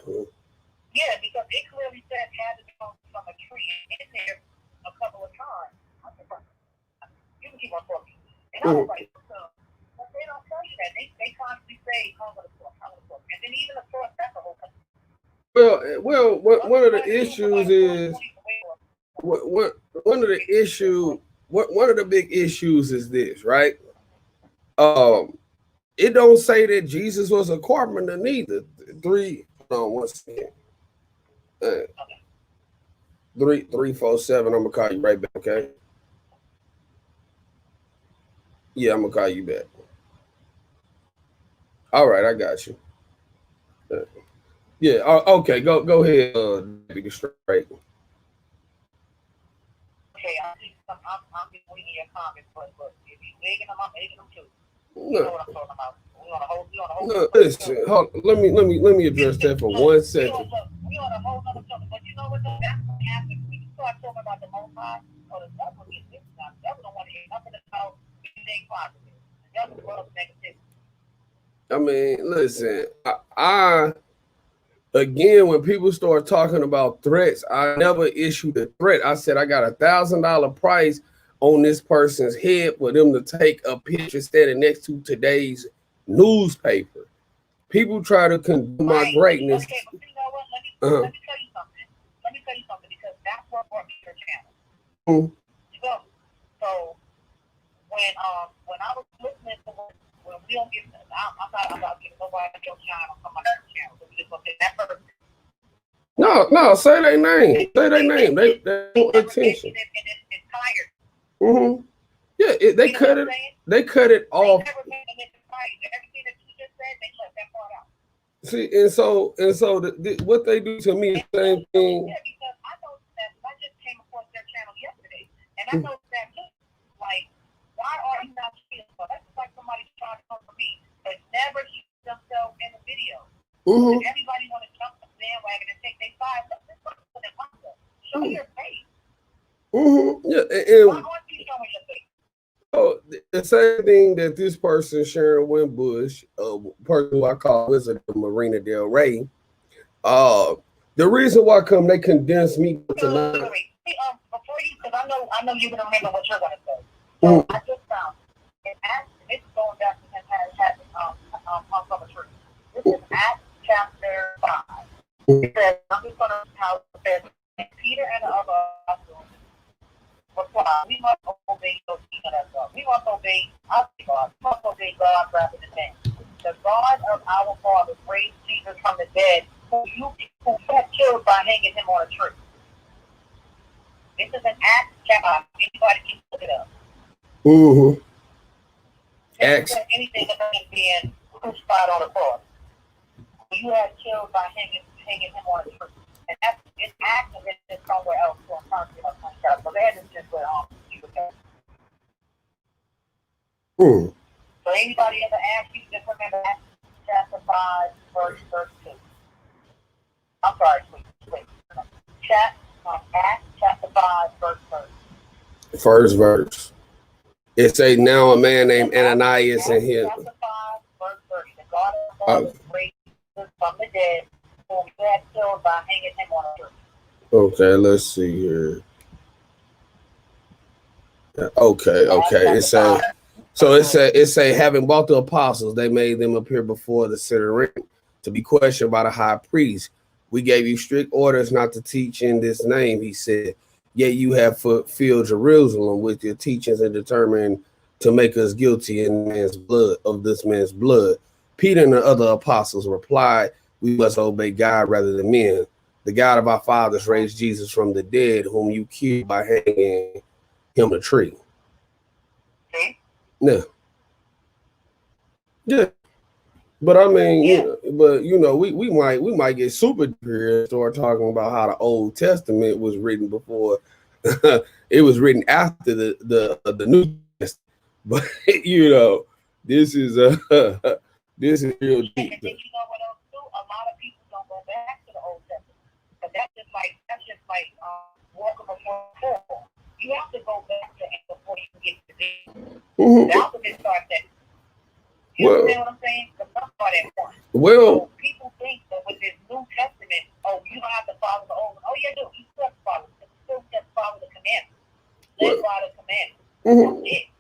because it clearly said had to come from a tree in there a couple of times. You can keep on talking. And I was like, but they don't tell you that. They constantly say, come to the cross. And then even the cross, that's the whole country. Well, one of the issues is one of the big issues is this, right? It don't say that Jesus was a carpenter neither. Hold on one second. 347. I'm gonna call you right back, okay? Yeah, I'm gonna call you back. All right, I got you. Yeah, okay, go ahead, be straight. Okay, I'm just reading your comments, but if you're making them, I'm making them too. You know what I'm talking about. No, listen, let me address that for 1 second. We on a whole other subject, but you know what? That's what happens when you start talking about the Most High or the devil. The devil don't want to hear nothing about anything positive. The devil loves negativity. I mean, listen, I again, when people start talking about threats, I never issued a threat. I said I got $1,000 price on this person's head for them to take a picture standing next to today's newspaper. People try to condemn my greatness. Okay, but you know what? Let me tell you something. Because that's what brought me to your channel. So when I was listening to when we don't get, I'm not about giving nobody your channel from my channel. So we just gonna take that person. No, say their name. Say their name. They want attention. It's tired. Yeah, they cut it. They cut it off. Everything that you just said, they left that part out. See, and so what they do to me is the same thing. Yeah, because I know that I just came across their channel yesterday, and I know that too. Like, why are you not shooting? So that's like somebody trying to come for me, but never shoot themselves in the video. Everybody want to jump the bandwagon and take their side. Look, this person in myself. Show your face. Yeah, Why aren't you showing your face? Oh, the same thing that this person, Sharon Winbush, person who I call Wizard of Marina Del Rey, the reason why they condensed me tonight. Before you, because I know you're gonna remember what you're gonna say. So I just found it's going back to him having from a tree. This is Acts chapter 5. It says, I'm just gonna how it says Peter and the other apostles. We must obey those people that God. We must obey our God. We must obey God rather than man. The God of our fathers raised Jesus from the dead, who got killed by hanging him on a tree. This is an Acts chapter. Anybody can look it up. Acts. Anything about him being crucified on the cross. You had killed by hanging him on a tree. And that's it's active in somewhere else. So I'm trying to get up my shot. So that is just what you would say. So anybody ever asked you, just remember Acts chapter 5, verse 32. I'm sorry, wait. Acts chapter 5, verse 30. First verse. It say now a man named Ananias and him. Chapter 5, verse 30. The God of God raised Jesus from the dead, whom you had killed by hanging him on a tree. Okay, let's see here. Okay. It say having bought the apostles, they made them appear before the Sanhedrin to be questioned by the high priest. We gave you strict orders not to teach in this name, he said. Yet you have filled Jerusalem with your teachings and determined to make us guilty in this man's blood. Peter and the other apostles replied, we must obey God rather than men. The God of our fathers raised Jesus from the dead, whom you killed by hanging him a tree. Yeah. But I mean, we might get super here and start talking about how the Old Testament was written before it was written after the New Testament. But this is real deep. And you know what else too? A lot of people don't go back to the Old Testament. But that's just like walking before the fall. You have to go back to before you Mm-hmm. The opposite starts at. You understand what I'm saying? The first part at one. Well, so people think that with this New Testament, oh, you don't have to follow the old. Oh, yeah, do. You still have to follow. You still have to follow the commandments. Live by the commandments. Mm-hmm. That's it.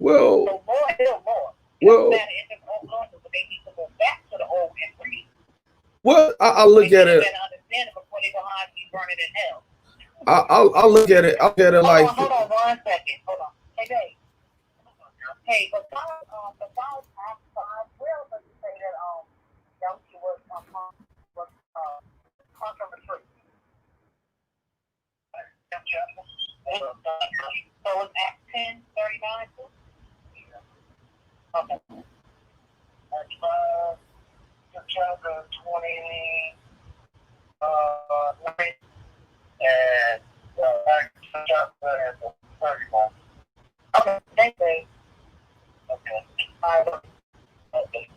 Well. So more, still more. Well. It's just old laws, but they need to go back to the old and read. Well, I look at it. Understand it before they go on be burning in hell. I look at it. I look at it like. Hold on 1 second. Hold on. Hey, babe. Hey, but God will let you say that Youngster was hung from the tree. So it's Acts 10:39 too? Okay. Chapter 29 and chapter 31. Okay, thank you. Okay. Okay.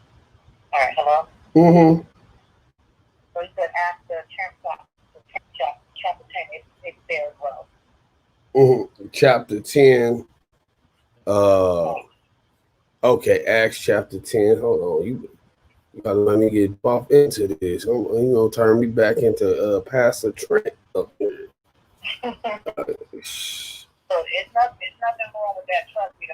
All right, hello? Mm-hmm. So you said after chapter 10, it's there as well. Mm-hmm. Chapter 10. Okay, Acts chapter 10. Hold on. You gotta let me get off into this. You gonna turn me back into Pastor Trent up here. So it's nothing wrong with that. Trust me.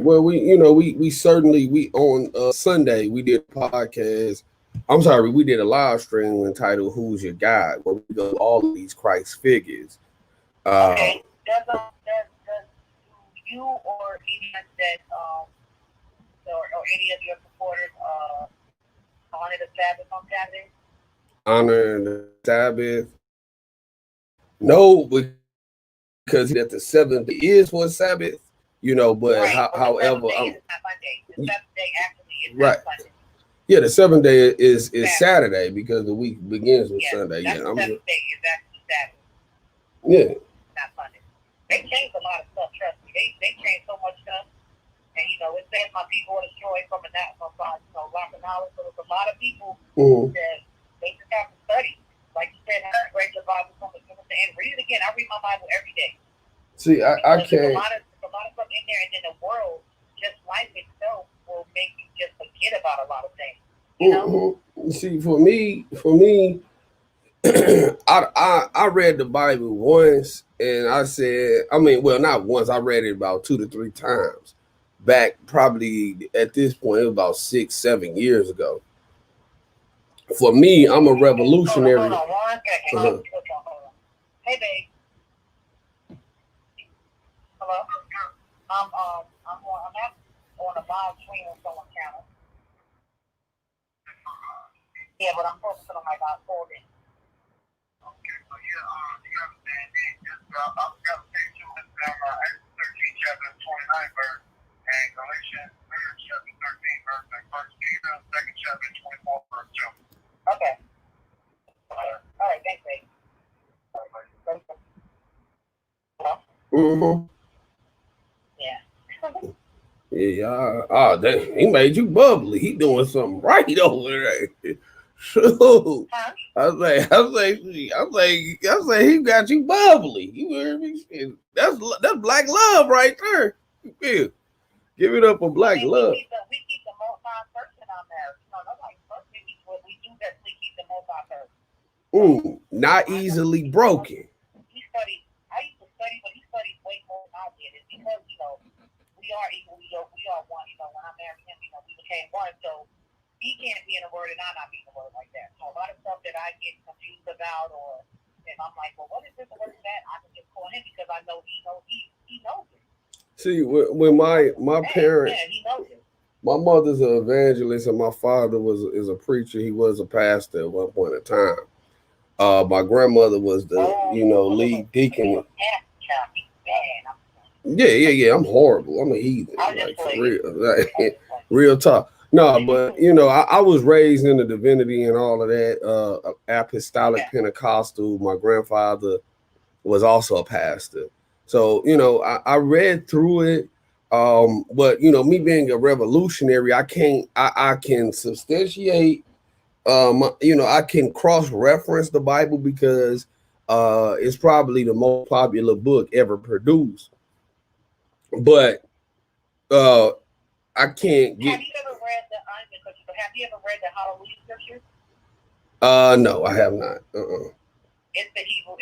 Well, we certainly on Sunday we did a podcast. I'm sorry, we did a live stream entitled "Who's Your God?" where we go all of these Christ figures. Okay. Does you or any that or any of your supporters honor the Sabbath on Saturday? Honor the Sabbath? No, because that the seventh is for Sabbath, but right, however, the seventh day actually is right. Sunday. Yeah, the seventh day is Saturday because the week begins with Sunday. The seventh day is actually Saturday. Yeah. Not Sunday. They changed a lot of stuff, trust me. They changed so much stuff. And it says my people are destroyed from lack of knowledge. So there's a lot of people that they just have to study. Like you said, read the Bible from the and read it again. I read my Bible every day. See, I can't. There's a lot of stuff in there, and then the world, just life itself, will make you just forget about a lot of things. See, for me, I read the Bible once, and I said, not once. I read it about 2 to 3 times. Back probably at this point, it was about 6-7 years ago. For me, I'm a revolutionary. Hold on 1 second. Hold on. Hey, babe. Hello. I'm on a live stream on someone's channel. Yeah, but I'm focusing on my God folding. Okay, so you understand I'm gonna take you with Acts 13 chapter 29 verse and Galatians 3 chapter 13 verse and 1 Peter 2nd chapter 24 verse 2. Okay. All right, thanks, babe. Mm-hmm. Yeah. Yeah. He made you bubbly. He doing something right over there. So I say he got you bubbly. You hear me? That's black love right there. Yeah. Give it up for black love. We keep the most high person on there. Nobody we do that. We keep the most high person. Not easily broken. He studied. I used to study, but he studied way more than I did. It's because we are equal. We are one. When I married him, we became one. So he can't be in a word and I'm not being a word like that. So a lot of stuff that I get confused about, or if I'm like, well, what is this or what is that? I can just call him because I know he knows it. See, when my parents, he knows it. My mother's an evangelist and my father is a preacher. He was a pastor at one point in time. My grandmother was the lead deacon. Yeah. I'm horrible. I'm a heathen, like for real, like, real talk. No, but I was raised in the divinity and all of that. Apostolic Pentecostal. My grandfather was also a pastor, so I read through it. But me being a revolutionary, I can substantiate. I can cross-reference the Bible because it's probably the most popular book ever produced. but I can't get. Have you ever read the Hallelujah scriptures? No, I have not. It's the Hebrew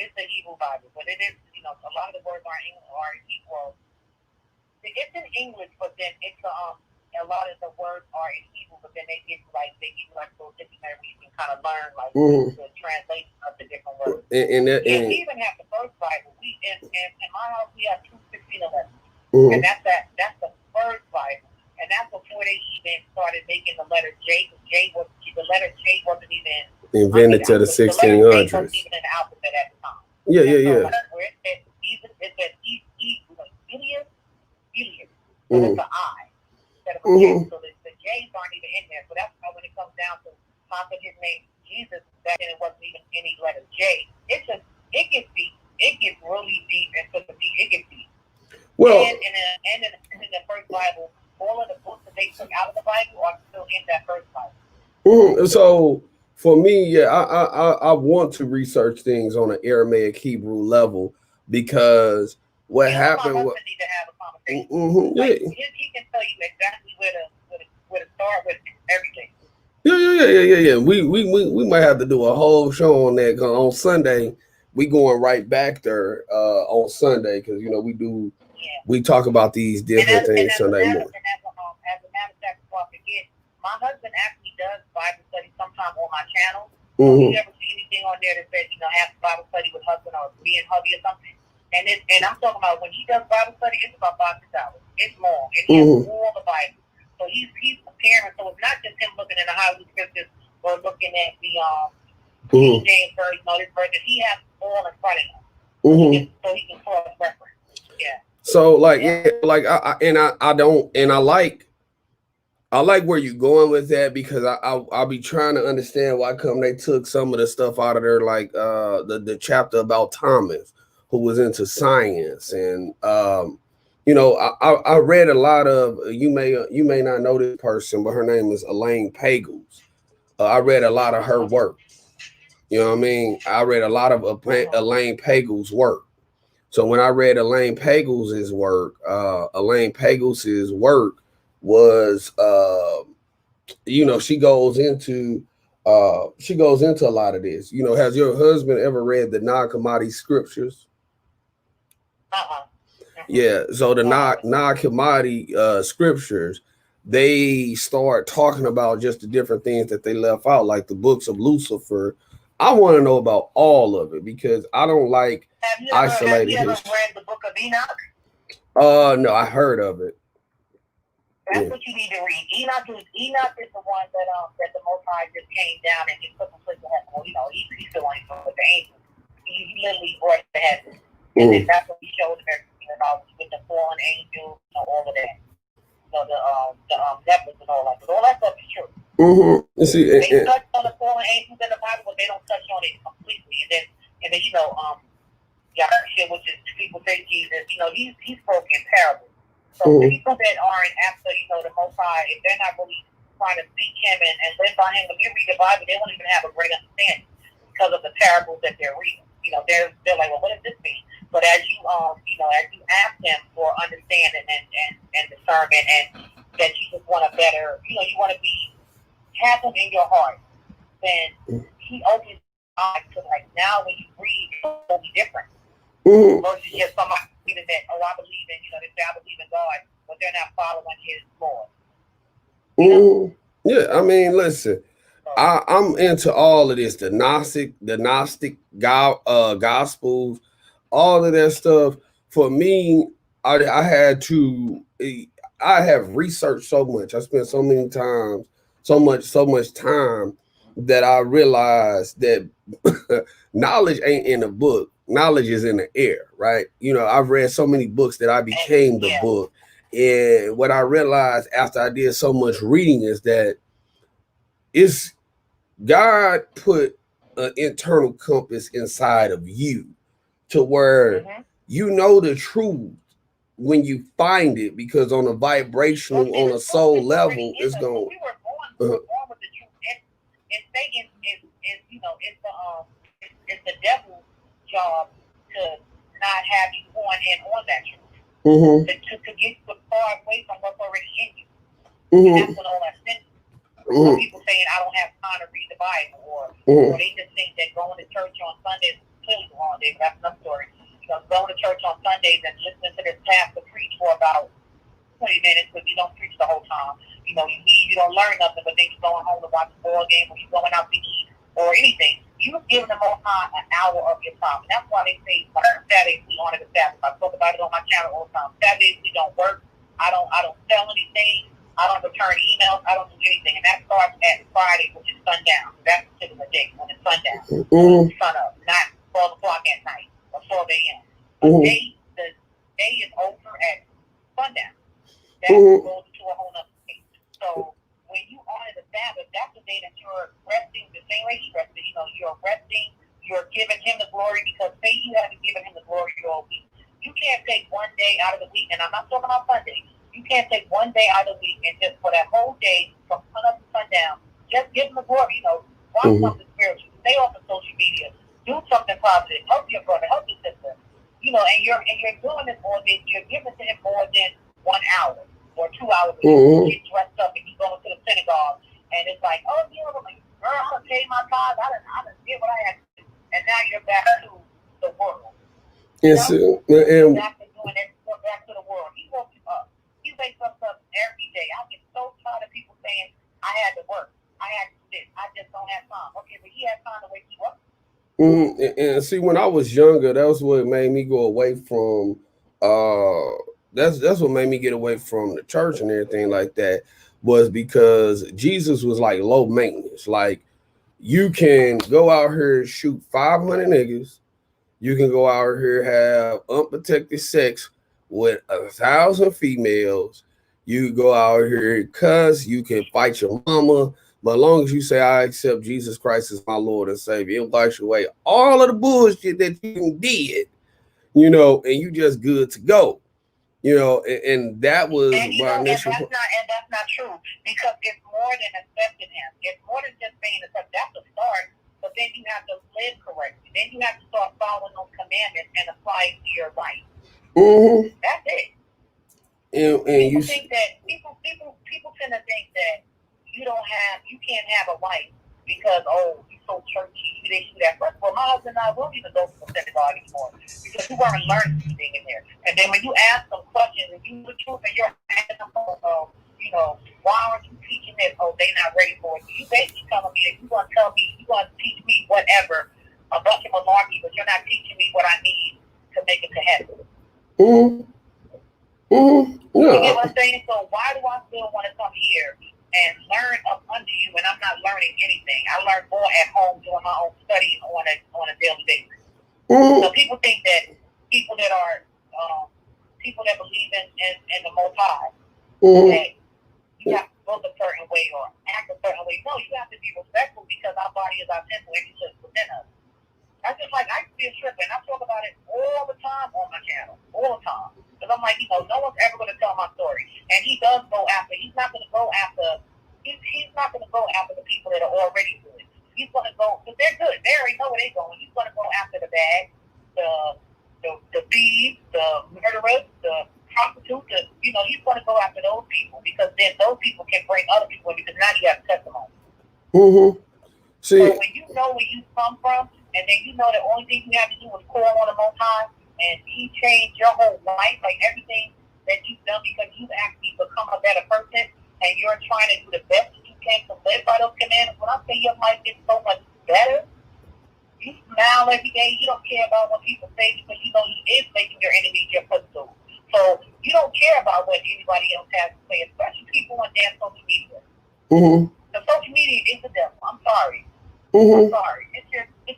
Bible, but it is, a lot of the words are in Hebrew. It's in English, but then it's a lot of the words are in Hebrew, but then they give you like a little dictionary where you can kind of learn like the translation of the different words. We even have the first Bible. In my house we have 2:16:11, and that's the first Bible, and that's before they even started making the letter J. The letter J wasn't even invented to the 1600s. The letter J wasn't even in the alphabet at the time. Yeah. Where it said Elias, so it's an I instead of a J. So the J's aren't even in there. So that's why when it comes down to how could his name Jesus, back then it wasn't even any letter J. It gets deep. It gets really deep into the deep. It gets deep. Well, and in the first Bible, all of the books that they took out of the Bible are still in that first Bible. So for me, I want to research things on an Aramaic Hebrew level because what happened. My husband need to have a conversation. He can tell you exactly where to start with everything. Yeah. We might have to do a whole show on that. 'Cause on Sunday, we going right back there on Sunday because we talk about these different things Sunday morning. As a matter of fact, before I forget, my husband actually does Bible study sometime on my channel. You ever see anything on there that says, have Bible study with husband or me and hubby or something? And I'm talking about when he does Bible study, it's about 5 to 6 hours. It's long, and he has all the Bible. So he's preparing. So it's not just him looking at the Hollywood scriptures or looking at the King James version, this version. He has all in front of him, so he can cross reference. Yeah. So I like where you're going with that because I'll be trying to understand why come they took some of the stuff out of there, like the chapter about Thomas, who was into science, and I read a lot of you may not know this person, but her name is Elaine Pagels. I read a lot of her work. You know what I mean? I read a lot of Elaine Pagels' work. So when I read Elaine Pagels' work, was she goes into a lot of this. Has your husband ever read the Nag Hammadi scriptures? Yeah, so the Nag Hammadi scriptures, they start talking about just the different things that they left out, like the books of Lucifer. I want to know about all of it because I don't like isolated history. Have you ever read the book of Enoch? No, I heard of it. That's what you need to read. Enoch is the one that the Most High just came down and he put the place to heaven. Well, he's still on with the angels. He literally brought to heaven, and then that's what he showed them everything about with the fallen angels, all of that. The Nephilim and all that. But all that stuff is true. You see, they touch on the fallen angels in the Bible, but they don't touch on it completely. And then Yahshua, which is people say Jesus, he spoke in parables. So people that aren't after, the Most High, if they're not really trying to seek him and live by him, when you read the Bible, they won't even have a great understanding because of the parables that they're reading. They're like, well, what does this mean? But as you ask them for understanding and discernment, and that you just want to better, you want to have him in your heart, then he opens eyes to now when you read, it will be different. Versus just somebody that, I believe in, they say I believe in God, but they're not following his laws. Yeah, I mean, listen, I'm into all of this, the Gnostic Gospels, all of that stuff. For me, I have researched so much. I spent so much time that I realized that knowledge ain't in a book. Knowledge is in the air, right? I've read so many books that I became the book. And what I realized after I did so much reading is that God put an internal compass inside of you to where you know the truth when you find it, because on a vibrational, on a soul level, it's going. We were born with the truth. And Satan it's the devil's job to not have you going in on that truth. to get you far away from what's already in you. And that's what all that sense. Some people saying I don't have time to read the Bible, or they just think that going to church on Sundays is clearly the wrong day. That's another story. Going to church on Sundays and listening to this pastor preach for about 20 minutes, because you don't preach the whole time. You leave, you don't learn nothing, but then you're going home to watch a ball game, or you're going out to eat, or anything. You're giving them all time an hour of your time. And that's why they say, like, Saturdays we honor the Sabbath. I talk about it on my channel all the time. Saturdays we don't work. I don't sell anything. I don't return emails. I don't do anything. And that starts at Friday, which is sundown. That's a particular day when it's sundown. Sun up, not 12 o'clock at night or 12 a.m. But the day is over at sundown. That goes to a whole other state. So when you honor the Sabbath, that's the day that you're resting the same way he rested. You're resting, you're giving him the glory, because say you haven't given him the glory all week. You can't take one day out of the week, and I'm not talking about Sunday. You can't take one day out of the week and just for that whole day from sun up to sundown, just give him the glory. Watch something spiritual. Stay off of social media. Do something positive. Help your brother. Help your sister. And you're doing this more than you're giving to him more than 1 hour or 2 hours. You get dressed up and you go into the synagogue, and it's like, oh, I'm like, girl, I'm gonna pay my tithes. I didn't get what I had to do, and now you're back to the world. Yes, and back to doing it. Back to the world. He woke you up. He wakes us up every day. I get so tired of people saying, I had to work. I had to do this. I just don't have time. Okay, but he had time to wake you up. And see, when I was younger, that was what made me go away from that's what made me get away from the church and everything like that, was because Jesus was like low maintenance. Like, you can go out here and shoot 500 niggas, you can go out here have unprotected sex with 1,000 females, you can go out here cuss, you can fight your mama. But as long as you say, I accept Jesus Christ as my Lord and Savior, it wipes away all of the bullshit that you did, and you just good to go, and that was my initial. And that's not true, because it's more than accepting him. It's more than just saying accept. That's a start, but then you have to live correctly. Then you have to start following those commandments and apply it to your life. That's it. And people think that people tend to think that you can't have a life because you're so churchy, you didn't do that. First of all, my husband and I won't even go to the synagogue anymore because we weren't learning anything in there. And then when you ask them questions and you the truth and you're asking them, why aren't you teaching this? Oh, they're not ready for it. You basically telling me that you're gonna teach me whatever, a bunch of malarkey, but you're not teaching me what I need to make it to heaven. You get what I'm saying? So why do I still want to come here and learn up under you when I'm not learning anything? I learn more at home doing my own studying on a daily basis. So people think that people that are people that believe in the Most High, that you have to look a certain way or act a certain way. No, you have to be respectful because our body is our temple and it lives within us. That's just like I see a trip, and I talk about it all the time on my channel, all the time. Because I'm like, no one's ever going to tell my story. And he does go after, he's not going to go after the people that are already good. He's going to go, because they're good. They already know where they're going. He's going to go after the bag, the thieves, the murderers, the prostitutes. He's going to go after those people because then those people can bring other people in because now you have testimony. See, so when you know where you come from, and then you know the only thing you have to do is call on the Most High, and he changed your whole life, like everything that you've done because you've actually become a better person, and you're trying to do the best that you can to live by those commandments. When I say your life gets so much better, you smile every day. You don't care about what people say because you know he is making your enemies your footstool. So you don't care about what anybody else has to say, especially people on damn social media. The social media is the devil. I'm sorry. I'm sorry. It's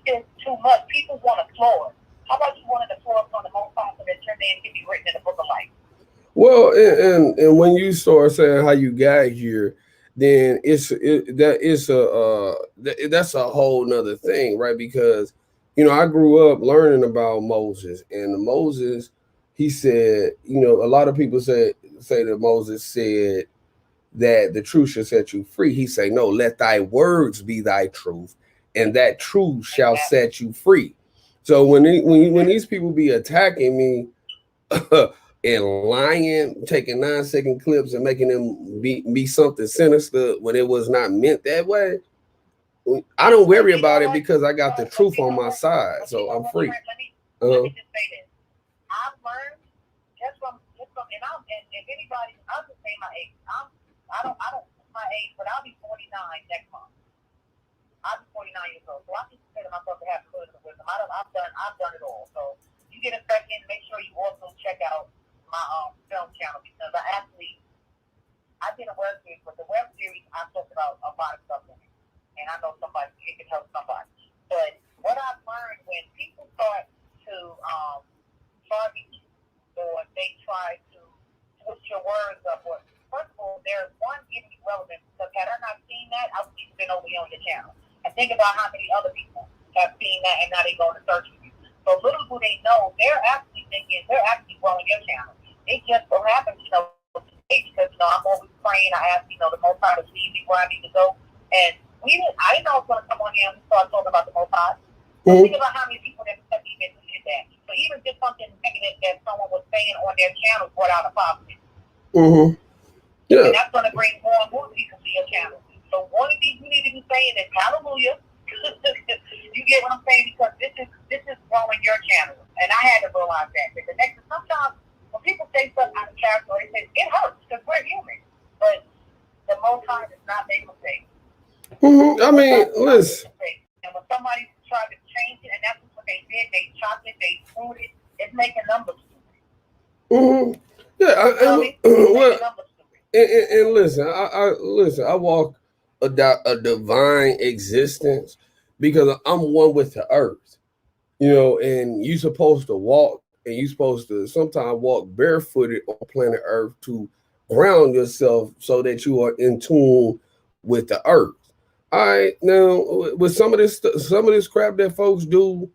just too much. People want applause. How about you want an applause on the Most High so that your name can be written in the book of life? Well, and when you start saying how you got here, then that's a whole nother thing, right? Because I grew up learning about Moses, and Moses, he said, a lot of people say that Moses said that the truth shall set you free. He say, no, let thy words be thy truth, and that truth shall set you free. So when these people be attacking me and lying, taking 9-second clips and making them be something sinister when it was not meant that way. I don't worry about it because I got the truth on my side, so I'm free. Let me just say this. I've learned just from, and if anybody, I'll just say my age. I don't my age, but I'll be 49 next month. I'll be 49 years old, so I can consider myself to have good wisdom. I've done it all. So you get a second, make sure you also check out my film channel because I did a web series, but the web series I talked about a lot of stuff in it, and I know it can help somebody. But what I've learned when people start to target you or they try to switch your words up, or first of all, there's one giving you relevance because had I not seen that, I would have been over here on your channel. And think about how many other people have seen that and now they're going to search for you. So little do they know, they're actually growing your channel. It just so happens, because, I'm always praying. I ask, the Most High to lead me where I need to go. And I didn't know I was going to come on here and start talking about the Most High. So think about how many people that even did that. So even just something negative that someone was saying on their channel brought out a positive. Yeah. And that's going to bring more and more people to your channel. So one of the things you need to be saying is hallelujah. You get what I'm saying? Because this is growing your channel. And I had to realize that. Because sometimes when people say something out of character, they say it hurts because we're human. But the Most High does not make mistakes. I mean, listen. And when somebody tried to change it, and that's what they did, they chopped it, they screwed it, it's making numbers stupid. Yeah, and listen, I walk a divine existence because I'm one with the earth, and you're supposed to walk, and you're supposed to sometimes walk barefooted on planet Earth to ground yourself so that you are in tune with the earth. All right, now with some of this crap that folks do,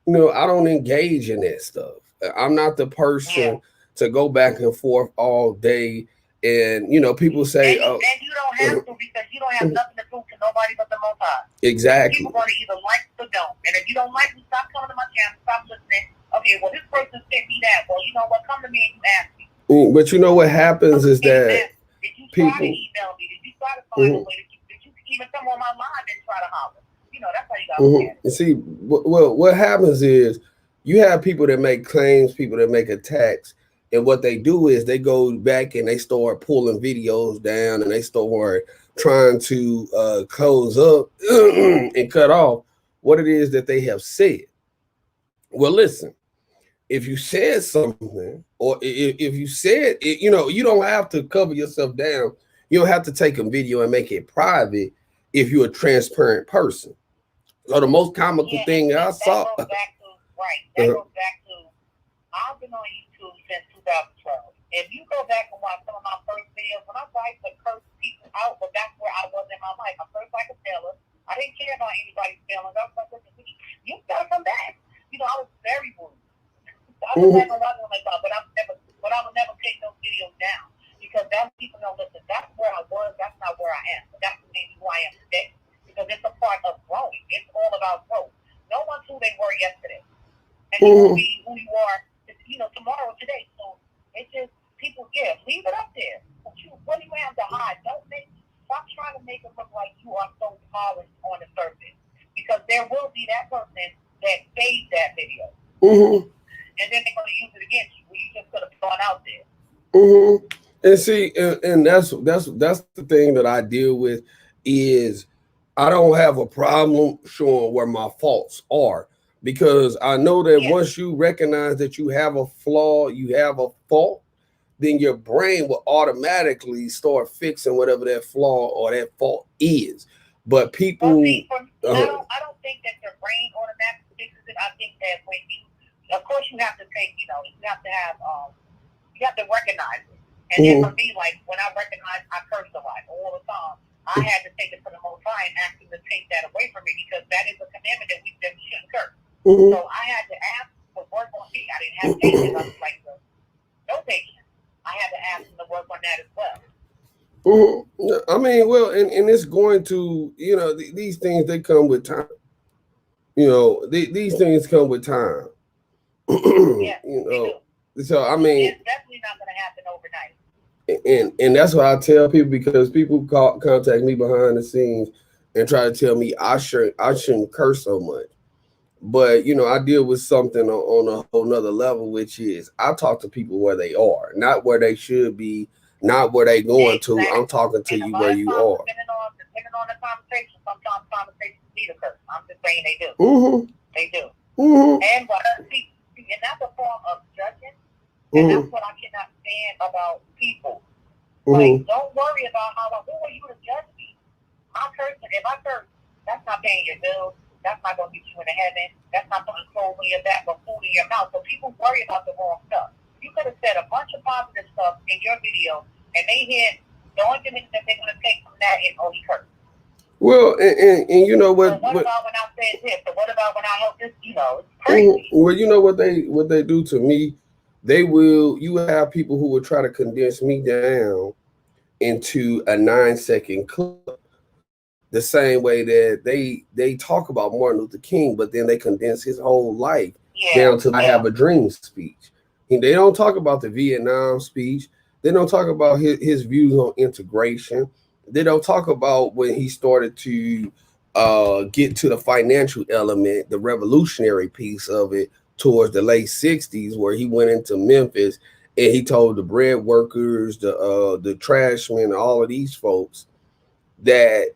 I don't engage in that stuff. I'm not the person to go back and forth all day. And people say, and you don't have to because you don't have nothing to prove to nobody but the Most High. Exactly. People going to either like or don't. And if you don't like me, stop coming to my channel, stop listening. Okay, well, this person sent me that. Well, you know what? Come to me and you ask me. But you know what happens is that did you try to email me? Did you try to find a way? Did you even come on my line and try to holler? That's how you got to look at it. You see, what happens is you have people that make claims, people that make attacks. And what they do is they go back and they start pulling videos down and they start trying to close up and cut off what it is that they have said. Well, listen, if you said something or if you said it, you don't have to cover yourself down. You don't have to take a video and make it private if you're a transparent person. So the most comical thing I saw. That goes back to, I've been on YouTube since 2012. If you go back and watch some of my first videos, when I tried to curse people out, but that's where I was in my life. I cursed like a sailor. I didn't care about anybody's feelings. I was like, listen, you gotta come back. I was very rude. I was like a lot of them like that, but I would never take those videos down because that's people know. Listen, that's where I was. That's not where I am. But that's maybe who I am today because it's a part of growing. It's all about growth. No one's who they were yesterday, and you will be who you are. Tomorrow, today. So it's just people leave it up there. What do you have to hide? Stop trying to make it look like you are so polished on the surface because there will be that person that saves that video, and then they're going to use it against you. You just could have gone out there. And see, and that's the thing that I deal with is I don't have a problem showing where my faults are. Because I know that once you recognize that you have a flaw, you have a fault, then your brain will automatically start fixing whatever that flaw or that fault is. But people, I don't think that your brain automatically fixes it. I think that when of course, you have to take, you have to have, you have to recognize it. And then for me, like when I recognize I curse a lot all the time, I had to take it to the Most High and ask him to take that away from me because that is a commandment that we shouldn't curse. So I had to ask for work on me. I didn't have patience. I was like, no patience. I had to ask him to work on that as well. I mean, well, and it's going to, these things, they come with time. These things come with time. So I mean, it's definitely not going to happen overnight. And that's what I tell people, because people contact me behind the scenes and try to tell me I shouldn't curse so much. But you know, I deal with something on a whole nother level, which is I talk to people where they are, not where they should be, not where they going to. I'm talking to you where you are. Depending on the conversation, sometimes conversations need a curse. I'm just saying they do. Mm-hmm. They do. Mm-hmm. And that's a form of judging. And that's what I cannot stand about people. Like, don't worry about who are you to judge me? My person, if I curse, that's not paying your bills. That's not going to get you into heaven. That's not putting clothes on your back or food in your mouth. So people worry about the wrong stuff. You could have said a bunch of positive stuff in your video, and they hear the only thing that they're going to take from that is, oh, he cursed. Well, and you know what? So what about when I said this? So what about when I helped this? You know, it's crazy. Well, you know what they do to me? You will have people who will try to condense me down into a 9-second clip, the same way that they talk about Martin Luther King, but then they condense his whole life down to I have a dream speech. And they don't talk about the Vietnam speech. They don't talk about his views on integration. They don't talk about when he started to get to the financial element, the revolutionary piece of it towards the late 60s, where he went into Memphis and he told the bread workers, the trashmen, all of these folks that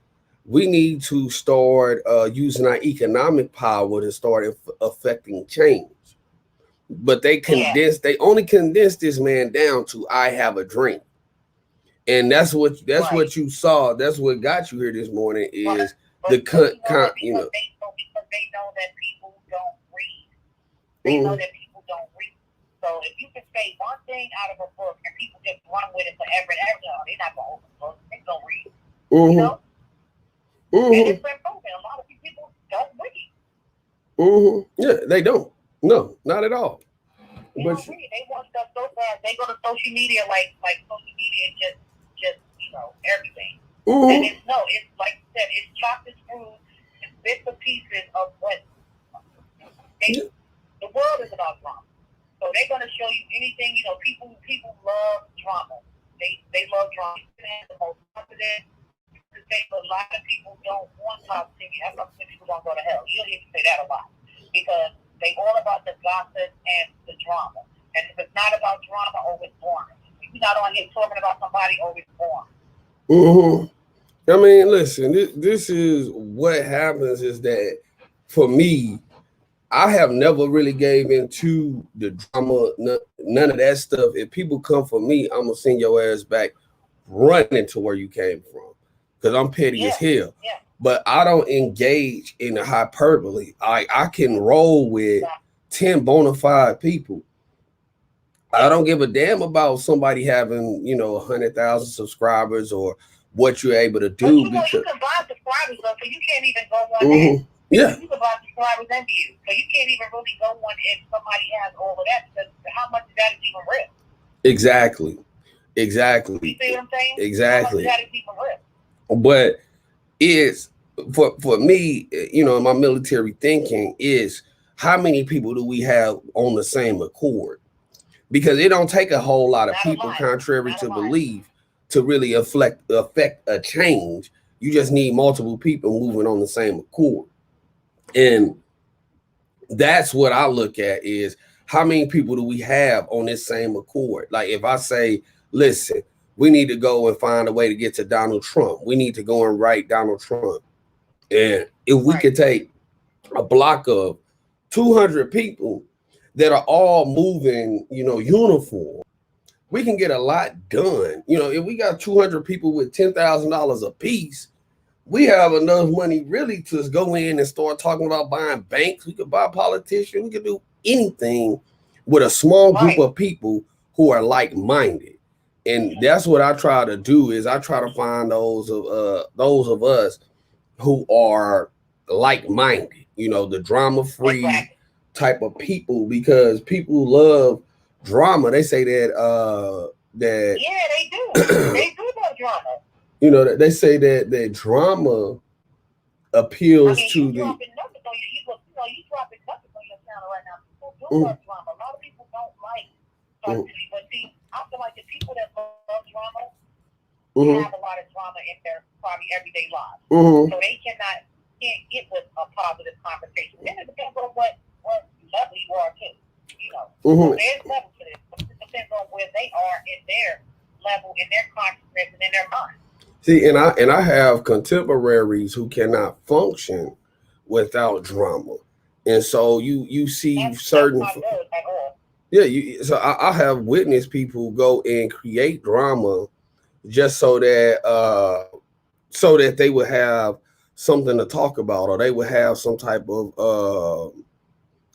we need to start using our economic power to start affecting change. But they only condensed this man down to I have a dream. And that's what you saw. That's what got you here this morning is because they know that people don't read. They know that people don't read. So if you can say one thing out of a book and people just run with it forever and ever, they're not going to open books. They don't read. You know? And it's been proven. A lot of people don't read. Yeah, they don't. No, not at all. They don't read. They want stuff so fast. They go to social media like social media just everything. And it's like you said, it's chocolate screws, it's bits and pieces of what the world is about drama. So they're gonna show you anything, people love drama. They love drama. You can have the most positive. A lot of people don't want positivity. That's why people don't go to hell. You'll hear me say that a lot. Because they all about the gossip and the drama. And if it's not about drama, it's boring. If you're not on here talking about somebody, it's boring. I mean, listen, this is what happens is that for me, I have never really gave into the drama, none of that stuff. If people come for me, I'm going to send your ass back running to where you came from. Because I'm petty as hell. Yeah. But I don't engage in the hyperbole. I can roll with 10 bona fide people. I don't give a damn about somebody having, 100,000 subscribers or what you're able to do. You can buy subscribers, though, so you can't even go on there. Yeah. You can buy subscribers and views. So you can't even really go on if somebody has all of that. Because how much of that is even real? Exactly. You see what I'm saying? Exactly. How much of that is even real? But it's for me, in my military thinking is how many people do we have on the same accord? Because it don't take a whole lot of people, contrary to belief, to really affect a change. You just need multiple people moving on the same accord. And that's what I look at is how many people do we have on this same accord? Like if I say, listen, we need to go and find a way to get to Donald Trump. We need to go and write Donald Trump. And if we could take a block of 200 people that are all moving, uniform, we can get a lot done. If we got 200 people with $10,000 a piece, we have enough money really to go in and start talking about buying banks. We could buy politicians. We could do anything with a small group of people who are like-minded. And that's what I try to do is I try to find those of us who are like-minded, the drama-free type of people, because people love drama. They say that they do. They do love drama. They say that drama appeals to the. You dropping numbers on your channel right now. People do love drama. A lot of people don't like have a lot of drama in their probably everyday lives. So they can't get with a positive conversation. Then it depends on what level you are too. You know, so there's levels to this. It depends on where they are in their level, in their consciousness, and in their mind. See, and I have contemporaries who cannot function without drama, and so you see certain. That's not good at all. Yeah, so I have witnessed people go and create drama just so that they would have something to talk about, or they would have some type of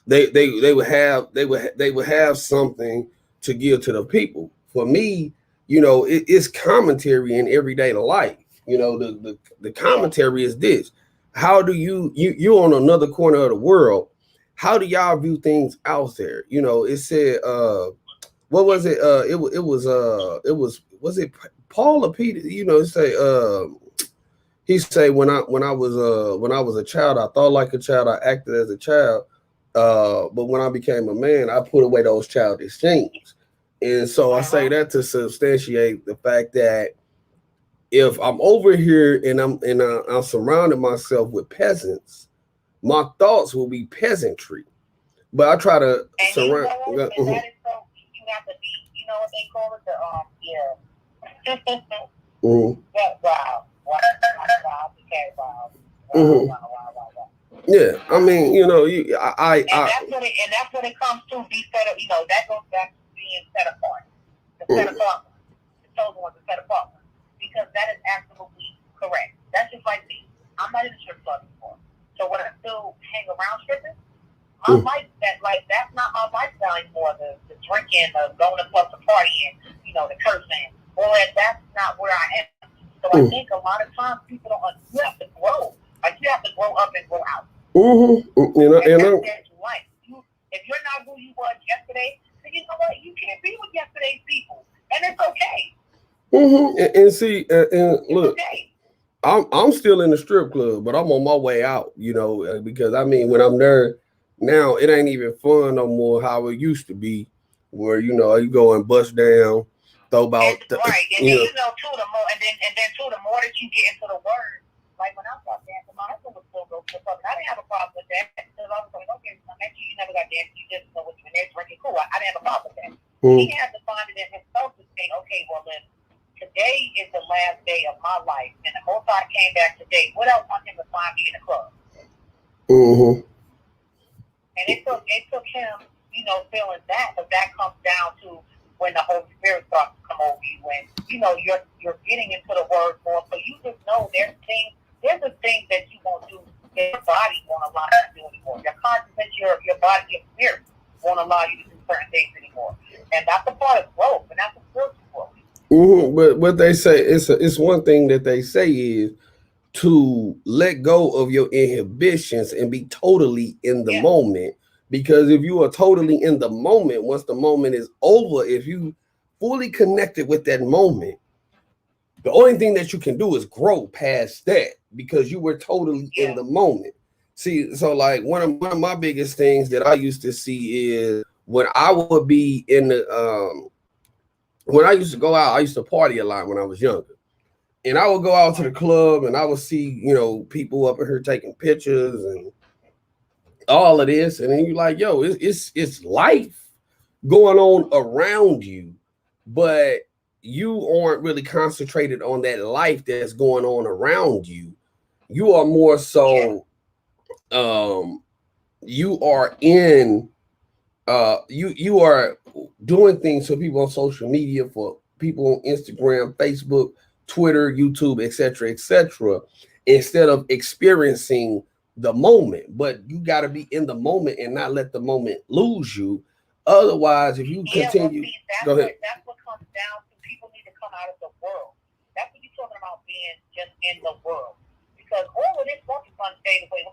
they would have something to give to the people. For me, you know, it's commentary in everyday life. You know, the commentary is this: how do you on another corner of the world? How do y'all view things out there? You know, it said, what was it? Was it Paul or Peter? You know, he say when I was a child, I thought like a child, I acted as a child. But when I became a man, I put away those childish things. And so I say that to substantiate the fact that if I'm over here and I'm surrounding myself with peasants, my thoughts will be peasantry. But I try to surround. That is so, you have to be, you know what they call it, Yeah, I mean, you know, that's what it comes to. Be set up, you know, that goes back to being set apart, the set apart, the chosen ones, the set apart ones, because that is absolutely correct. That's just like me. I'm not in the strip club anymore, so when I still hang around strippers, my life that's not my lifestyle anymore. The drinking, the going to clubs, the partying, you know, the cursing, all that. That's not where I am. So I think a lot of times people don't. You have to grow. Like you have to grow up and grow out. You know, and that's life. If you're not who you was yesterday, then you know what? You can't be with yesterday's people, and it's okay. And see, and look, okay. I'm still in the strip club, but I'm on my way out. You know, because I mean, when I'm there now, it ain't even fun no more how it used to be, where you know you go and bust down, throw about right, and then you know too the more, and then too the more that you get into the word. Like when I started dancing, my husband was still go to the club. I didn't have a problem with that because I was like, okay, so next year you never got danced. You just know what you're in there drinking. Cool. I didn't have a problem with that. He had to find it in himself to say, okay, well then today is the last day of my life, and the most I came back today. What else want him to find me in the club? And it took him, you know, feeling that, but that comes down to when the Holy Spirit starts to come over you, when you know you're getting into the Word more. So you just know there's a thing that you won't do. Your body won't allow you to do anymore. Your consciousness, your body, your spirit won't allow you to do certain things anymore. And that's a part of growth, and that's a spiritual growth. But what they say, it's one thing that they say is to let go of your inhibitions and be totally in the moment. Because if you are totally in the moment, once the moment is over, if you fully connected with that moment, the only thing that you can do is grow past that because you were totally in the moment. See, so like one of my biggest things that I used to see is when I would be in the when I used to go out, I used to party a lot when I was younger. And I would go out to the club and I would see, you know, people up in here taking pictures and all of this. And then you're like, yo, it's life going on around you, but you aren't really concentrated on that life that's going on around you. You are more so, you are in, you are doing things for people on social media, for people on Instagram, Facebook, Twitter, YouTube, etc., instead of experiencing the moment. But you got to be in the moment and not let the moment lose you. Otherwise, if you continue, go ahead. That's what comes down to. People need to come out of the world. That's what you're talking about, being just in the world. Because all of this stuff is going to fade away.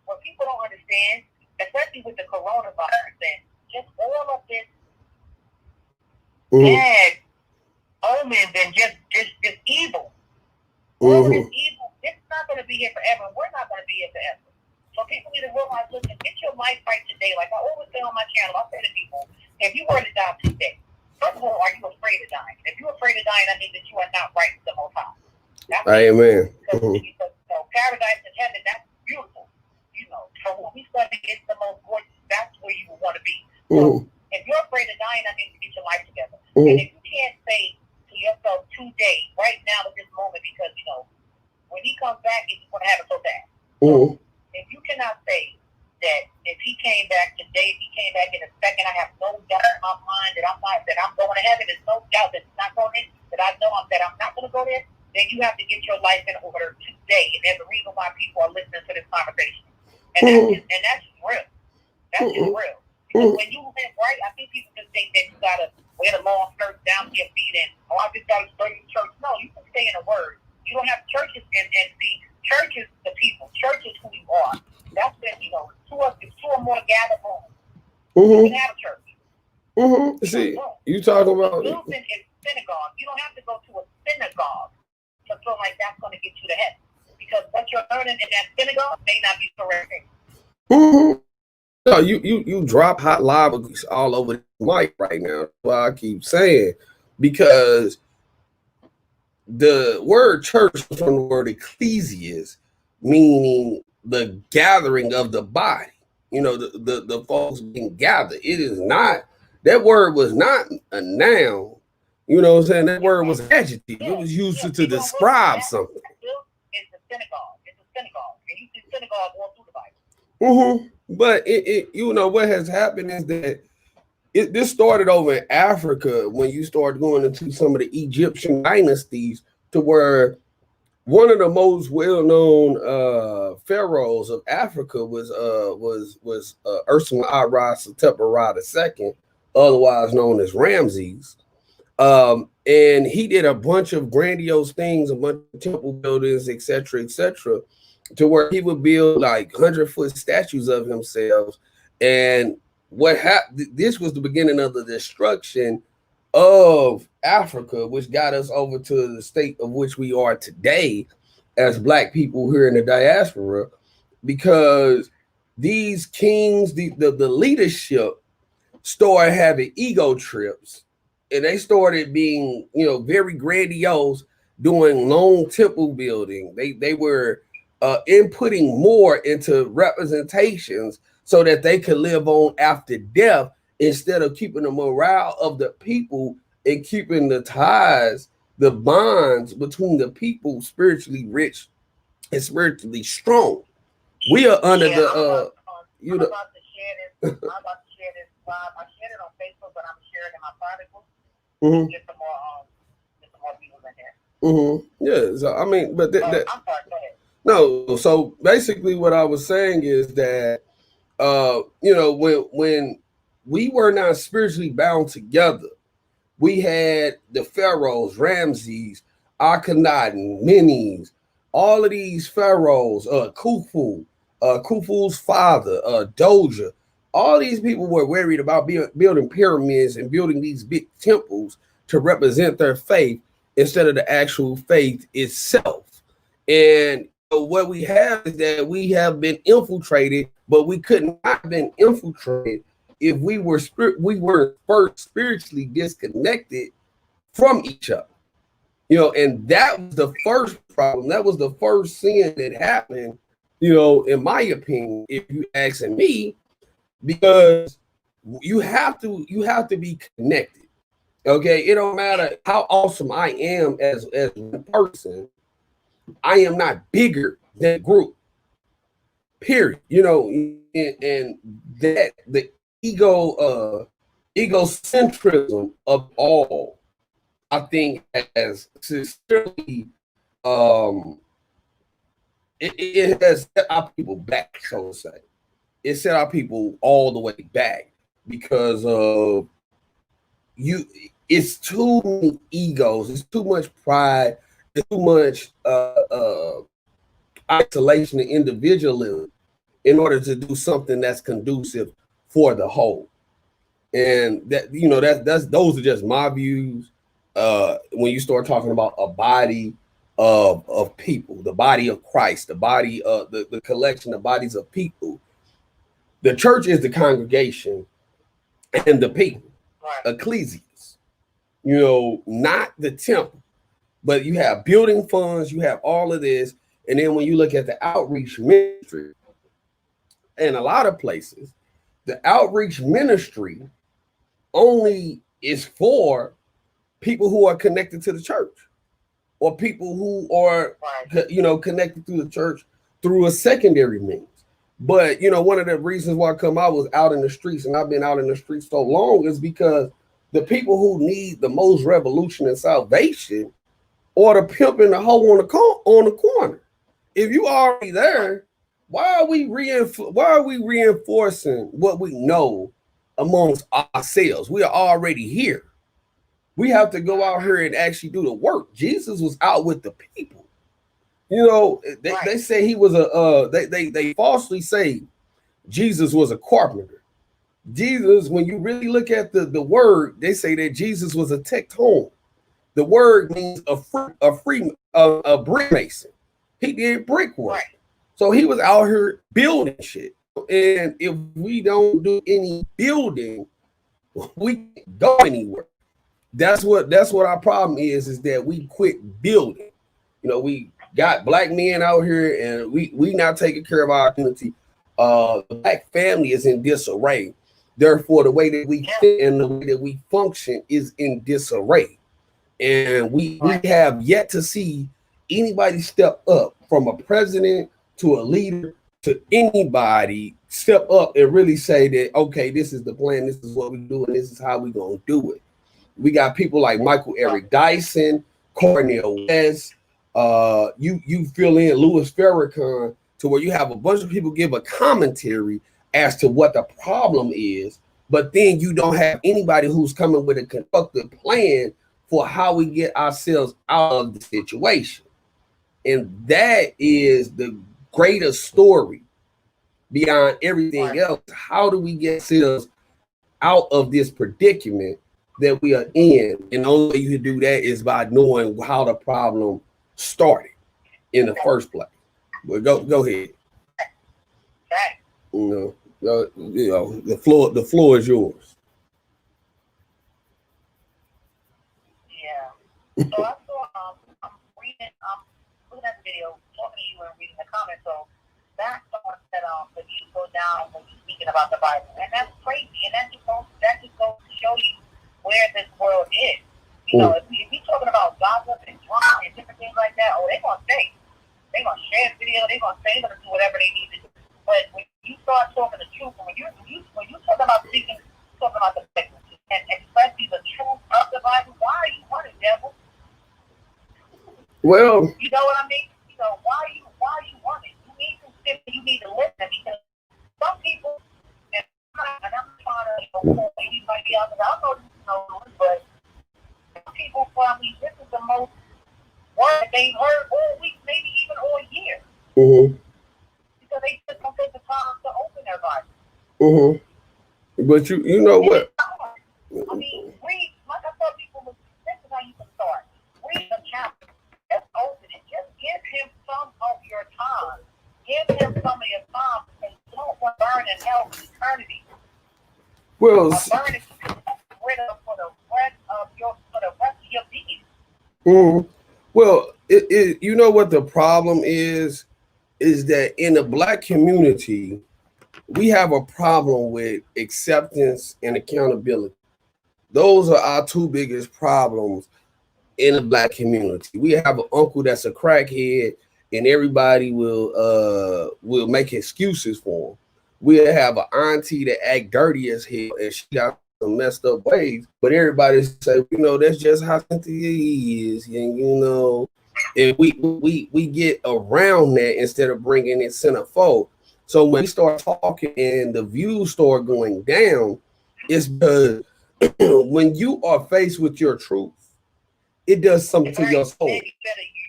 What people don't understand, especially with the coronavirus and just all of this bad omens and just evil. All of this evil, it's not going to be here forever. We're not going to be here forever. So people need to realize, listen, get your life right today. Like I always say on my channel, I say to people, if you were to die today, First of all, are you afraid of dying? If you're afraid of dying, that means that you are not right with the Most High. Amen. Because paradise and heaven, that's beautiful. You know, from what we study, it's the most gorgeous. That's where you want to be. So if you're afraid of dying, that means to get your life together. And if you can't say to yourself today, right now at this moment, because you know, when he comes back, he's going to have it so bad. So if you cannot say that if he came back today, if he came back in a second, I have no doubt in my mind that I'm going to heaven. There's no doubt that it's not going in, that I know that I'm not going to go there. Then you have to get your life in order today. And there's a reason why people are listening to this conversation. And that's real. That's just real. Because when you live right, I think people just think that you got to wear the long skirts down to your feet and, I just got to go to church. No, you can stay in the Word. You don't have churches and see, church is the people. Church is who you are. That's when, you know, two or more gather home. You can have a church. See, you talking about Building is synagogue. You don't have to go to a synagogue to feel like that's going to get you to heaven. Because what you're learning in that synagogue may not be correct. No, you drop hot lava all over the mic right now. That's why I keep saying, because the word church is from the word ecclesias, meaning the gathering of the body. You know, the folks being gathered. It is not, that word was not a noun. You know what I'm saying? That word was adjective. It was used to describe something. It's a synagogue. It's a synagogue. And you see synagogue all through the Bible. But it you know what has happened is that this started over in Africa when you start going into some of the Egyptian dynasties, to where one of the most well-known pharaohs of Africa was Ursula II, otherwise known as Ramses. And he did a bunch of grandiose things, a bunch of temple buildings, etc., to where he would build like 100-foot statues of himself. And what happened? This was the beginning of the destruction of Africa, which got us over to the state of which we are today as Black people here in the diaspora, because these kings, the leadership started having ego trips, and they started being, you know, very grandiose, doing long temple building. They were inputting more into representations so that they could live on after death, instead of keeping the morale of the people and keeping the ties, the bonds between the people spiritually rich and spiritually strong. We are under I'm about to share this. I'm about to share this live. I shared it on Facebook, but I'm sharing it in my private group. Get some more people in there. Yeah. So I mean, but I'm sorry. Go ahead. No. So basically, what I was saying is that you know, when we were not spiritually bound together, we had the pharaohs, Ramses, Akhenaten, Menes, all of these pharaohs, Khufu's father, Doja. All these people were worried about building pyramids and building these big temples to represent their faith instead of the actual faith itself. And what we have is that we have been infiltrated, but we could not have been infiltrated if we were first spiritually disconnected from each other. You know, and that was the first problem. That was the first sin that happened, you know, in my opinion, if you asking me, because you have to be connected. Okay, it don't matter how awesome I am as one person, I am not bigger than group. Period. You know, and that the egocentrism of all, I think, has sincerely it has set our people back, so to say. It set our people all the way back because of it's too many egos, it's too much pride, it's too much isolation and individualism in order to do something that's conducive for the whole. And that, you know, that's those are just my views. When you start talking about a body of people, the body of Christ, the body of the collection of bodies of people, the church is the congregation and the people, ecclesias. you know, not the temple, but you have building funds, you have all of this. And then when you look at the outreach ministry, in a lot of places, the outreach ministry only is for people who are connected to the church, or people who are, you know, connected to the church through a secondary means. But, you know, one of the reasons why I was out in the streets, and I've been out in the streets so long, is because the people who need the most revolution and salvation are the pimp and the hoe on the corner. If you already there, why are we reinforcing what we know amongst ourselves? We are already here. We have to go out here and actually do the work. Jesus was out with the people. You know, they say he was they falsely say Jesus was a carpenter. Jesus, when you really look at the word, they say that Jesus was a tecton. The word means a brick mason. He did brickwork. So he was out here building shit. And if we don't do any building, we can't go anywhere. That's what our problem is that we quit building. You know, we got black men out here and we not taking care of our community. The black family is in disarray. Therefore, the way that we think and the way that we function is in disarray. And we have yet to see anybody step up, from a president to a leader to anybody, step up and really say that, okay, this is the plan, this is what we do, and this is how we gonna do it. We got people like Michael Eric Dyson, Cornel West, you fill in Louis Farrakhan, to where you have a bunch of people give a commentary as to what the problem is, but then you don't have anybody who's coming with a constructive plan for how we get ourselves out of the situation. And that is the greatest story beyond everything else. How do we get ourselves out of this predicament that we are in? And the only way you can do that is by knowing how the problem started in the first place. But go ahead. You know, the floor is yours. Yeah. So I saw I'm reading looking at the video, talking to you and reading the comments. So that's someone said that you go down when you're speaking about the Bible, and that's crazy. And that just goes to show you where this world is. You know, if you're talking about gossip and drama and different things like that, they're gonna say, they're gonna share the video, they're gonna say, they're gonna do whatever they need to do. But when you start talking the truth, when you talk about speaking, talking about the Bible, and especially the truth of the Bible, why are you running, devil? Well, you know what I mean. You know why are you running? You need to listen, because some people, and I'm trying to pull anybody out, because I know this is no news, but some people probably this is the most word they've heard all week, maybe even all year. Mm-hmm. Because they just don't take the time to open their Bible. Mm-hmm. But you know what? I mean, read, like I tell people, this is how you can start. Read the chapter. Just open it. Just give him some of your time. Give him some of your time, and don't burn in hell for eternity. Well, burn it for the rest of your being. Mm-hmm. Well, you know what the problem is that in the black community, we have a problem with acceptance and accountability. Those are our two biggest problems in the black community. We have an uncle that's a crackhead, and everybody will make excuses for him. We have an auntie that act dirty as hell, and she got some messed up ways, but everybody say, you know, that's just how Cynthia is, and you know, and we get around that instead of bringing it centerfold. So when we start talking and the views start going down, it's because when you are faced with your truth, it does something to your soul,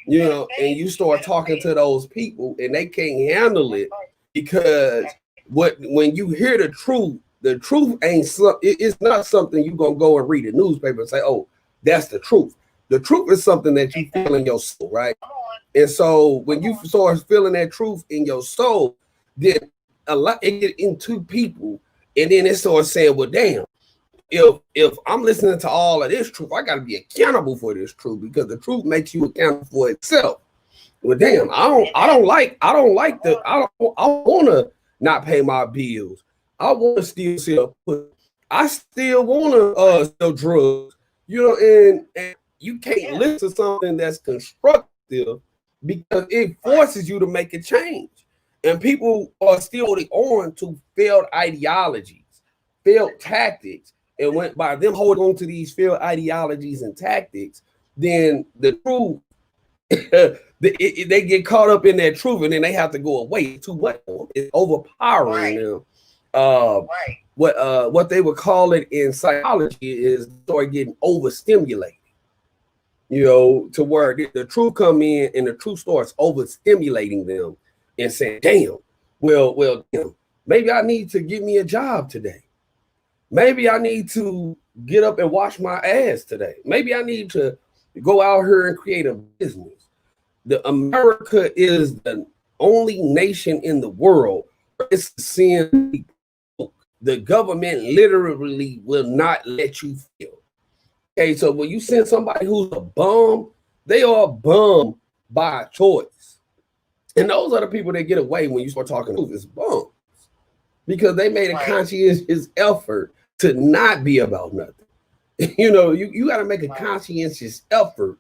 you know, and you start talking to those people and they can't handle it, because when you hear the truth ain't it's not something you're gonna go and read a newspaper and say, oh, that's the truth. The truth is something that you feel in your soul, right? And so when you start feeling that truth in your soul, then it get into people, and then it starts saying, well, damn, if I'm listening to all of this truth, I got to be accountable for this truth, because the truth makes you accountable for itself. Well, damn, I want to not pay my bills. I want to still sell. I still want to sell drugs. You know, and you can't listen to something that's constructive, because it forces you to make a change. And people are still holding on to failed ideologies, failed tactics. And when by them holding on to these failed ideologies and tactics, then the truth, they get caught up in that truth, and then they have to go away. Too much. It's overpowering them. What they would call it in psychology is start getting overstimulated. You know, to where the truth come in and the truth starts overstimulating them and saying, damn, well, damn, maybe I need to get me a job today. Maybe I need to get up and wash my ass today. Maybe I need to go out here and create a business. America is the only nation in the world where it's seeing people. The government literally will not let you feel. Okay, so when you send somebody who's a bum, they are a bum by choice. And those are the people that get away when you start talking to this bums, because they made a conscientious effort to not be about nothing. You know, you got to make a conscientious effort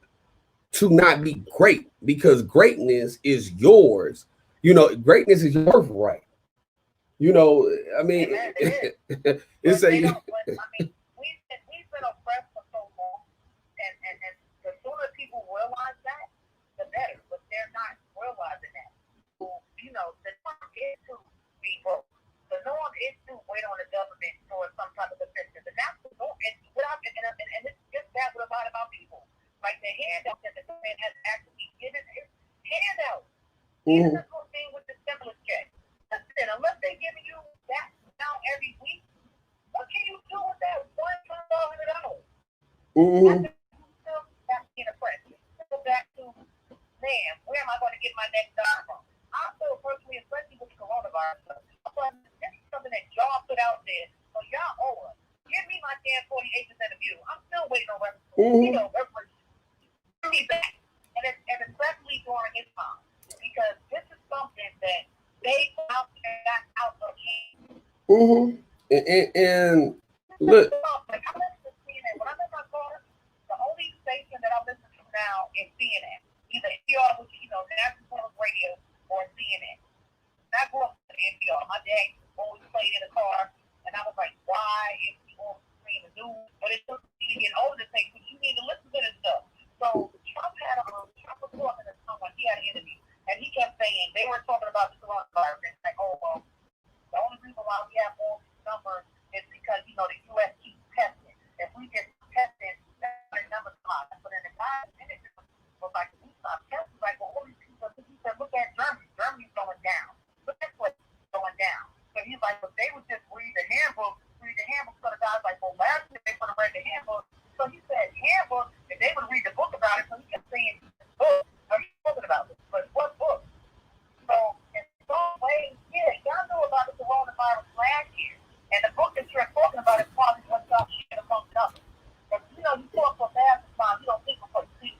to not be great, because greatness is yours. You know, greatness is your birthright. You know, I mean, it's a. We've been oppressed for so long, and the sooner people realize that, the better. But they're not realizing that. So, you know, the norm is to be broke. The norm is to wait on the government for some type of assistance, and that's the norm. And it's just that with a lot about people. Like the handout that the government has actually given is handouts. Even the whole thing with the stimulus check. Listen, unless they're giving you that now every week, what can you do with that $1,000? Still back to being oppressed. Still back to, man, where am I going to get my next job from? I feel personally, especially with the coronavirus, this is something that y'all put out there, so y'all owe us. Give me my damn 48% of you. I'm still waiting on reference. Give me back. And especially during his time, because this is something that they got out of hand. And look. Like, I listen to CNN. When I'm in my car, the only station that I listen to now is CNN. Either NPR, which is, National Public Radio, or CNN. And I grew up with NPR. My dad always played in the car, and I was like, why is he always playing the news? But it took me to get older to say, you need to listen to this stuff. So Trump was talking to someone, he had an interview, and he kept saying, they were talking about the coronavirus, and like, oh, well, the only reason why we have all these numbers is because, the U.S. keeps testing. If we get tested, that's the numbers high. But in the guy was like, we stop testing, like, well, all these people, he said, look at Germany. Germany's going down. Look at what's going down. So he's like, well, they would just read the handbook so the guy's like, well, last year they would have read the handbook. So he said, handbook, and they would read the book about it. So he kept saying, book, are you talking about this? But what book? So in some ways, yeah, y'all knew about the coronavirus last year. And the book that you're talking about is probably what y'all shared amongst others. But you talk so fast sometimes, you don't think before you speak.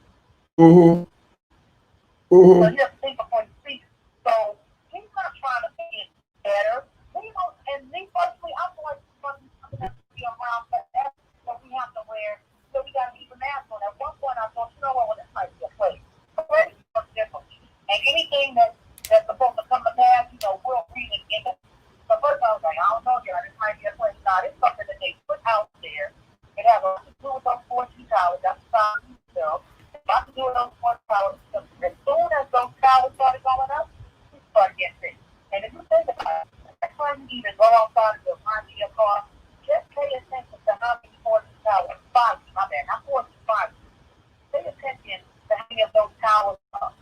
So you have to think before you speak. So he's not trying to make it better. And me personally, I'm going to be around forever, so we have to wear, so we got to keep a mask on. At one point, I thought, well, this might be a place. But it's different. And anything that's supposed to come to pass, we'll read it again. So first I was like, I don't know, this might be a place. Now, it's something that they put out there. It has a lot to do with those 14 towers. That's the time themselves. It has a lot to do with those 14 towers. As soon as those towers started going up, we started getting sick. And if you think about it, next time you even go outside to find your car, just pay attention to how many 14 towers, 5, my bad, not 14, 5. Pay attention to how many of those towers are.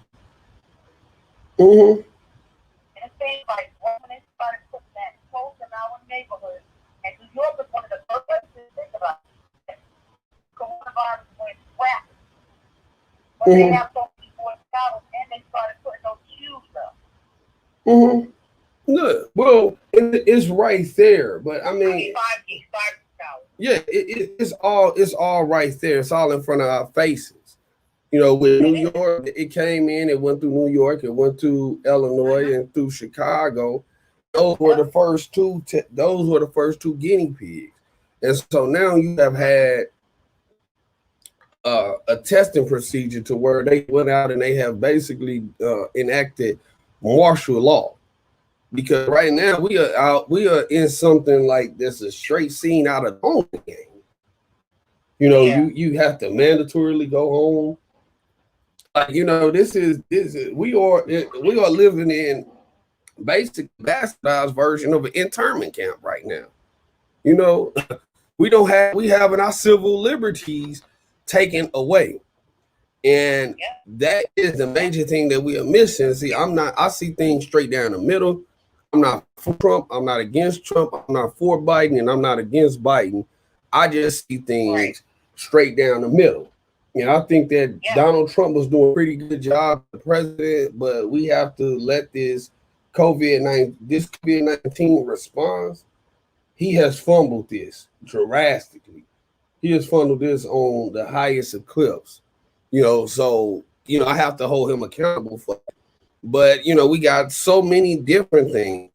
And it seems like when they started putting that close in our neighborhood, and New York is one of the first places to think about it. Coronavirus went rapid. But they have so many 14 towers, and they started putting those queues up. Look, well, it's right there, but I mean, 5 towers. Yeah, it's all right there. It's all in front of our faces. You know, with New York, it came in, it went through New York, it went through Illinois and through Chicago. Those were the first two. Those were the first two guinea pigs, and so now you have had a testing procedure to where they went out and they have basically enacted martial law. Because right now we are in something like this, a straight scene out of the home game. You know, you have to mandatorily go home. Like, you know, this is we are living in basic bastardized version of an internment camp right now. You know, we having our civil liberties taken away. And that is the major thing that we are missing. See, I see things straight down the middle. I'm not for Trump. I'm not against Trump. I'm not for Biden, and I'm not against Biden. I just see things straight down the middle. And I think that Donald Trump was doing a pretty good job as president, but we have to let this COVID-19 response. He has fumbled this drastically. He has fumbled this on the highest of clips. You know, so I have to hold him accountable for it. But we got so many different things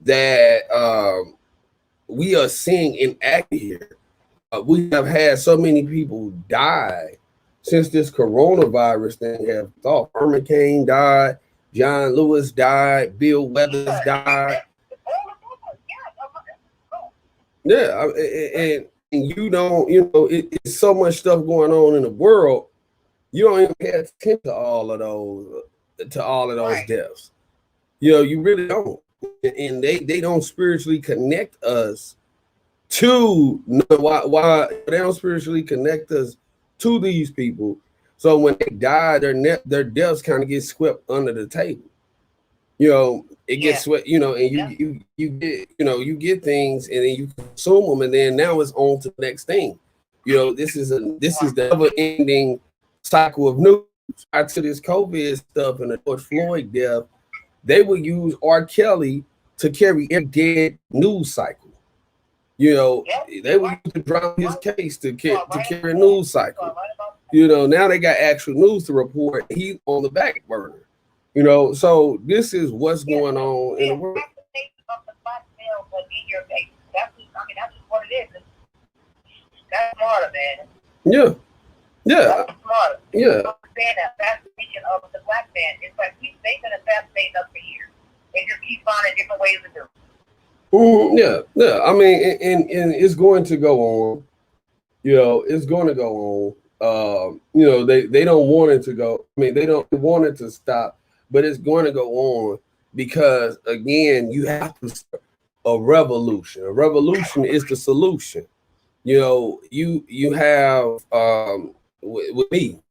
that we are seeing enacted here. We have had so many people die since this coronavirus thing have thought. Herman Cain died, John Lewis died, Bill Weathers died. Yeah, and you don't, it's so much stuff going on in the world. You don't even pay attention to all of those deaths. You really don't. And they don't spiritually connect us to why they don't spiritually connect us to these people. So when they die, their deaths kind of get swept under the table. It gets swept, and you get things and then you consume them, and then now it's on to the next thing. This is the never-ending cycle of news. To this COVID stuff and the George Floyd death, they would use R. Kelly to carry every dead news cycle. They would use to drop his case to carry a news cycle. Now they got actual news to report. He's on the back burner. So this is what's going on in the world. That's what it is. That's smarter, man. Yeah. That's smarter. Yeah. Assassination of the black man. It's like they've been assassinating us for years. They just keep finding different ways to do it. Yeah. I mean, and it's going to go on. It's going to go on. They don't want it to go. I mean, they don't want it to stop, but it's going to go on because, again, you have to start a revolution. A revolution is the solution. You have with me,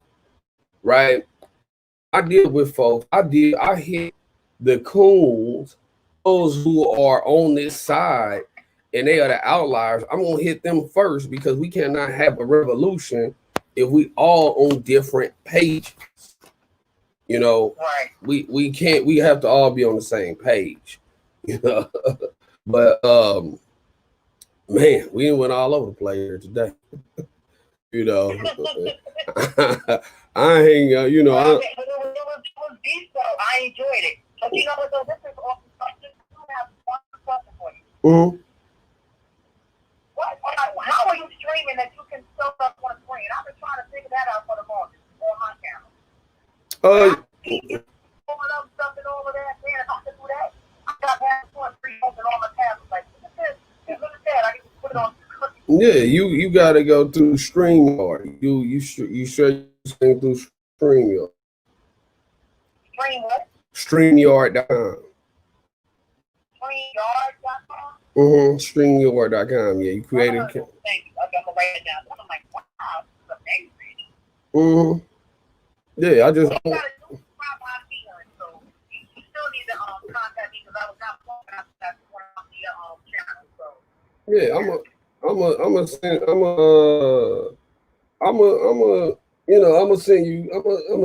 right? I deal with folks. I hit the coons, those who are on this side, and they are the outliers. I'm gonna hit them first because we cannot have a revolution if we all on different pages. Right. We can't. We have to all be on the same page. But man, we went all over the place here today. I ain't. It was deep, so I enjoyed it. But you know what? Though, this is awesome stuff. Just have one question for you. Mm-hmm. How are you streaming that you can show up on a screen? I've been trying to figure that out for the longest on my channel. Stuff and all of that. Man, if I can do that, I got half one free open all my tabs. Like, look at that. I can put it on. Yeah, you gotta go through StreamYard. You sure you stream through StreamYard? Stream what? StreamYard.com. StreamYard.com? StreamYard.com. Yeah, you create a. Thank you. Okay, I'm gonna write it down. I'm like, wow, this is amazing. Yeah, I just. You gotta do my feeling, so you still need to contact me because I was not talking after that on the channel. So. Yeah, I'm gonna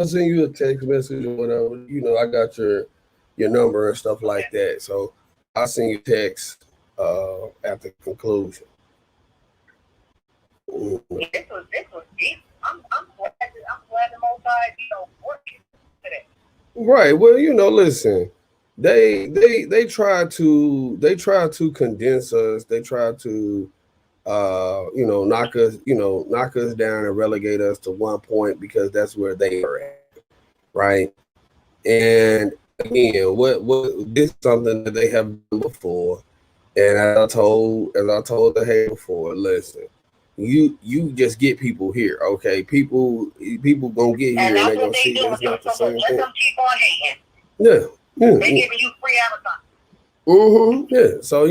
send you a text message or whatever. I got your number and stuff like that. So I'll send you text at the conclusion. This was deep. I'm glad the Most High, working today. Right. Well, listen, they try to condense us. They try to knock us down and relegate us to one point because that's where they are at. Right. And again, what this is something that they have done before. And as I told the hay before, listen, you just get people here, okay? People gonna get here and they're gonna see that's not the same thing. Let them keep on hating. Yeah. They giving you free advertising. Yeah. So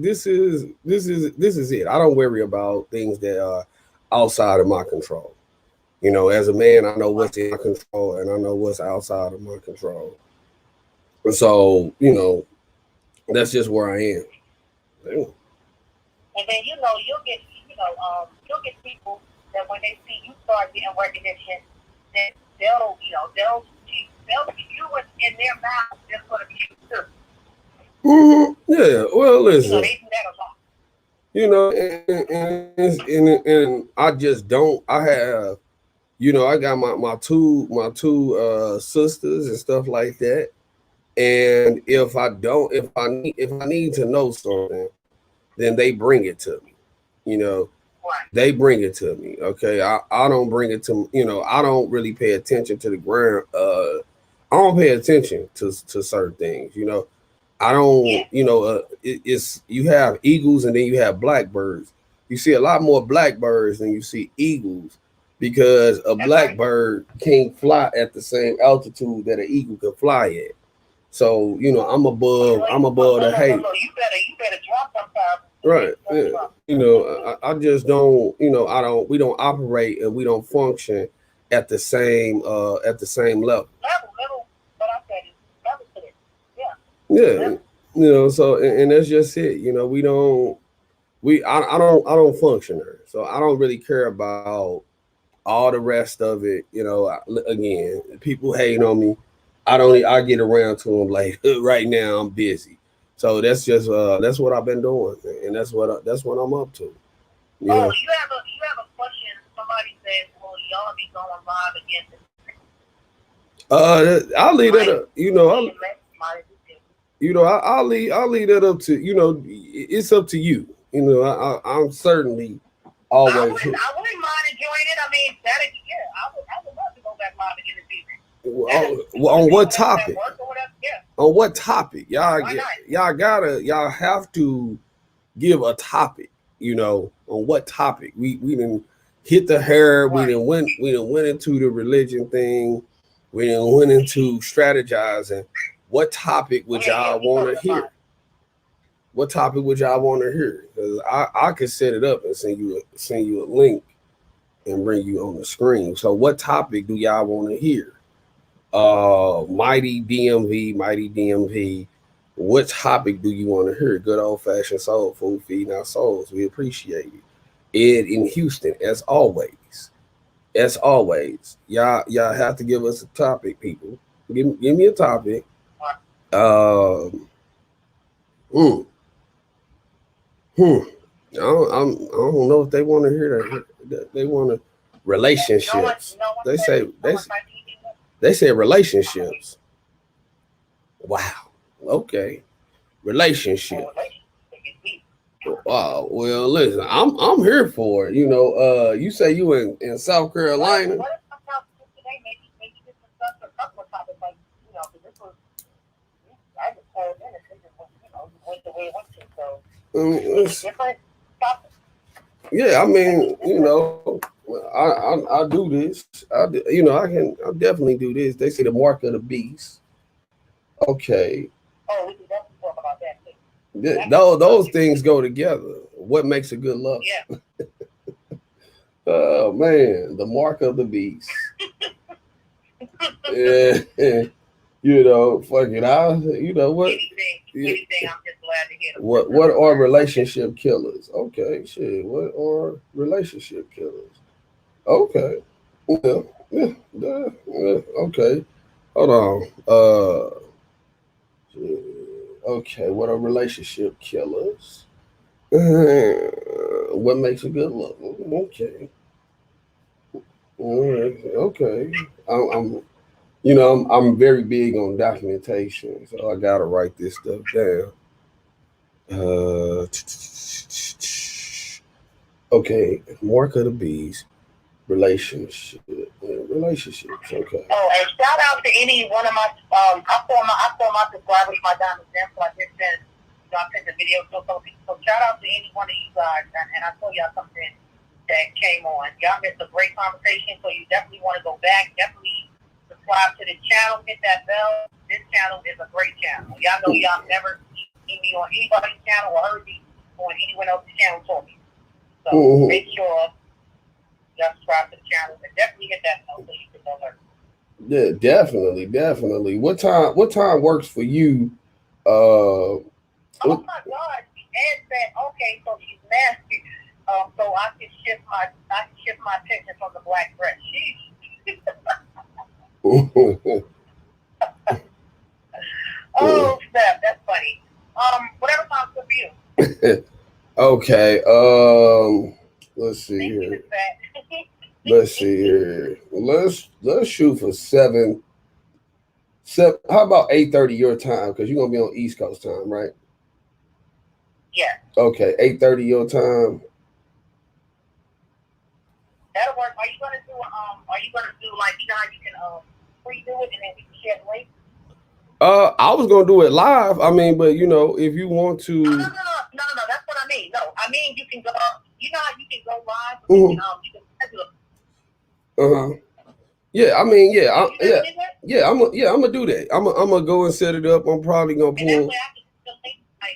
this is it. I don't worry about things that are outside of my control. As a man, I know what's in my control and I know what's outside of my control. And so, that's just where I am. Yeah. And then you'll get people that when they see you start getting recognition, that they'll keep you in their mouth just for the view too. Yeah. Well, listen. They do that a lot. And I just don't. I have, I got my two sisters and stuff like that. And if I need to know something, then they bring it to me. They bring it to me. Okay. I don't bring it to, I don't really pay attention to the ground. I don't pay attention to certain things, I don't, it's you have eagles and then you have blackbirds. You see a lot more blackbirds than you see eagles because a blackbird can't fly at the same altitude that an eagle can fly at. So, I'm above the hay. You better drop sometimes. Right. Yeah. I just don't, we don't operate and we don't function at the same level. But I said level to it. Yeah. So and that's just it. I don't function there. So I don't really care about all the rest of it. Again, people hating on me. I get around to them like right now I'm busy. So that's just that's what I've been doing, and that's what I'm up to. You have a question. Somebody says, "Well, y'all be going live again." I'll leave that up. I'll leave that up to it's up to you. I'm certainly always. I wouldn't mind enjoying it. I mean, I would love to go back live again this evening. On what topic? On what topic? Y'all have to give a topic, on what topic. We didn't hit the hair, we didn't went into the religion thing, we didn't went into strategizing. What topic would y'all want to hear? What topic would y'all want to hear? Because I could set it up and send you a link and bring you on the screen. So what topic do y'all want to hear? Mighty DMV, what topic do you want to hear? Good old-fashioned soul food, feeding our souls. We appreciate it. Ed in Houston, as always. Y'all have to give us a topic, people. Give me a topic. I don't know if they want to hear that. They want to relationships. They say relationships. Wow. Okay. Relationship. Wow. Well, listen, I'm here for it. You say you in South Carolina. Yeah, I mean, I do this. I definitely do this. They say the mark of the beast. Okay. Oh, we can definitely talk about that too. Those things go together. What makes a good love? Yeah. Oh man, the mark of the beast. Yeah. Fuck it. What? Anything, I'm just glad to hear. What are relationship killers? Okay, shit. What are relationship killers? Okay. Yeah. Okay. Hold on. Okay. What are relationship killers? What makes a good love? Okay. All right. Okay. I'm very big on documentation, so I gotta write this stuff down. Okay. Mark of the beast. Relationships. Okay. Oh, and shout out to any one of my I saw my subscribers my diamond gem, so I just sent I sent the video to some people. So shout out to any one of you guys, and I told y'all something that came on. Y'all missed a great conversation, so you definitely want to go back. Definitely subscribe to the channel, hit that bell. This channel is a great channel. Y'all know y'all never seen me on anybody's channel or heard me on anyone else's channel talking. So make sure y'all subscribe to the channel and definitely hit that bell so you can know her. Yeah, definitely. What time works for you? Oh my God! Ed said, "Okay, so she's nasty. So I can shift my attention from the black dress." Oh snap! That's funny. Whatever sounds good for you. Okay. Let's see here. Let's shoot for 7. How about 8:30 your time? Because you're gonna be on East Coast time, right? Yeah. Okay, 8:30 your time. That'll work. Are you gonna do like how you can pre-do it and then we can share the link? I was gonna do it live. I mean, but if you want to. No. That's what I mean. No, I mean you can go. You know how you can go live. You can schedule. Yeah, I mean, I'm gonna do that. I'm gonna go and set it up. I'm probably gonna pull. And that way I can still think, so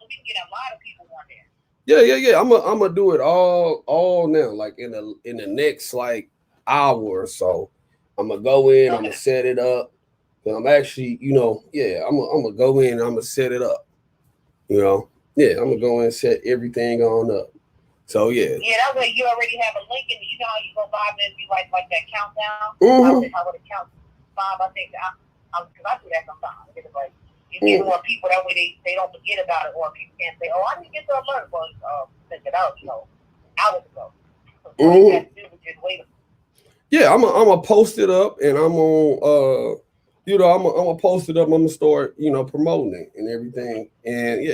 we can get a lot of people on there. Yeah. I'm gonna do it all now, like in the next like hour or so. I'm gonna go in. I'm gonna set it up. I'm actually, I'm gonna go in. I'm gonna set it up. I'm gonna go in and set everything on up. So yeah. Yeah, that way you already have a link, and you know how you go live and be like that countdown. I would count 5. I think because I do that sometimes. It's like you get more people that way they don't forget about it, or people can't say, "Oh, I didn't get the alert." Well, sent it out, hours ago. So you have to do is just wait. Yeah, I'm gonna post it up, and I'm gonna I'm gonna post it up. I'm gonna start promoting it and everything, and that way. And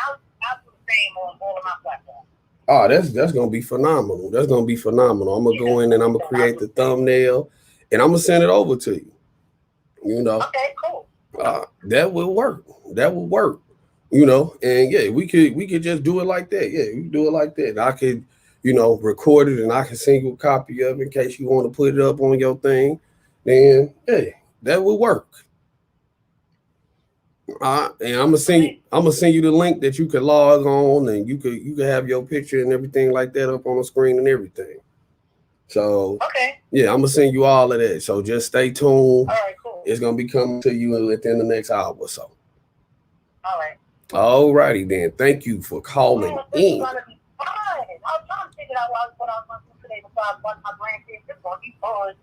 I'll do the same on all of my platforms. Oh, that's gonna be phenomenal. I'm gonna go in and I'm gonna create the thumbnail, and I'm gonna send it over to you. Okay, cool. That will work. And yeah, we could just do it like that. Yeah, we can do it like that. And I could, record it, and I can send you a copy of it in case you want to put it up on your thing. Then hey, that will work. And I'm gonna send you the link that you could log on, and you could have your picture and everything like that up on the screen and everything. So yeah, I'm gonna send you all of that. So just stay tuned. All right, cool. It's gonna be coming to you within the next hour or so. All right. All righty then. Thank you for calling in. It's gonna be fun. I was trying to figure out what I was going to do today besides watch my grandkids. It's gonna be fun.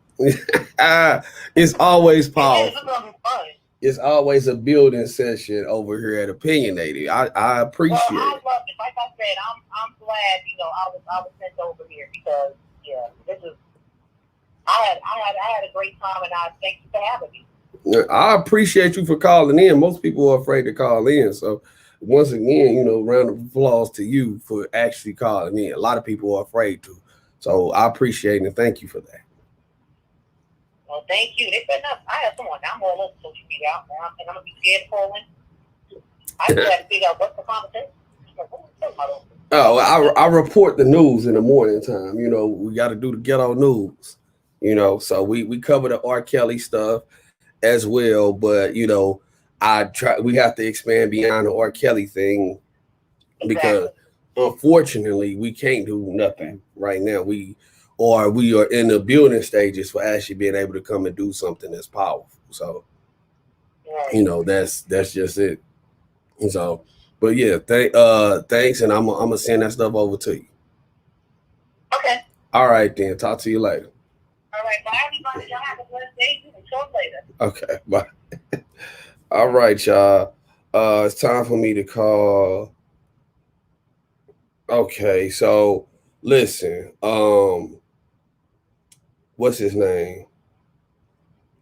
It's always powerful. It's gonna be fun. It's always a building session over here at Apinyun8d. I appreciate it. I love it. Like I said, I'm glad I was sent over here because this is I had a great time, and I thank you for having me. I appreciate you for calling in. Most people are afraid to call in, so once again, round of applause to you for actually calling in. A lot of people are afraid to, so I appreciate it and thank you for that. Well, thank you. I have someone. I'm all over social media, and I'm gonna be scared to call in. I just have to figure out what's the conversation. Oh, I report the news in the morning time. We got to do the ghetto news. So we cover the R. Kelly stuff as well, but we have to expand beyond the R. Kelly thing because unfortunately we can't do nothing right now. We are in the building stages for actually being able to come and do something that's powerful. So that's just it. So but yeah, thanks, and I'm gonna send that stuff over to you. Okay. All right then. Talk to you later. All right, bye everybody. Y'all have a blessed day. And talk later. Okay, bye. All right, y'all. It's time for me to call. Okay, so Listen, what's his name?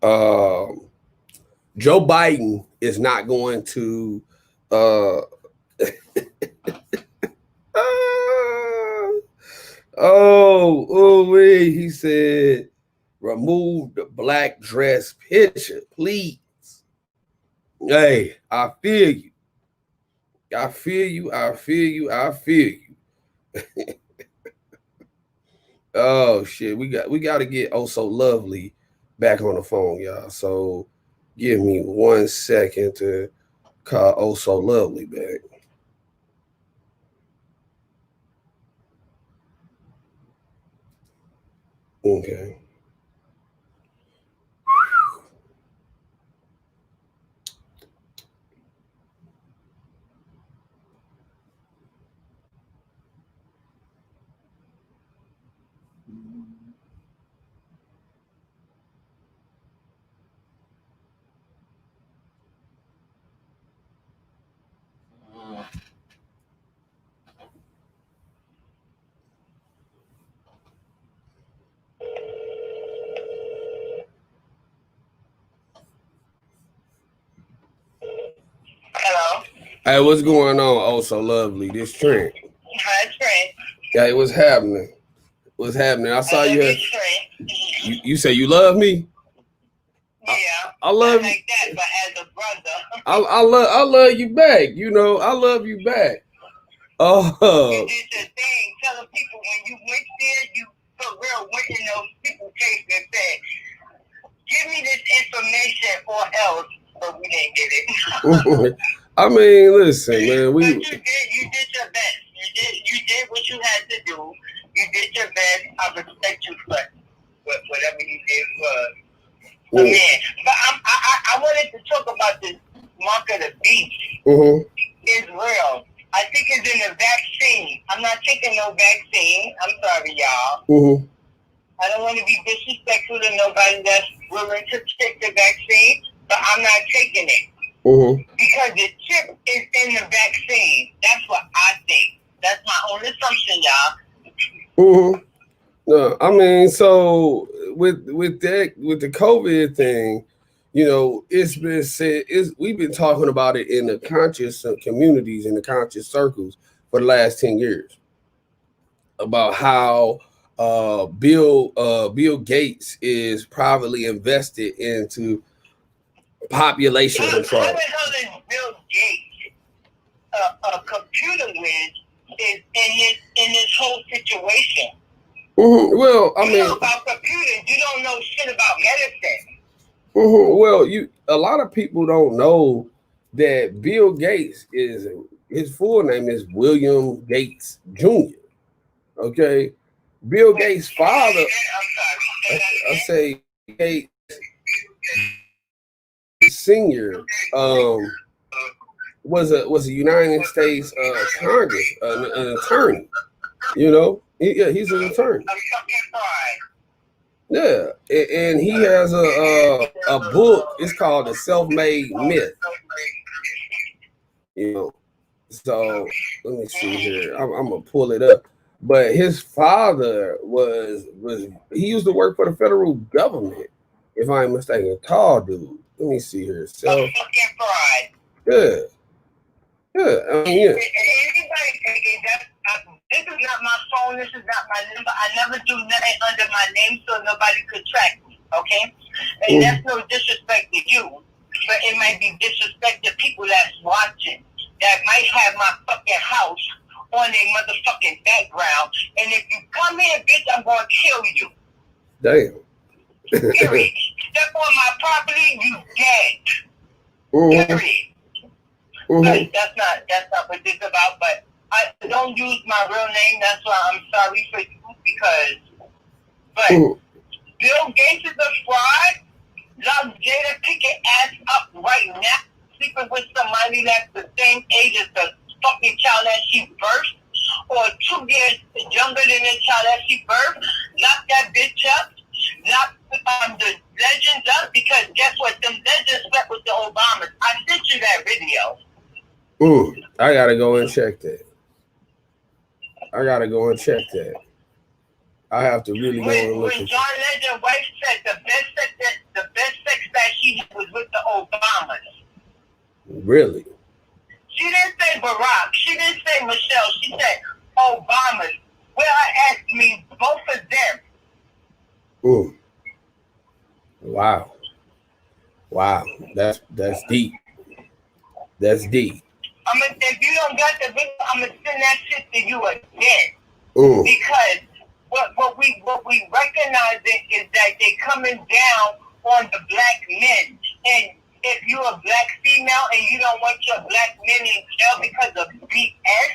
Joe Biden is not going to he said remove the black dress picture, please. Hey, I feel you. I feel you. I feel you. I feel you. Oh shit, we got to get Oh So Lovely back on the phone, y'all. So give me 1 second to call Oh So Lovely back. Okay. Hello. Hey, what's going on? Oh So Lovely, this Trent. Hi, Trent. Hey, what's happening? What's happening? I saw you. You say you love me? Yeah. I love you. Like that, but as a brother. I love you back. You know, I love you back. Oh. You did the thing. Telling people when you went there, you for real went in those people's face and said, "Give me this information or else." But we didn't get it. I mean, listen, man. But you did your best. You did what you had to do. You did your best. I respect you for whatever you did for me. But I wanted to talk about this mark of the beast. It's real. I think it's in the vaccine. I'm not taking no vaccine. I'm sorry, y'all. I don't want to be disrespectful to nobody that's willing to take the vaccine, but I'm not taking it. Because the chip is in the vaccine. That's what I think. That's my own assumption, y'all. No, I mean, so with the COVID thing, you know, it's been said, we've been talking about it in the conscious communities, in the conscious circles for the last 10 years about how Bill Gates is privately invested into population control. I haven't heard of Bill Gates, a computer whiz, is in this whole situation. Well, I mean, you know about computers, you don't know shit about medicine. Well, a lot of people don't know that Bill Gates his full name is William Gates Jr. Okay, Bill Gates' father. I say Gates Senior was a United States Congress an attorney. You know, he's an attorney. Yeah, and he has a book. It's called The Self-Made Myth. You know, so let me see here. I'm gonna pull it up. But his father he used to work for the federal government, if I'm mistaken. Tall dude. Let me see here. So yeah. I mean, This is not my phone. This is not my number. I never do nothing under my name so nobody could track me. Okay, and that's no disrespect to you, but it might be disrespect to people that's watching that might have my fucking house on their motherfucking background. And if you come here, bitch, I'm gonna kill you. Damn. Period. Step on my property, you dead. Period. But that's not what this is about. But I don't use my real name. That's why I'm sorry for you but Bill Gates is a fraud. Love Jada Pinkett ass up right now, sleeping with somebody that's the same age as the fucking child that she birthed, or 2 years younger than the child that she birthed. Lock that bitch up. Lock the legends up, because guess what? Them legends slept with the Obamas. I sent you that video. I gotta go and check that. I have to really go and look When at John Legend's wife said the best sex that she had was with the Obamas. Really? She didn't say Barack. She didn't say Michelle. She said Obama. Well, I asked me both of them. Mm. Wow. Wow. That's deep. That's deep. If you don't got the video, I'm gonna send that shit to you again. Mm. Because what we recognize is that they coming down on the black men. And if you're a black female and you don't want your black men in jail because of BS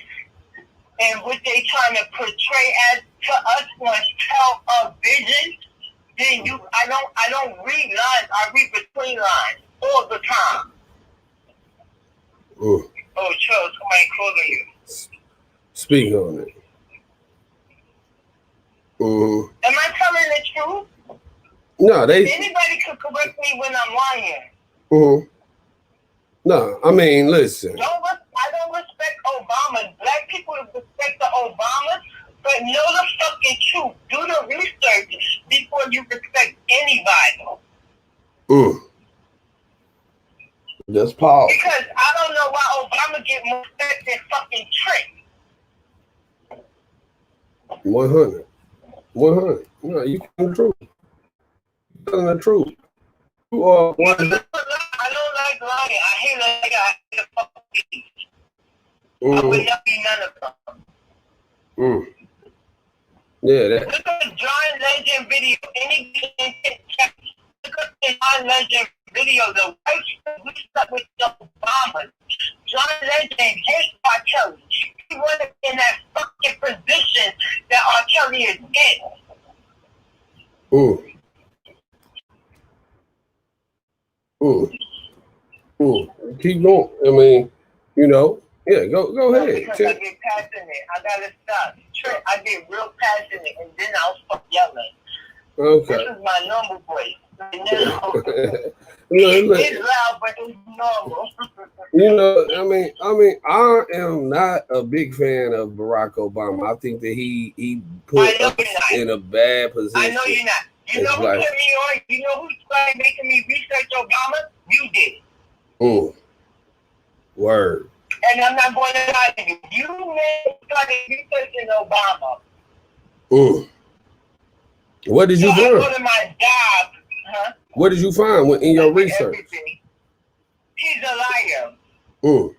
and what they trying to portray as to us on television, then I don't read lines. I read between lines all the time. Mm. Oh, Charles, somebody calling you. Speak on it. Mm-hmm. Am I telling the truth? No, Anybody could correct me when I'm lying. Mm-hmm. No, I mean, listen. I don't respect Obama. Black people respect the Obamas, but know the fucking truth. Do the research before you respect anybody. Mm. That's powerful. Because I don't know why Obama get more respect than fucking Trump. 100. 100. No, you telling the truth. You telling the truth. You are 100. I don't like lying. I hate like I hate the fucking Mm. I would not be none of them. Mm. Yeah, that. Look at the John Legend video. Look at the John Legend video. The white we stuck with the Obama. John Legend hates R. Kelly. He wasn't in that fucking position that R. Kelly is in. Mm. Mm. Mm. Keep going. I mean, yeah, go ahead. Because I get passionate. I gotta stop. I get real passionate and then I'll stop yelling. Okay. This is my normal voice. It's loud, but it's normal. I am not a big fan of Barack Obama. I think that he put us in a bad position. I know you're not. You know who put me on? You know who started making me research Obama? You did. Word. And I'm not going to lie to you. You started researching Obama. What did you find? I go to my job. Huh? What did you find in your research? Everything. He's a liar. And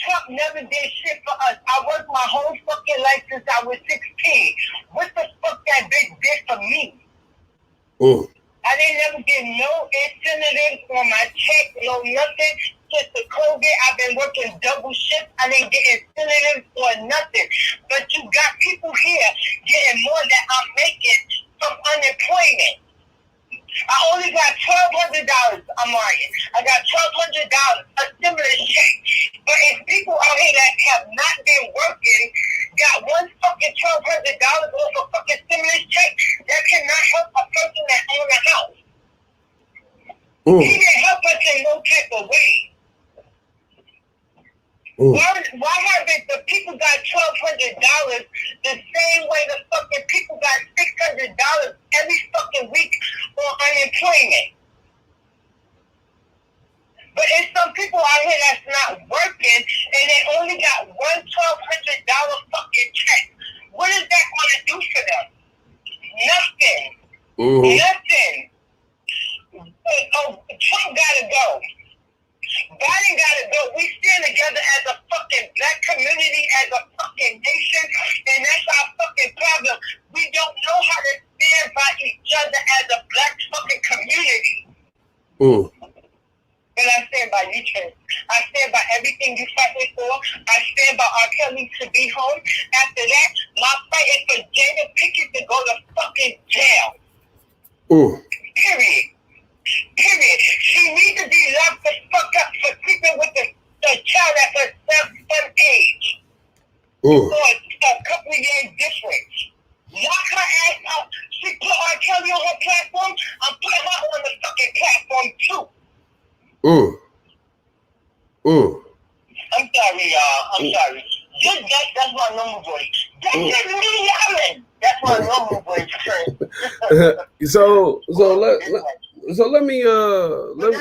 Trump never did shit for us. I worked my whole fucking life since I was 16. What the fuck that bitch did for me? I didn't never get no incentives on my check, no nothing. Since the COVID, I've been working double shift. I didn't get incentives or nothing. But you got people here getting more than I'm making from unemployment. I only got $1,200, Amari. I got $1,200, a stimulus check. But if people out here that have not been working got one fucking $1,200 off a fucking stimulus check, that cannot help a person that owns a house. He didn't help us in no type of way. Why haven't the people got $1,200 the same way the fucking people got $600 every fucking week on unemployment? But it's some people out here that's not working and they only got one $1,200 fucking check. What is that going to do for them? Nothing. Nothing. Oh, Trump gotta go. Biden gotta go. We stand together as a fucking black community, as a fucking nation, and that's our fucking problem. We don't know how to stand by each other as a black fucking community. And I stand by you, Trent. I stand by everything you fighting for. I stand by R. Kelly to be home. After that, my fight is for Jada Pinkett to go to fucking jail. Period. She needs to be locked the fuck up for sleeping with the child at her son age. For a couple of years difference. Lock her ass up. She put R. Kelly on her platform. I'm putting her on the fucking platform too. I'm sorry, y'all. I'm sorry. That's my normal voice. That's just me yelling. for a normal voice. So let me when I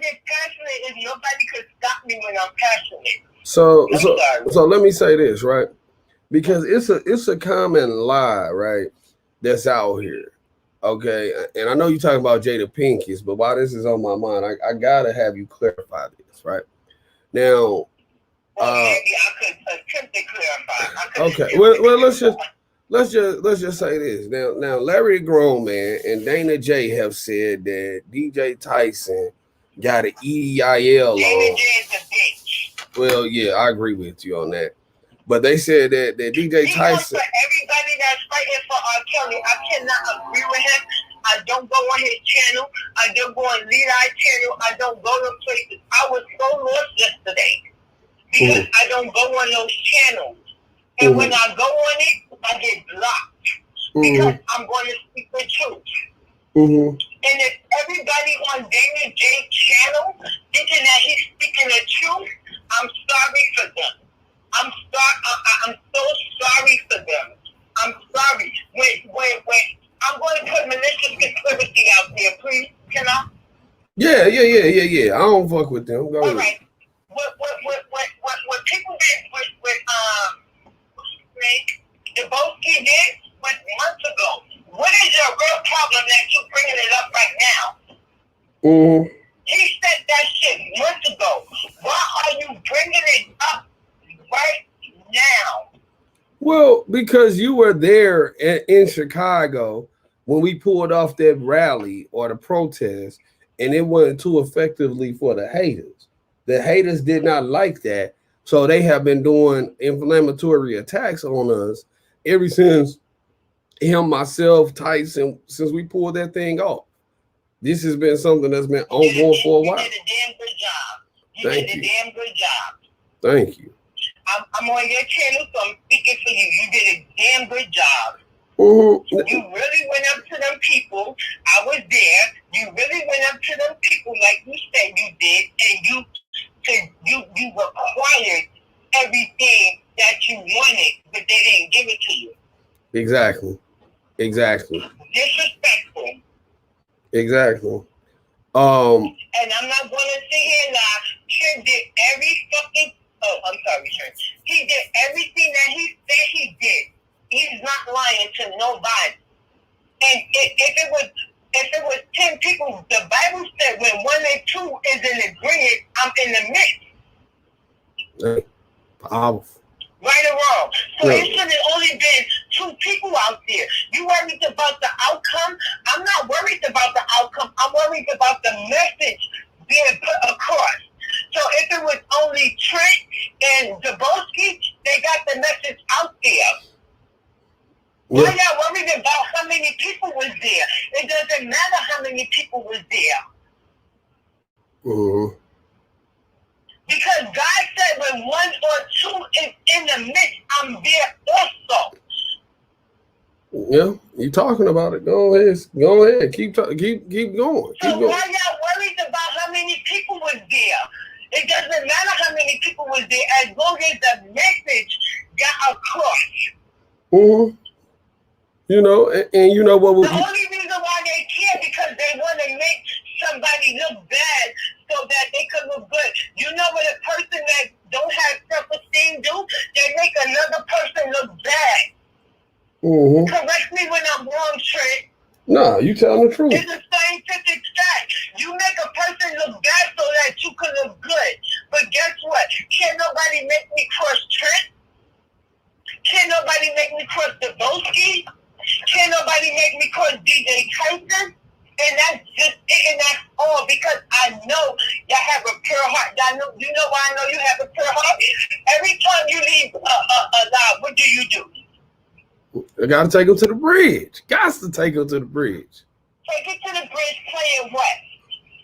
get passionate, if nobody could stop me when I'm passionate. So I'm sorry. so let me say this, right? Because it's a common lie, right? That's out here. Okay. And I know you're talking about Jada Pinkeys, but while this is on my mind, I gotta have you clarify this, right? Now maybe I could attempt to clarify. Okay. Well let's just say this. Now Larry the Grown Man and Dana J have said that DJ Tyson got an EIL Dana on. J is a bitch. Well, yeah, I agree with you on that. But they said that DJ Tyson. For everybody that's fighting for R. Kelly, I cannot agree with him. I don't go on his channel. I don't go on Lead Eye channel. I don't go to places. I was so lost yesterday because I don't go on those channels. And when I go on it, I get blocked because I'm going to speak the truth. And if everybody on Dana J's channel thinking that he's speaking the truth, I'm sorry for them. I'm so sorry for them. I'm sorry. Wait. I'm going to put malicious conspiracy out there, please. Can I? Yeah. I don't fuck with them. Go ahead. All right. What people did with Debosky did was months ago. What is your real problem that you're bringing it up right now? He said that shit months ago. Why are you bringing it up right now? Well, because you were there in Chicago when we pulled off that rally or the protest, and it wasn't too effectively for the haters. The haters did not like that, so they have been doing inflammatory attacks on us ever since him, myself, Tyson, since we pulled that thing off. This has been something that's been ongoing for a while. You did a damn good job. Thank you. Did a damn good job. Thank you. I'm on your channel, so I'm speaking for you. You did a damn good job. You really went up to them people. I was there. You really went up to them people like you said you did, and you required everything that you wanted, but they didn't give it to you. Exactly. Disrespectful. Exactly. And I'm not going to sit here and lie. Trent did every fucking. Oh, I'm sorry, Trent. He did everything that he said he did. He's not lying to nobody. And if it was 10 people, the Bible said when 1 and 2 is in agreement, I'm in the midst. Powerful. Right or wrong. So it should have only been 2 people out there. You worried about the outcome? I'm not worried about the outcome. I'm worried about the message being put across. So if it was only Trent and Debosky, they got the message out there. Why y'all worried about how many people was there? It doesn't matter how many people was there. Because God said when 1 or 2 is in the midst, I'm there also. Yeah, you talking about it. Go ahead. Keep going. So why y'all worried about how many people was there? It doesn't matter how many people was there as long as the message got across. You know, and you know what? The only reason why they care because they want to make somebody look bad so that they can look good. You know what a person that don't have self-esteem do? They make another person look bad. Correct me when I'm wrong, Trent. Nah, you telling the truth. It's a scientific fact. You make a person look bad so that you can look good. But guess what? Can't nobody make me crush Trent. Can't nobody make me crush Debosky. Can't nobody make me crush DJ Tyson. And that's just it, and that's all because I know y'all have a pure heart. You know why I know you have a pure heart? Every time you leave a live, what do? I gotta take them to the bridge. Got to take them to the bridge. Take it to the bridge playing what?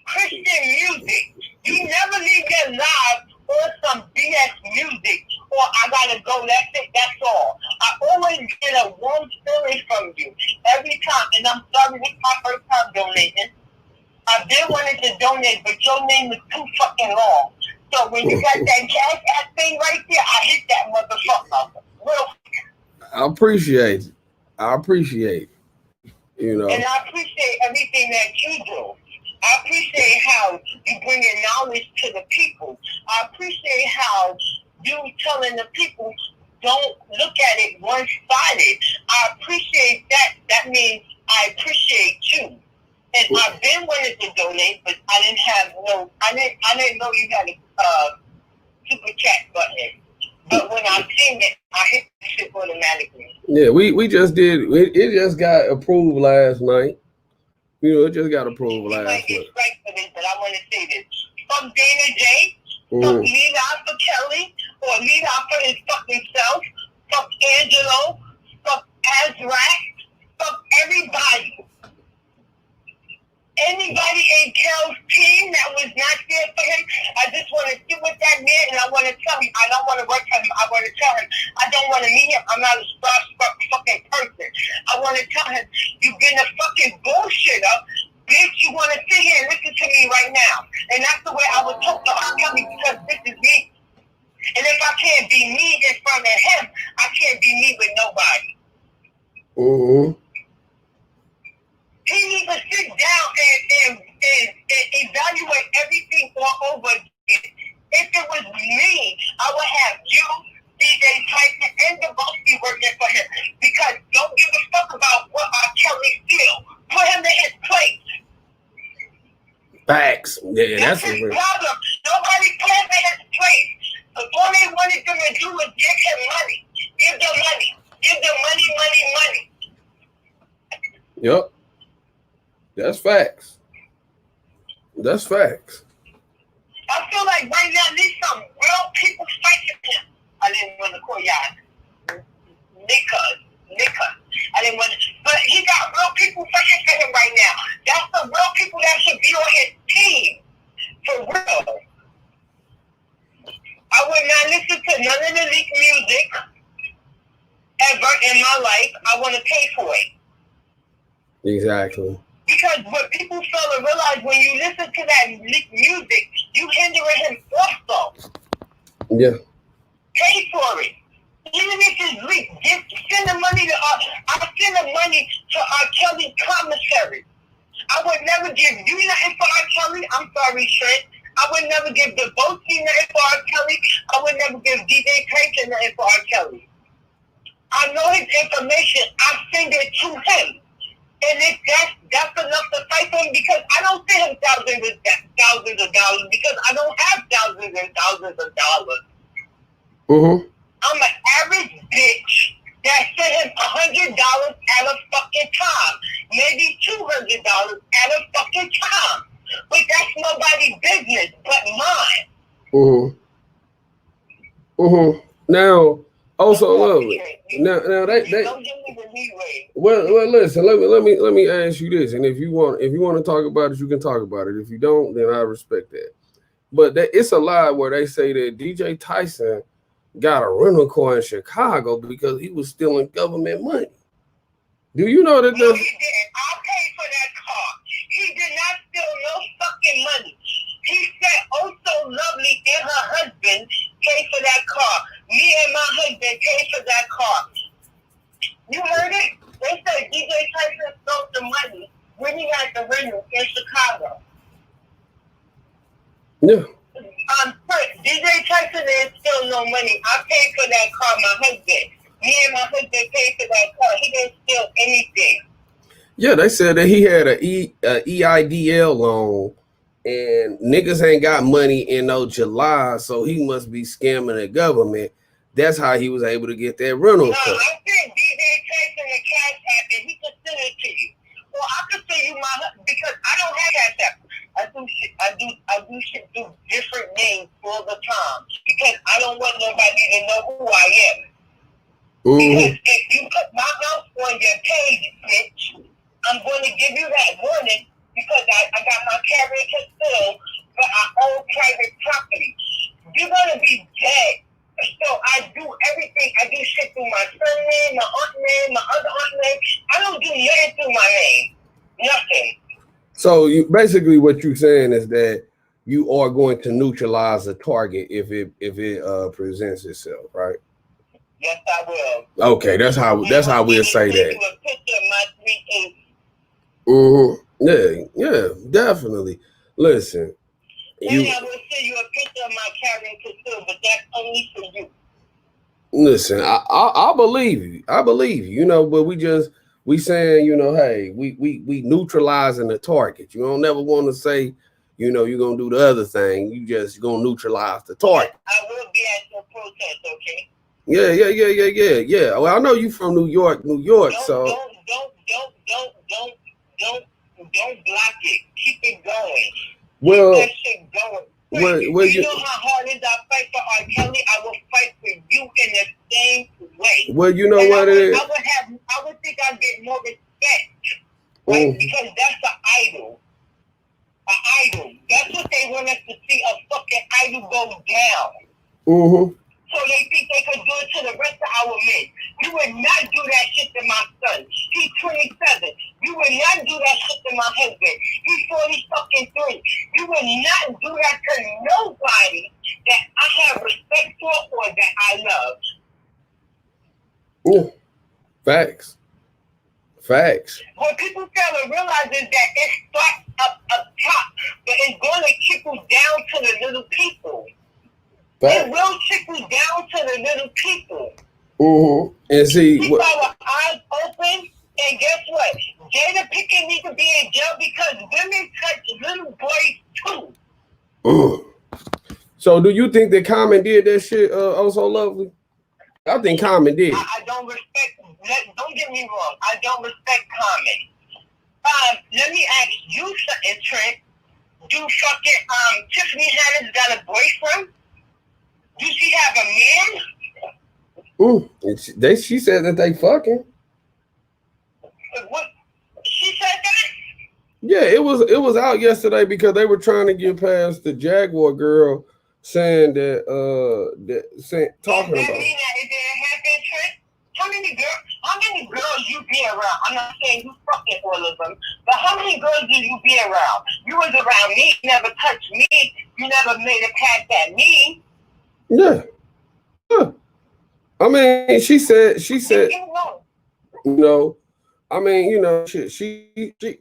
Christian music. You never leave your live on some BS music or I gotta go, that's it, that's all. I always get a warm feeling from you every time, and I'm sorry, this is my first time donating. I've been wanting to donate, but your name is too fucking long. So when you got that cash app thing right there, I hit that motherfucker. Real. I appreciate it. I appreciate it, you know. And I appreciate everything that you do. I appreciate how you bring in knowledge to the people. I appreciate how you telling the people don't look at it one-sided. I appreciate that. That means I appreciate you. And I've been wanting to donate, but I didn't know you had a super chat button. But when I seen it, I hit the shit automatically. Yeah, we just did. It just got approved last night. You know, it just got approved last night. Get straight for this, but I want to say this. From Dana J, from Lead Out for Kelly, or Lead Out for his fucking self, from Angelo, from Azrak, from everybody. Anybody in Kel's team that was not there for him, I just want to sit with that man and I want to tell him, I don't want to work for him, I want to tell him, I don't want to meet him, I'm not a starstruck fucking person. I want to tell him, you've been a fucking bullshitter, bitch, you want to sit here and listen to me right now. And that's the way I would talk to R. Kelly because this is me. And if I can't be me in front of him, I can't be me with nobody. Mm-hmm. He needs to sit down and evaluate everything all over again. If it was me, I would have you, DJ Tyson, and the Bossy working for him. Because don't give a fuck about what R. Kelly feel. Put him in his place. Facts. Yeah, that's his problem. Nobody put him in his place. All they wanted them to do was give him money. Give them money. Give them money, money, money. Yep. That's facts. That's facts. I feel like right now there's some real people fighting him. I didn't want to call y'all Nika. I didn't want to, but he got real people fighting for him right now. That's the real people that should be on his team. For real. I would not listen to none of the leaked music ever in my life. I want to pay for it. Exactly. Because what people fail to realize, when you listen to that music, you hindering him also. Yeah. Pay for it. Even if it's leaked, send the money to I'll send the money to R. Kelly commissary. I would never give you nothing for R. Kelly. I'm sorry, Trent. I would never give the Boatsy nothing for R. Kelly. I would never give DJ Tyson nothing for R. Kelly. I know his information. I send it to him. And if that's enough to fight for him, because I don't send him thousands of dollars because I don't have thousands and thousands of dollars. Mm-hmm. I'm an average bitch that sent him $100 at a fucking time. Maybe $200 at a fucking time. But that's nobody's business but mine. Mm-hmm. Mm-hmm. Now, also lovely. Now they don't give me the leeway. Well, listen. Let me ask you this, and if you want to talk about it, you can talk about it. If you don't, then I respect that. But it's a lie where they say that DJ Tyson got a rental car in Chicago because he was stealing government money. Do you know that? No, he didn't. I paid for that car. He did not steal no fucking money. He said, "Oh, so lovely," and her husband paid for that car. Me and my husband paid for that car. You heard it? They said DJ Tyson stole the money when he had the rental in Chicago. Yeah. DJ Tyson didn't steal no money. I paid for that car, my husband. Me and my husband paid for that car. He didn't steal anything. Yeah, they said that he had a EIDL loan and niggas ain't got money in no July, so he must be scamming the government. That's how he was able to get that rental car. No, I think DJ Tyson the Cash App and he could send it to you. Well, I could send you because I don't have Cash App. I do shit through different names all the time because I don't want nobody to know who I am. Because if you put my house on your page, bitch, I'm going to give you that warning because I got my carrier concealed, but I own private property. You're going to be dead. So I do everything. I do shit through my son name, my aunt name, my other aunt name. I don't do nothing through my name. Nothing. So you basically what you're saying is that you are going to neutralize a target if it presents itself, right? Yes, I will. Okay, that's how we'll say that. You a picture of my 3 Yeah, definitely. Listen, I will send you a picture of my carrying concealed, but that's only for you. Listen, I believe you. I believe you. You know, but we saying, you know, hey, we neutralizing the target. You don't never want to say, you know, you're gonna do the other thing. You just gonna neutralize the target. I will be at your protest, okay? Yeah. Well, I know you from New York, so don't block it. Keep it going. Well, keep that shit going. well, you know how hard it is I fight for R. Kelly? I will fight for you in the same way. Well, you know what it is. I would think I'd get more respect, right? Because that's an idol. An idol. That's what they want us to see. A fucking idol go down. So they think they could do it to the rest of our men. You would not do that shit to my son. He's 27. You would not do that shit to my husband. He's 43. You would not do that to nobody that I have respect for or that I love. Yeah. Facts. What people fail to realize is that it starts up top, but it's going to trickle down to the little people. It will trickle down to the little people. And see, keep our eyes open, and guess what? Jada Pinkett needs to be in jail because women touch little boys too. So, do you think that Common did that shit? Oh, so lovely. I think Common did. I don't respect. Don't get me wrong. I don't respect Common. Let me ask you something, Trent. Do fucking Tiffany Haddish got a boyfriend? Do she have a man? She said that they fucking. What? She said that? Yeah, it was out yesterday because they were trying to get past the Jaguar girl saying that talking about. Does that mean that it didn't happen, Trent? How many girls you be around? I'm not saying you fucking all of them, but how many girls did you be around? You was around me, you never touched me, you never made it past that me. Yeah. I mean, she said, you know, I mean, you know, she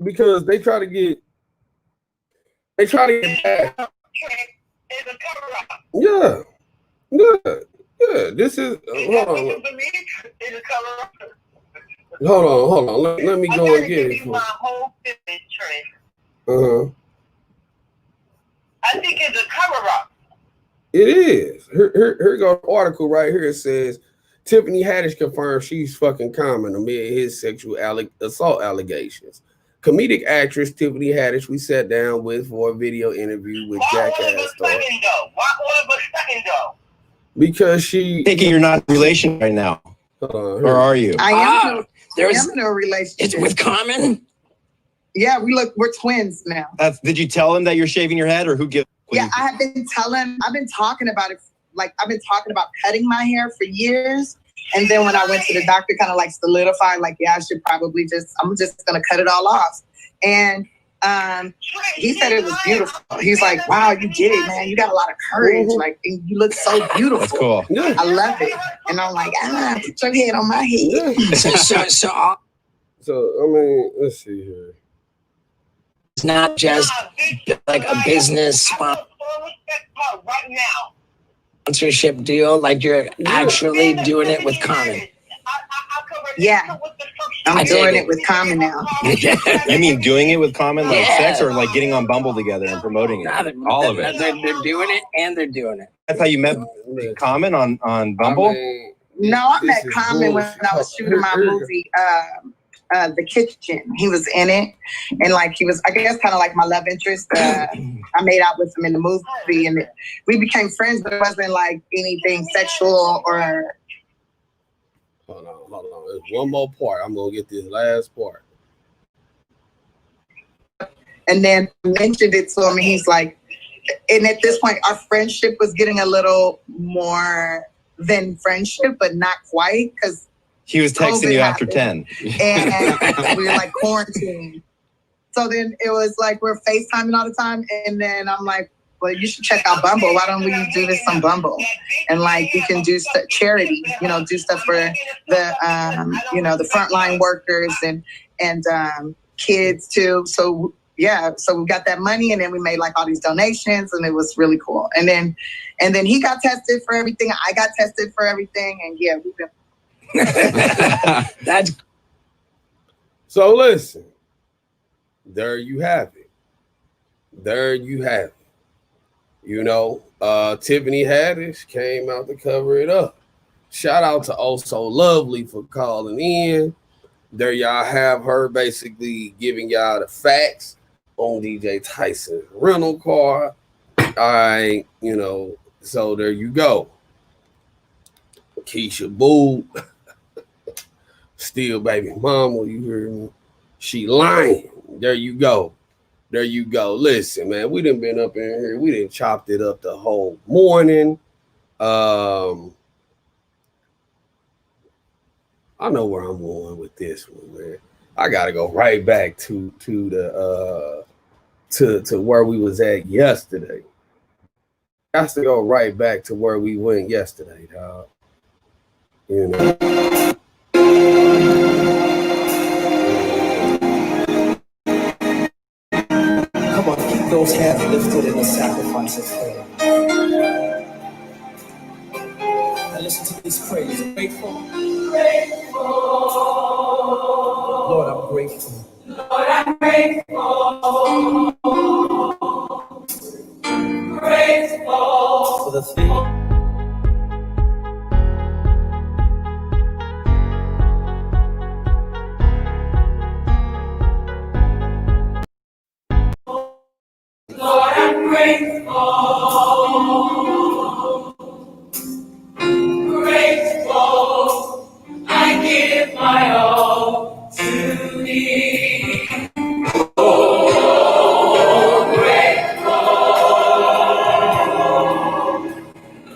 because they try to get back. Yeah. This is hold on. Let me go and get it. My whole business, Trent. I think it's a cover-up. It is. Here goes an article right here. It says Tiffany Haddish confirms she's fucking Common amid his sexual assault allegations. Comedic actress Tiffany Haddish we sat down with for a video interview with Jackass. Why all of a sudden though? Because she thinking you're not in a relation right now. Or are you? I am in a relationship. It's with Common? Yeah, we're twins now. Did you tell him that you're shaving your head or who gives? Yeah, I've been talking about it. Like, I've been talking about cutting my hair for years. And then when I went to the doctor, kind of like solidified, like, yeah, I should probably I'm just going to cut it all off. And he said it was beautiful. He's like, wow, you did it, man. You got a lot of courage. Like, and you look so beautiful. That's cool. Yeah. I love it. And I'm like, put your head on my head. So, I mean, let's see here. It's not just like a business sponsorship deal, like you're actually doing it with Common. Yeah, I'm doing it with Common now. I mean, doing it with Common, like sex, or like getting on Bumble together and promoting it? All of it. They're doing it and they're doing it. That's how you met Common on Bumble? No, I met Common when I was shooting my movie, The Kitchen. He was in it, and like he was, I guess, kind of like my love interest. I made out with him in the movie, and we became friends, but it wasn't like anything sexual or. Hold on. There's one more part. I'm gonna get this last part. And then I mentioned it to him, and he's like, and at this point, our friendship was getting a little more than friendship, but not quite, because. He was texting you after 10. And we were like quarantined. So then it was like we're FaceTiming all the time. And then I'm like, well, you should check out Bumble. Why don't we do this on Bumble? And like, you can do charity, do stuff for the, the frontline workers and kids too. So yeah, so we got that money, and then we made like all these donations, and it was really cool. And then he got tested for everything. I got tested for everything, and yeah, we've been. That's so. Listen, there you have it. There you have it. Tiffany Haddish came out to cover it up. Shout out to Oh So Lovely for calling in. There y'all have her basically giving y'all the facts on DJ Tyson's rental car. All right, so there you go. Keisha Boo, still baby mama, you hear me? She lying. There you go. There you go. Listen, man, we done been up in here. We done chopped it up the whole morning. I know where I'm going with this one, man. I gotta go right back to the to where we was at yesterday. Got to go right back to where we went yesterday, dog. Come on, keep those hands lifted in the sacrifice of prayer. Now listen to these prayers. Grateful. Lord, I'm grateful. Lord, I'm grateful. Grateful for the thing. Lord, I'm grateful. Grateful. I give my all to thee. Oh, grateful.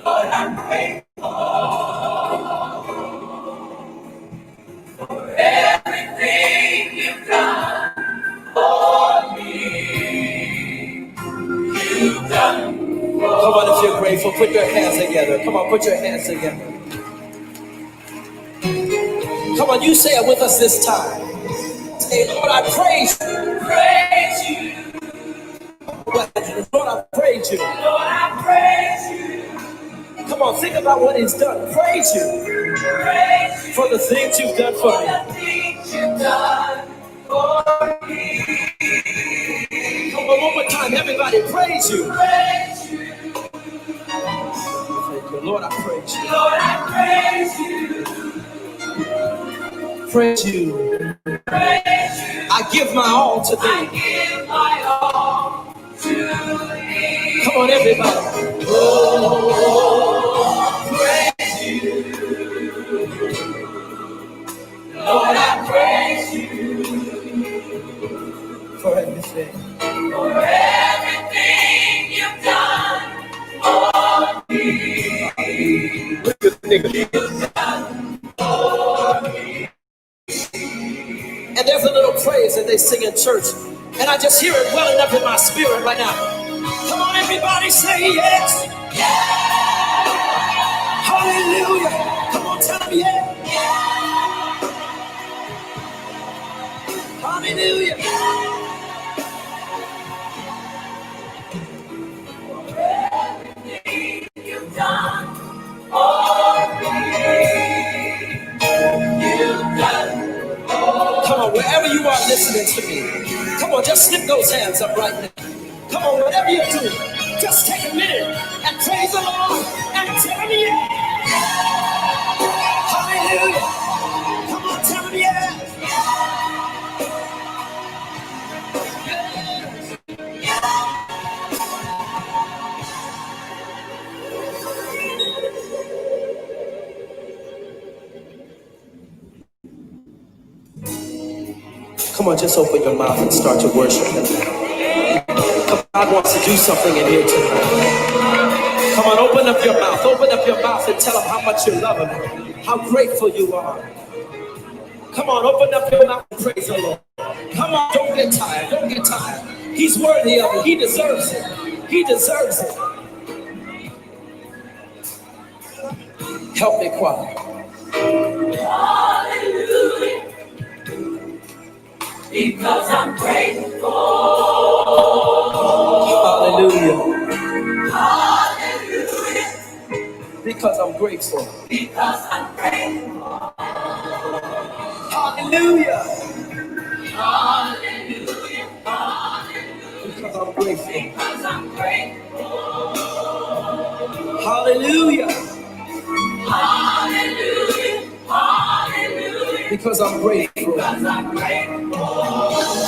Lord, I'm grateful for everything you've done for me. You've done. Come on, if you're grateful, put your hands together. Come on, put your hands together. Come on, you say it with us this time. Say, Lord, I praise you. Praise you. Lord, I praise you. Lord, I praise you. Come on, think about what he's done. Praise you. Praise you. For the things you've done for me. For the things you've done for me. Come on, one more time, everybody, praise you. Praise you. Thank you, Lord, I praise you. Lord, I praise you. Praise you. Praise you. I give my all to thee. I give my all to thee. Come on, everybody. Oh, praise you. Lord, I praise you. For everything. For everything you've done for me. Look at this nigga. And there's a little praise that they sing in church, and I just hear it welling up in my spirit right now. Come on, everybody, say yes. Yeah. Hallelujah. Come on, tell me yeah. Yeah. Hallelujah. For everything you've done for me, you've done. Come on, wherever you are listening to me, come on, just slip those hands up right now. Come on, whatever you do, just take a minute and praise the Lord and tell me yeah. Hallelujah. Come on, tell me yeah. Come on, just open your mouth and start to worship him now. God wants to do something in here tonight. Come on, open up your mouth. Open up your mouth and tell him how much you love him, how grateful you are. Come on, open up your mouth and praise the Lord. Come on, don't get tired. Don't get tired. He's worthy of it. He deserves it. He deserves it. Help me, choir. Hallelujah. Because I'm grateful. Hallelujah. Hallelujah. Because I'm grateful. Because I'm grateful. Hallelujah. Hallelujah. Hallelujah. Because I'm grateful. Because I'm grateful. Hallelujah. Hallelujah. Hallelujah. Because I'm grateful. Because I'm grateful.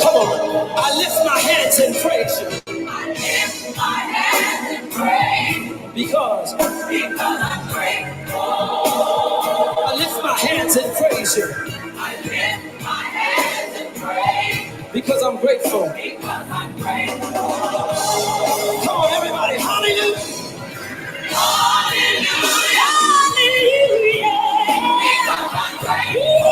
Come on. I lift my hands and praise you. I lift my hands and praise. Because I'm grateful. I lift my hands and praise you. I lift my hands and praise. Because I'm grateful. Because I'm grateful. Come on, everybody. Hallelujah. Hallelujah. Hallelujah. Because I'm grateful.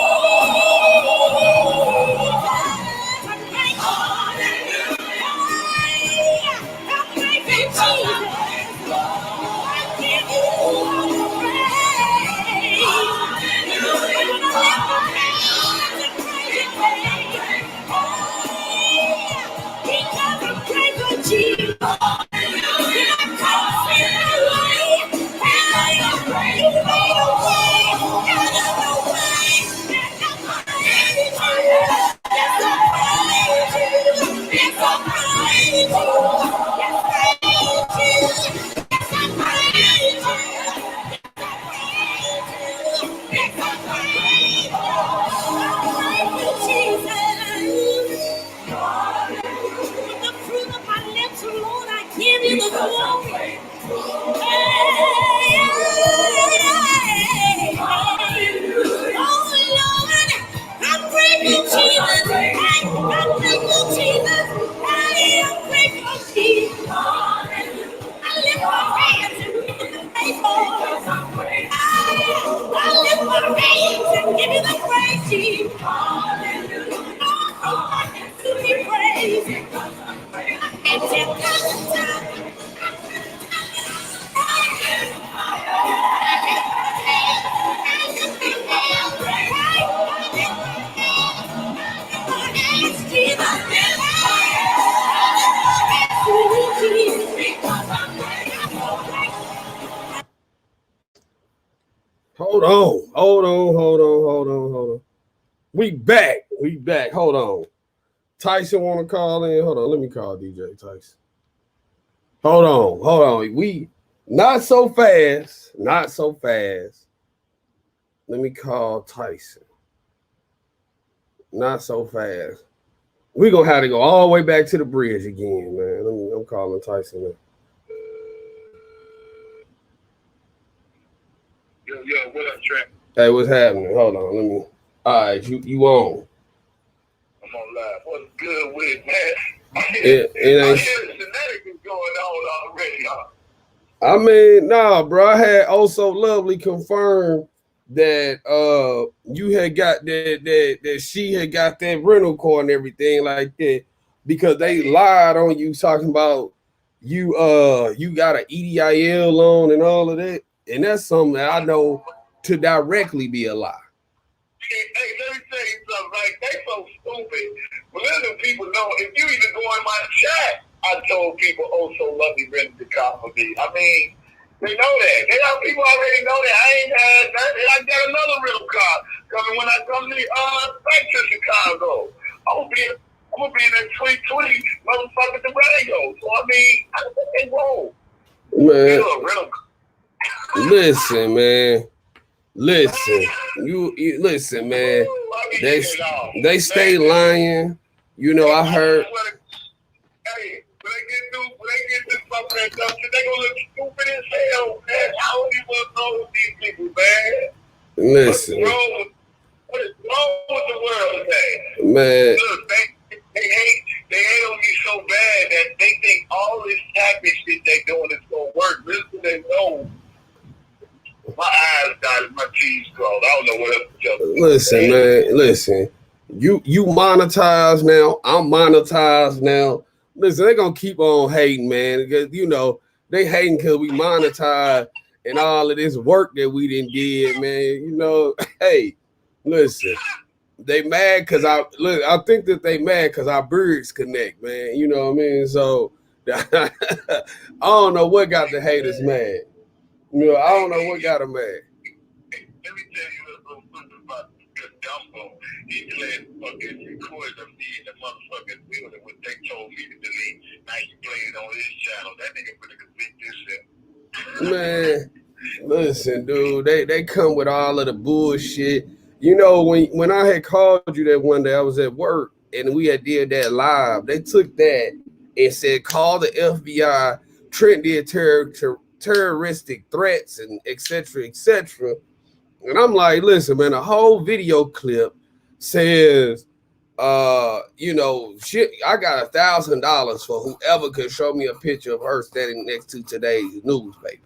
Hold on. We back. Hold on. Tyson want to call in? Hold on. Let me call DJ Tyson. Hold on. We not so fast. Let me call Tyson. Not so fast. We're going to have to go all the way back to the bridge again, man. I'm calling Tyson now. Yo, what up, Trent? Hey, what's happening? Hold on, let me. All right, you on? I'm on live. What's good with it, man? It ain't. Shenanigans going on already, huh? I mean, nah, bro. I had also lovely confirmed that you had got that she had got that rental car and everything like that because they lied on you talking about you got an EDIL loan and all of that, and that's something that I know to directly be a lie. Hey, let me tell you something, right? They so stupid. But let the people know, if you even go in my chat, I told people, oh, so lovely rented the car for me. I mean, they know that. People already know that. I ain't had that. I got another rental car coming when I come to back to Chicago. I'm gonna be in that 2020 motherfucker Durango. So I mean, I don't think they wrong. Man, listen, man. Listen, you listen, man. They stay lying. You know, I heard. Hey, when they get this fucking stuff, they gonna look stupid as hell, man. I don't even know these people, man. Listen. What is wrong with the world today? Man. Look, they hate on me so bad that they think all this tactic shit they doing is gonna work. Listen, they know. My eyes died, my teeth crawled. I don't know what else to tell you. Listen, man. Listen. You monetize now. I'm monetized now. listen, they're gonna keep on hating, man. Because they hating because we monetize and all of this work that we didn't did, man. Hey, listen, they mad because I think that they mad because our birds connect, man. You know what I mean? So I don't know what got the haters mad. I don't know what got them mad. Let me tell you a little something about the Dumbo. He played fucking record of me in the motherfucking building what they told me to delete. Now he played on his channel. That nigga finna convict this shit. Man, listen, dude, they come with all of the bullshit. When I had called you that one day, I was at work and we had did that live. They took that and said, call the FBI. Trent did terroristic threats and et cetera, et cetera. And I'm like, listen, man, a whole video clip says, shit, I got $1,000 for whoever could show me a picture of her standing next to today's newspaper.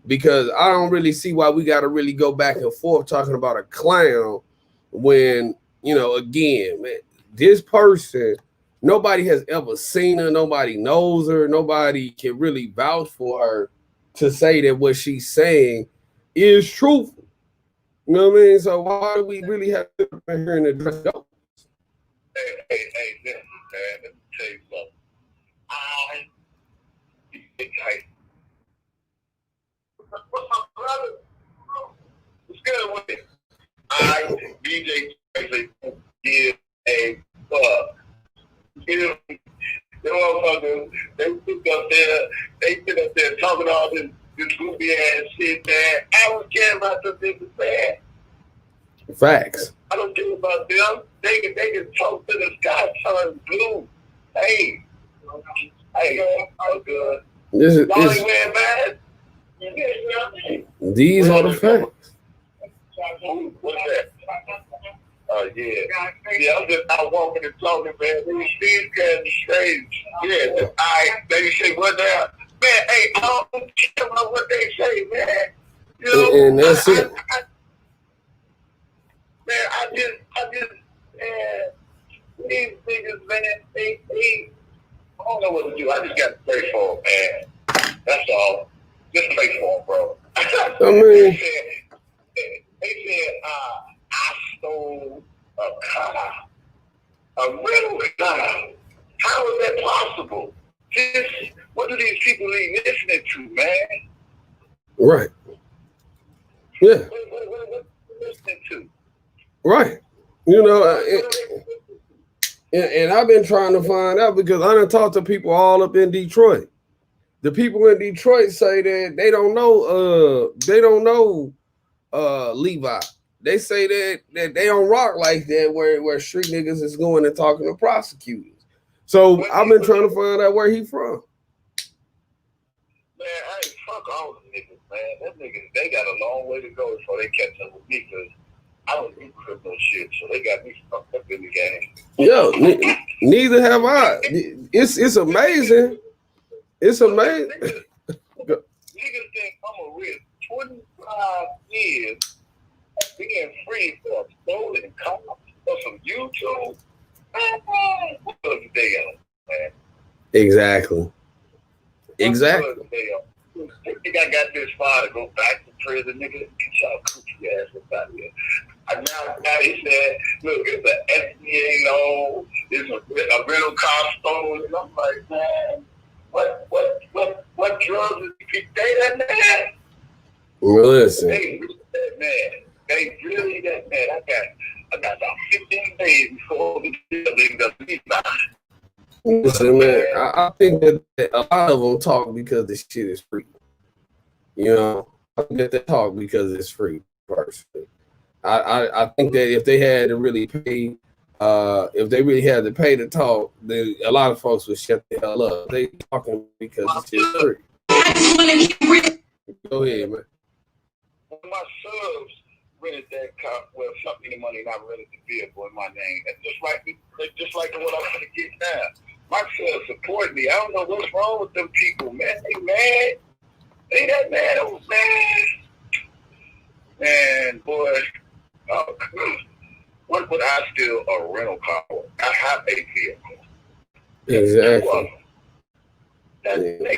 Because I don't really see why we got to really go back and forth talking about a clown when, again, man, this person, nobody has ever seen her. Nobody knows her. Nobody can really vouch for her to say that what she's saying is truthful. You know what I mean? So why do we really have to come here and address those? Hey, listen, man, let me tell you something. What's up, brother? What's good with it? DJ Tracy, give a fuck. You motherfuckers, they sit up there talking all this goofy ass shit, man. I don't care about the niggas, man. Facts. I don't care about them. They can talk to the sky turn blue. Hey, I'm good. These are the facts. What's that? Oh, yeah. Yeah, I'm just out walking and talking, man. These guys are strange. Yeah, they say what now? Man, hey, I don't care about what they say, man. And that's it. Man, I just, these niggas, man, they, I don't know what to do. I just got to pray for them, man. That's all. Just pray for them, bro. I mean, they said, I stole a car, a rental car. How is that possible? What do these people be listening to, man? Right. Yeah. What listening to? Right. And I've been trying to find out because I done talked to people all up in Detroit. The people in Detroit say that they don't know Levi. They say that they don't rock like that where street niggas is going and talking to prosecutors. So I've been trying to find out where he from. Man, I ain't fuck all the niggas, man. Them niggas, they got a long way to go before they catch up with me because I don't do crypto shit, so they got me fucked up in the game. Yo, neither have I. It's amazing. It's amazing. Niggas think I'm a risk 25 years being free for a stolen car or some YouTube. What the damn, man? Exactly. I think I got this far to go back to prison, nigga. Get y'all coochie ass up out of here. Now he said, look, it's an SBA loan, it's a rental car stolen. And I'm like, man, what drugs is he take that man? Listen. They really that man. I got about 15 days before the building does me back. Listen, man, I think that a lot of them talk because this shit is free. I think that they talk because it's free, personally. I think that if they had to really pay, if they really had to pay to talk, then a lot of folks would shut the hell up. They talking because it's just free. Go ahead, man. My subs rented that car, well, something the money, not rented the vehicle in my name. And just like what I'm going to get now. My subs support me. I don't know what's wrong with them people, man. They mad. They that mad old man. Man, boy. What would I steal a rental car for? I have a vehicle. Exactly. Yeah.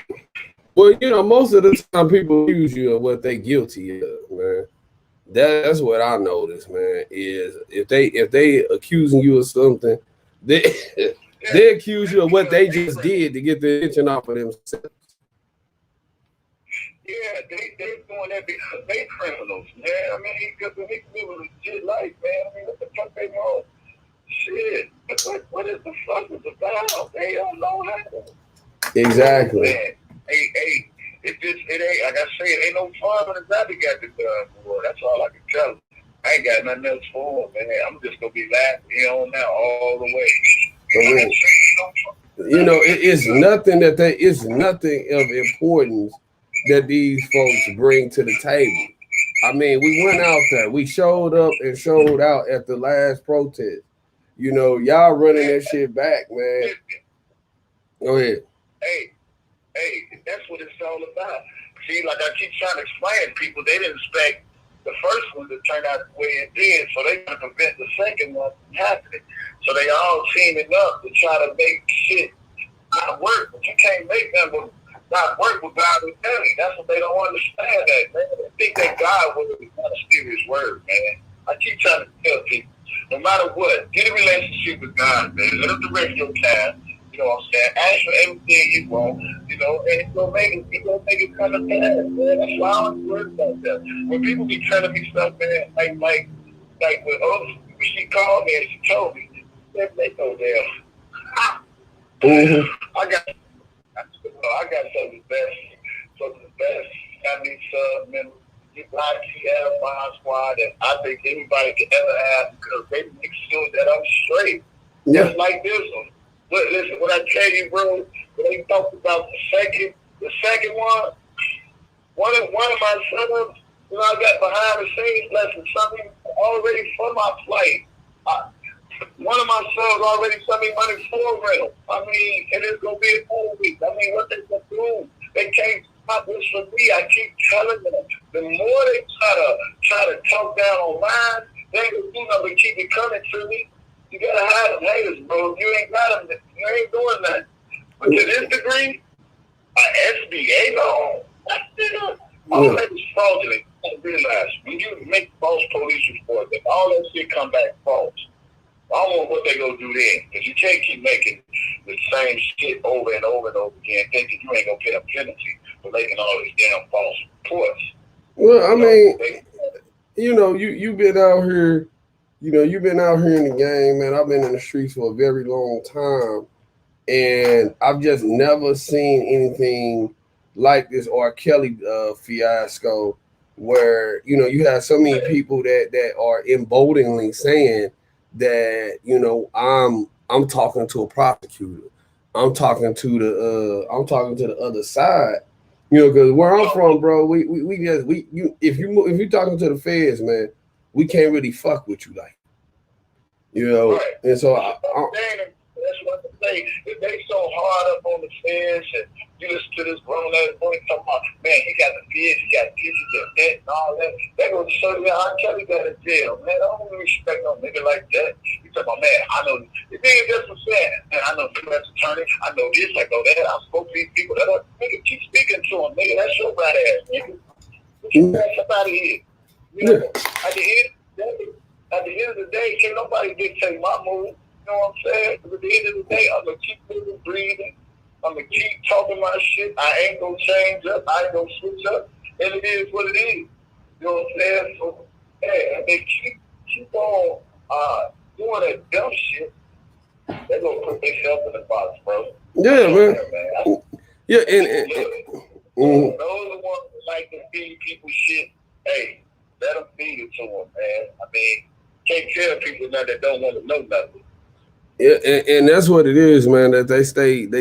Well, you know, most of the time people accuse you of what they guilty of, man. That's what I noticed, man. Is if they accusing you of something, they they accuse you of what they just did to get the attention off of themselves. Yeah, they doing that because they criminals, man. I mean, because when they live a legit life, man. I mean, what the fuck they want? Shit. What is the fuck is about? They don't know how. Exactly. Man, hey, it ain't like I say, it ain't no fun when the zombie got the gun, boy. That's all I can tell them. I ain't got nothing else for them, man. I'm just gonna be laughing on now all the way. You know, it's nothing of importance that these folks bring to the table. I mean, we went out there, we showed up and showed out at the last protest. You know, y'all running that shit back, man. Go ahead. Hey, that's what it's all about. See, like I keep trying to explain to people, they didn't expect the first one to turn out the way it did, so they got to prevent the second one from happening. So they all teaming up to try to make shit not work, but you can't make them not work with God with them. That's what they don't understand, that, man. They think that God was not a serious word, man. I keep trying to tell people, no matter what, get a relationship with God, man. Let him direct your path. You know what I'm saying? Ask for everything you want, you know, and it's gonna make it come to pass, man. That's why I don't worry about that. When people be telling me stuff, man, like when she called me and she told me, man, they go there. I got some of the best family sub members, YTL, my squad, that I think anybody could ever have, because they make sure that I'm straight. Yeah. Just like this one. But listen, when I tell you, bro, when they talked about the second one of my sons, you know, I got behind the scenes lessons, something already for my flight. One of my sons already sent me money for rental. I mean, and it's gonna be a full week. I mean, what they gonna do? They can't stop this for me. I keep telling them. The more they try to talk down on mine, they ain't gonna do nothing but keep it coming to me. You gotta have them haters, bro. You ain't got them. You ain't doing nothing. But to this degree, SBA loan, all that is fraudulent. You realize when you make false police reports, that all that shit come back false. I don't know what they gonna do then, because you can't keep making the same shit over and over and over again, thinking you ain't gonna pay a penalty for making all these damn false reports. Well, I mean, you know, you've been out here. You know, you've been out here in the game, man. I've been in the streets for a very long time, and I've just never seen anything like this R. Kelly fiasco, where, you know, you have so many people that are emboldeningly saying that, you know, I'm talking to a prosecutor, I'm talking to the other side, you know, because where I'm from, bro, if you're talking to the feds, man, we can't really fuck with you, like, you know. Right. And so that's what I say. If they so hard up on the feds, and you listen to this grown ass boy talking about, man, he got the feds, he got this, he got that, and all that. They gonna show you how Kelly got in jail, man. I don't really respect no nigga like that. You talking about, man, I know the thing is just for saying, man, I know the U.S. attorney, I know this, I know that. I spoke to these people. Nigga, keep speaking to them, nigga. That's your bad ass, nigga. Get your ass up out of here. You know, at the end of the day, can't nobody dictate my move. You know what I'm saying? But at the end of the day, I'm going to keep living, breathing. I'm going to keep talking my shit. I ain't going to change up. I ain't going to switch up. And it is what it is. You know what I'm saying? So, hey, and they keep on doing that dumb shit, they're going to put themselves in the box, bro. Yeah, man. Yeah, and those are the ones that like to feed people shit. Hey, let them feed it to them, man. I mean, can't tell people now that don't want to know nothing. Yeah, and that's what it is, man. That they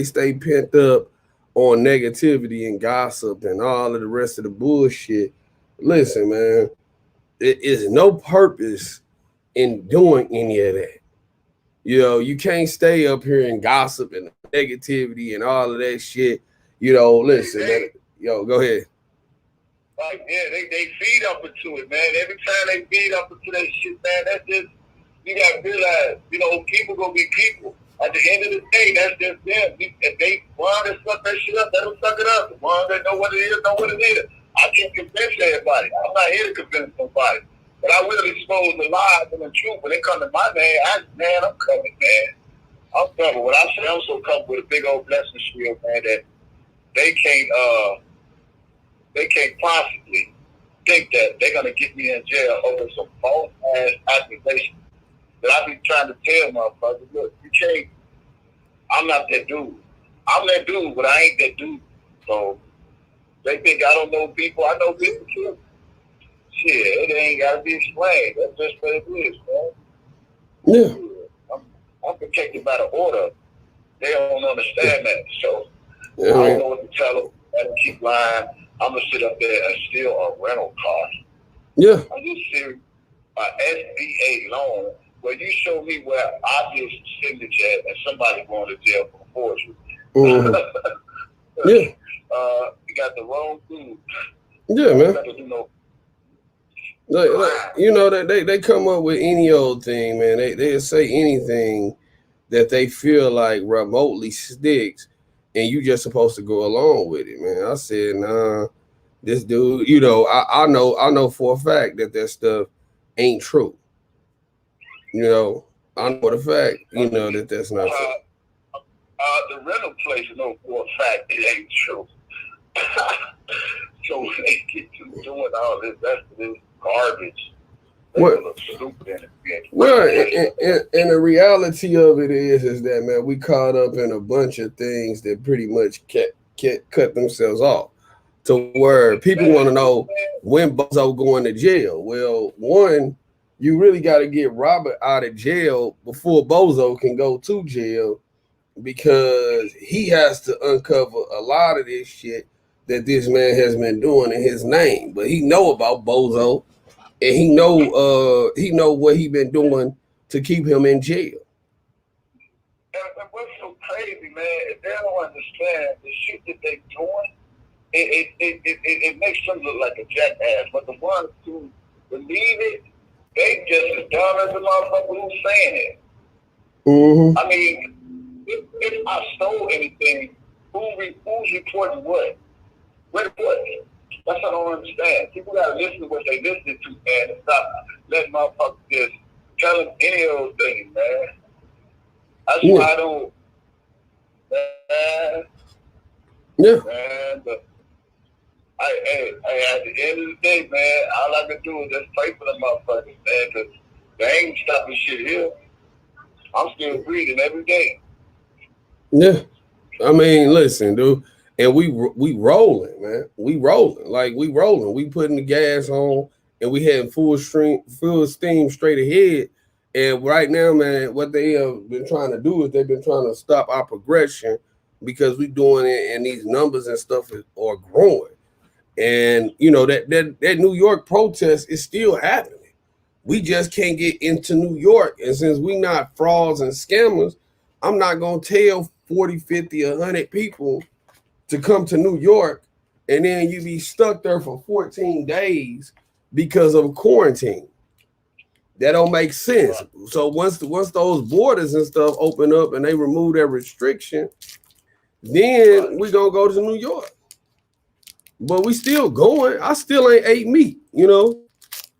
stay pent up on negativity and gossip and all of the rest of the bullshit. Listen, man, it is no purpose in doing any of that. You know, you can't stay up here and gossip and negativity and all of that shit. You know, listen, man, go ahead. Like, yeah, they feed up into it, man. Every time they feed up into that shit, man, that's just, you gotta realize, you know, people gonna be people. At the end of the day, that's just them. If they want to suck that shit up, let them suck it up. The ones that know what it is, know what it is. I can't convince everybody. I'm not here to convince nobody. But I will expose the lies and the truth. When they come to my name, I'm coming, man. I'm coming. When I say I'm so covered with a big old blessing shield, man, that they can't possibly think that they're gonna get me in jail over some false ass accusations. That I be trying to tell motherfuckers, look, you can't. I'm not that dude. I'm that dude, but I ain't that dude. So they think I don't know people. I know people too. Shit, it ain't gotta be explained. That's just what it is, man. Yeah. I'm protected by the order. They don't understand that. So Yeah. I don't know what to tell them. Let them keep lying. I'm gonna sit up there and steal a rental car. Yeah. Are you serious? SBA loan where you show me where obvious signature at and somebody going to jail for forgery. Mm-hmm. Yeah. You got the wrong dude. Yeah, man. You know, they come up with any old thing, man. They say anything that they feel like remotely sticks, and you just supposed to go along with it, man. I said, nah, this dude, I know for a fact that stuff ain't true. I know for a fact, that's not true. The rental place, know for a fact it ain't true. So they get to doing all this, that's this garbage. Well, and the reality of it is that, man, we caught up in a bunch of things that pretty much cut themselves off to where people want to know when Bozo going to jail. Well, one, you really got to get Robert out of jail before Bozo can go to jail, because he has to uncover a lot of this shit that this man has been doing in his name. But he know about Bozo. And he know what he been doing to keep him in jail. And what's so crazy, man, if they don't understand the shit that they doing, it makes them look like a jackass. But the ones who believe it, they just as dumb as the motherfucker who's saying it. Mm-hmm. I mean, if I stole anything, who's reporting what? What? That's what I don't understand. People gotta listen to what they listen to, man, and stop letting motherfuckers just tell them any of those things, man. That's why I don't, man. Yeah. Man, but at the end of the day, man, all I can do is just pray for the motherfuckers, man, because they ain't stopping shit here. I'm still breathing every day. Yeah. I mean, listen, dude. And we rolling, man. We rolling. We putting the gas on, and we heading full steam straight ahead. And right now, man, what they have been trying to do is they've been trying to stop our progression, because we doing it and these numbers and stuff are growing. And that New York protest is still happening. We just can't get into New York. And since we not frauds and scammers, I'm not gonna tell 40, 50, 100 people to come to New York, and then you be stuck there for 14 days because of quarantine. That don't make sense. So once those borders and stuff open up and they remove that restriction, then we gonna go to New York. But we still going. I still ain't ate meat,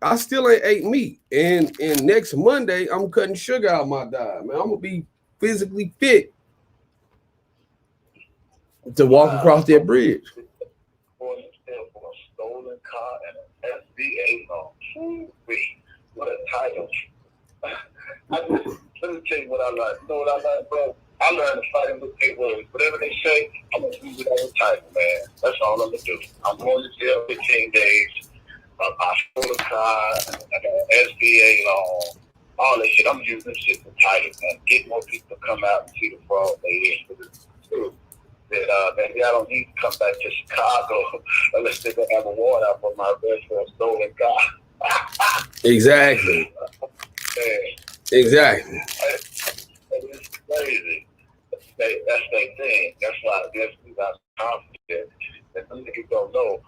I still ain't ate meat. And next Monday, I'm cutting sugar out my diet, man. I'm gonna be physically fit to walk across that bridge. For a stolen car and an SBA loan. What a title. Let me tell you what I like. You know what I like, bro? I learned to fight with their words. Whatever they say, I'm going to do without a title, man. That's all I'm going to do. I'm going to jail 15 days. I stole a car, I got an SBA loan, all that shit. I'm using this shit for title, man. Get more people to come out and see the fraud they is for the truth. That maybe I don't need to come back to Chicago unless they're going to have a warrant out for my arrest for a stolen car. Exactly. Exactly. It's crazy. That's their thing. That's why I guess we got confident that the niggas don't know.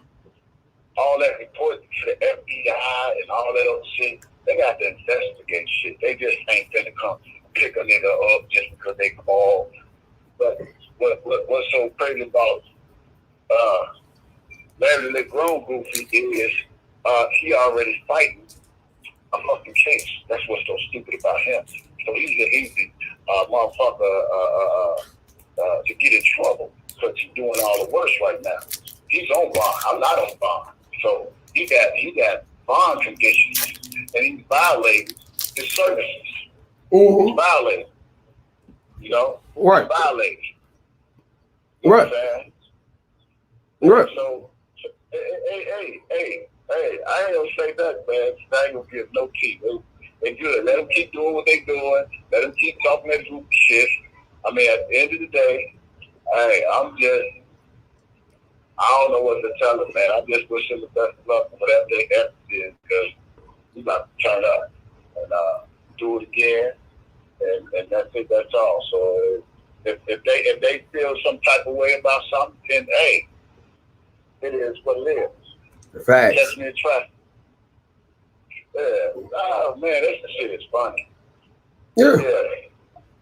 All that reporting to the FBI and all that other shit, they got to investigate shit. They just ain't finna come pick a nigga up just because they call. But what's so crazy about Larry LeGrone Goofy is he already fighting a fucking case. That's what's so stupid about him. So he's an easy motherfucker to get in trouble because he's doing all the work right now. He's on bond. I'm not on bond. So he got bond conditions and he's violating his services. Mm-hmm. He's violating. You know? Right. He's violating. You know right. what I'm saying? Right. So hey, I ain't gonna say that, man. I ain't gonna give no tea. They good. Let them keep doing what they doing. Let them keep talking that group shit. I mean, at the end of the day, hey, I don't know what to tell them, man. I just wish them the best of luck for whatever they have to do because we about to turn up and do it again, and that's it. That's all. So if they feel some type of way about something, then hey, it is what it is. Facts. Catch me in traffic. Yeah. Oh man, this shit is funny. Yeah.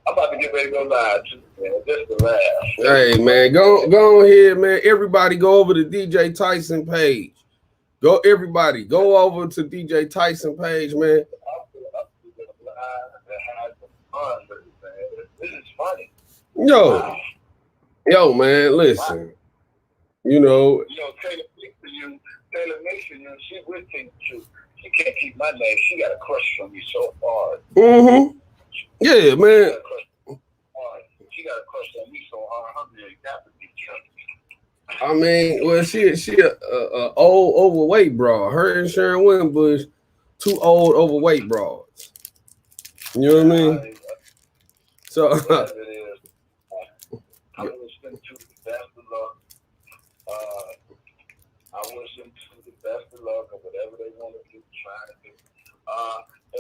I'm about to get ready to go live too, man. Just to laugh. Hey man, go on here, man. Everybody go over to DJ Tyson page. Go over to DJ Tyson page, man. This is funny. Yo, man, listen. You know, Taylor Mason, she would think she can't keep my name. She got a crush on me so hard. Mm-hmm. Yeah, man. She got a crush on me so hard. I mean, well, she a old overweight broad. Her and Sharon Winbush, two old overweight broads. You know what I mean? So I wish them two the best of luck. I wish them two the best of luck or whatever they want to do, trying to do.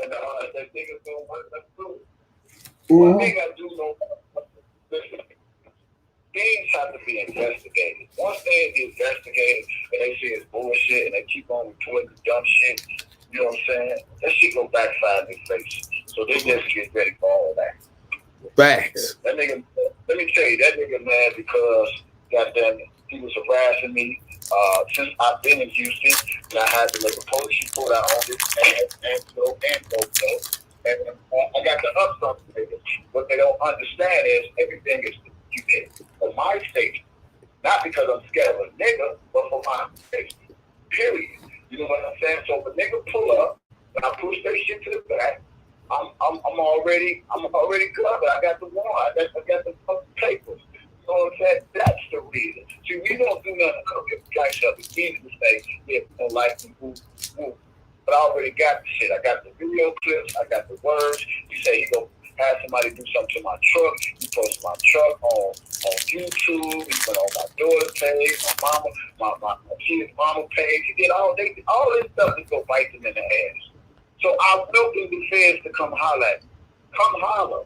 And that niggas don't want to do. One thing I do know, listen, things have to be investigated. Once they investigate and they see it's bullshit and they keep on reporting dumb shit, you know what I'm saying? That shit go backfire in their face. So they just get ready for all that. Facts. That nigga, let me tell you, that nigga mad because, goddamn it, he was harassing me since I've been in Houston, and I had to make a police report out on this and so. And I got to up something, nigga. What they don't understand is everything is for my safety. Not because I'm scared of a nigga, but for my safety. Period. You know what I'm saying? So if a nigga pull up and I push that shit to the back, I'm already covered. I got the warrant. I got the papers. You know what I'm saying? That's the reason. See, we don't do nothing to get guys up. It's easy to say, yeah, we don't like to move. But I already got the shit. I got the video clips. I got the words. He said he go have somebody do something to my truck. He posted my truck on YouTube. He went on my daughter's page, my kid's mama page. He did all this stuff to go bite them in the ass. So I'm looking the feds to come holler at me. Come holler.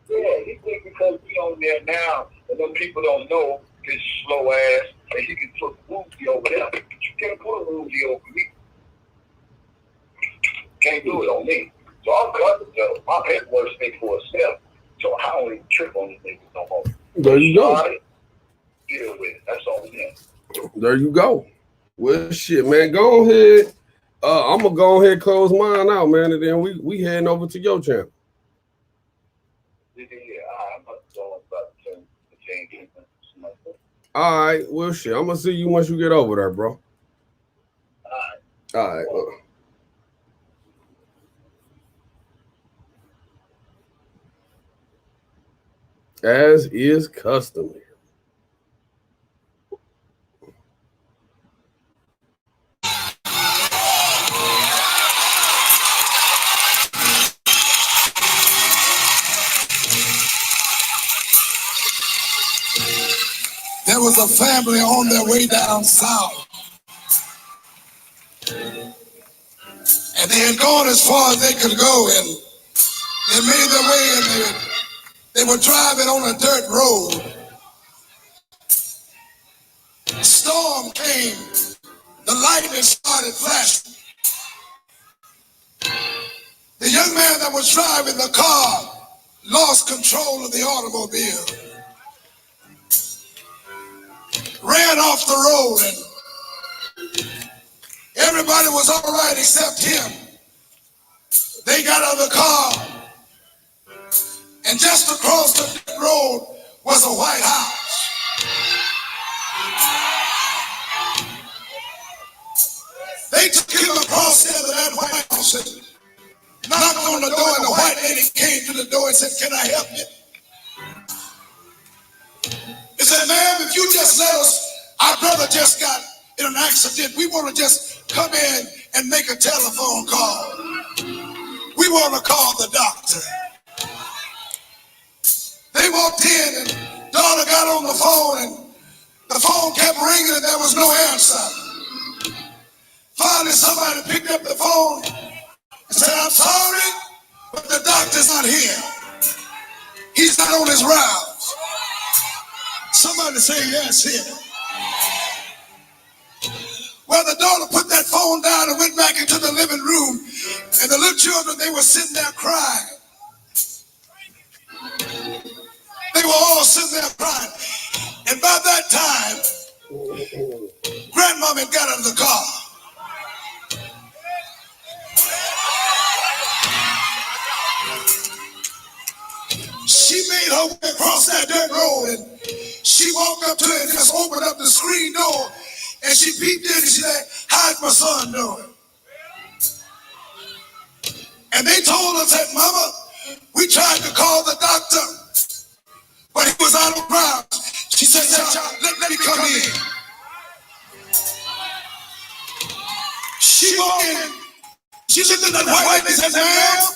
Yeah, he think because we on there now and them people don't know his slow ass and he can put a movie over there. But you can't put a movie over me. Can't do it on me. So I'm covered though. My paperwork speaks for itself. So I don't even trip on these niggas no more. There you go. Deal with it. That's all we have. There you go. Well, shit, man. Go ahead. I'm gonna go ahead and close mine out, man, and then we heading over to your channel. Yeah, I'm about to go about to change. All right. Well, shit. I'm gonna see you once you get over there, bro. All right. As is customary. There was a family on their way down south. And they had gone as far as they could go, and they made their way, and they were driving on a dirt road. Storm came. The lightning started flashing. The young man that was driving the car lost control of the automobile, ran off the road, and everybody was all right except him. They got out of the car, and just across the road was a white house. They took him across into that white house and knocked on the door, and the white lady came to the door and said, "Can I help you?" He said, "Ma'am, if you just let us, our brother just got in an accident. We want to just come in and make a telephone call. We want to call the doctor." They walked in, and daughter got on the phone, and the phone kept ringing, and there was no answer. Finally, somebody picked up the phone and said, "I'm sorry, but the doctor's not here. He's not on his rounds." Somebody say yes here. Well, the daughter put that phone down and went back into the living room, and the little children, they were sitting there crying. They were all sitting there crying. And by that time, grandmama got out of the car. She made her way across that dirt road, and she walked up to it and just opened up the screen door, and she peeped in and she said, "How's my son doing?" And they told her, said, "Mama, we tried to call the doctor, but he was out of grounds." She said, let me come in." She walked in, she looked at that white lady and said, "Ma'am,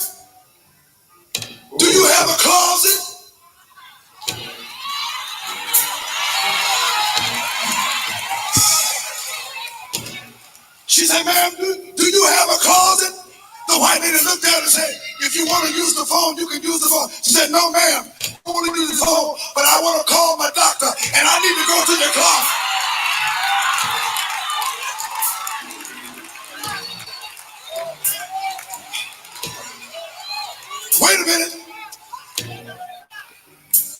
do you have a closet?" She said, "Ma'am, do you have a closet?" The white lady looked at her and said, "If you want to use the phone, you can use the phone." She said, "No, ma'am, I want to use the phone, but I want to call my doctor, and I need to go to the closet." Wait a minute.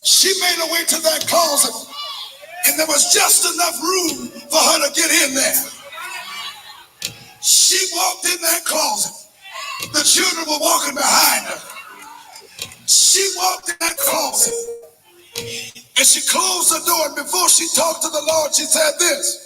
She made her way to that closet, and there was just enough room for her to get in there. She walked in that closet. The children were walking behind her. She walked in that closet, and she closed the door, and before she talked to the Lord, she said this.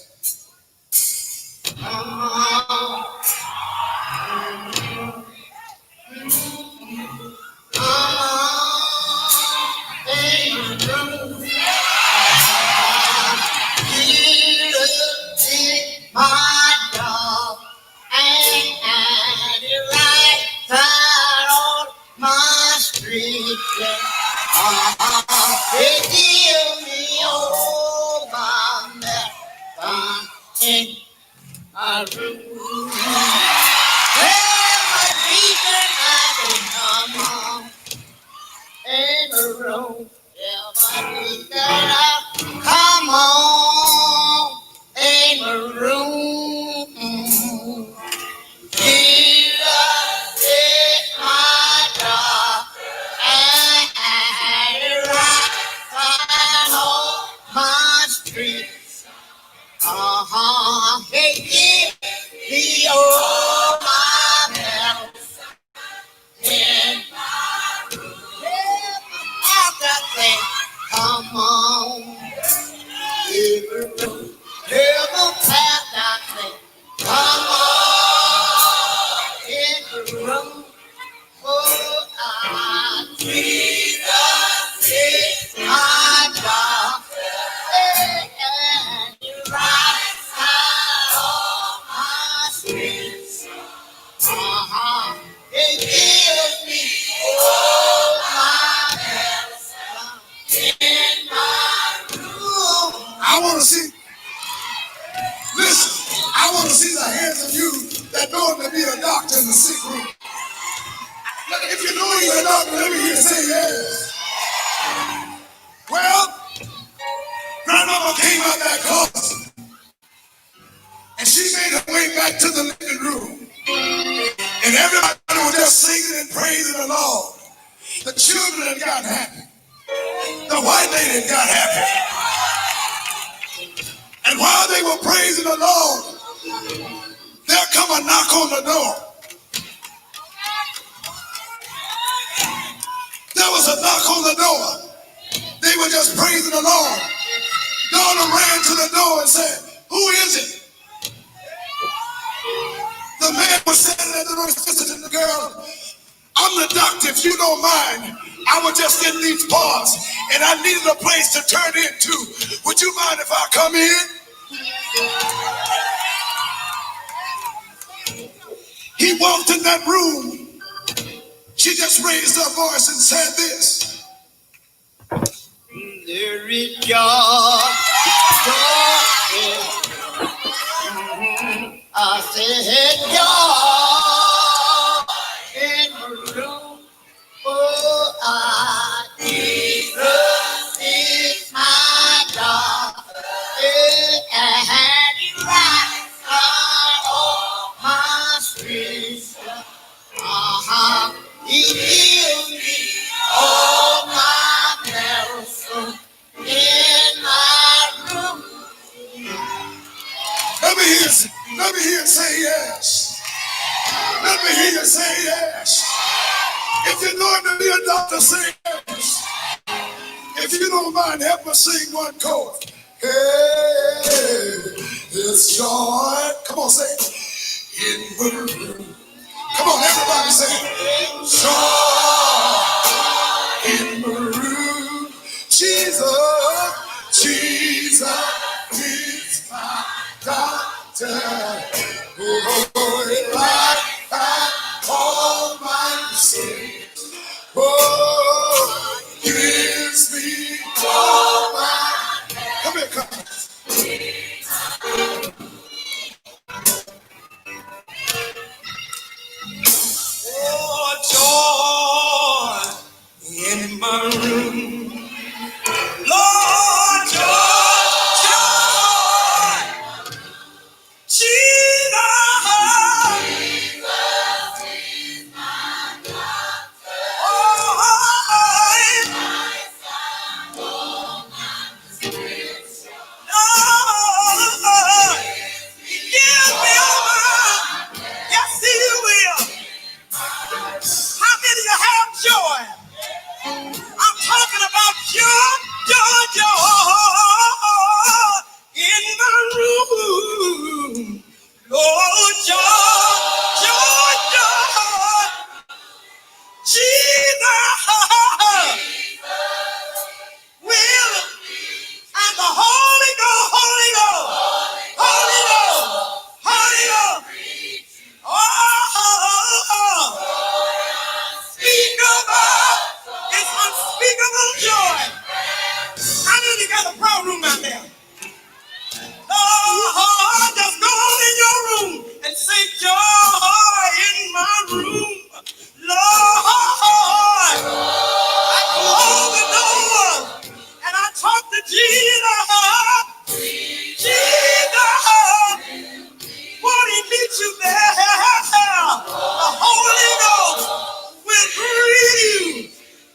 My dog ain't had it right side on my street. They give me all my medicine in my room. Every reason I can come on in the room. Every reason I come on in the room. Jesus is my dog, and right side on my street. He gives me all my medicine in my room. After that, come on, in the room. Never pass that thing. Come on in the room. Oh, Jesus is my God. And you right side on my streets. It gives me all my medicine in my room. I want to see. Listen, I want to see the hands of you that know him to be a doctor in the sick room. If you know he's a doctor, let me hear you say yes. Well, grandmama came out that closet, and she made her way back to the living room. And everybody was just singing and praising the Lord. The children had got happy. The white lady had got happy. And while they were praising the Lord, there come a knock on the door. There was a knock on the door. They were just praising the Lord. Donna ran to the door and said, "Who is it?" The man was standing at the door visiting the girl. "I'm the doctor, if you don't mind. I was just in these parts and I needed a place to turn into. Would you mind if I come in?" He walked in that room. She just raised her voice and said this. "There is joy, I said joy in the room. Oh, Jesus is my God. And He writes all my sins. He heals me all my medicine in my room." Let me hear you say yes. Let me hear you say yes. If you're going to be a doctor, say yes. If you don't mind, help me sing one chord. Hey, it's joy. Come on, say it. In the room. Come on, everybody say it. Joy in the room. Jesus, Jesus is my doctor. Oh, it like all my sins. Oh, gives me all my. Come here, come. Oh, joy in my room. Lord, joy, joy. Jesus. Joy. I'm talking about joy, joy, joy in my room. Lord, joy, joy, joy. Jesus will and the Holy Ghost, Holy Ghost, Holy Ghost, Holy Ghost. It's unspeakable joy. I know you got a prayer room out there. Oh, just go on in your room and say joy in my room. Lord, I close the door and I talk to Jesus. Jesus, won't He meet you there? The Holy Ghost will greet you.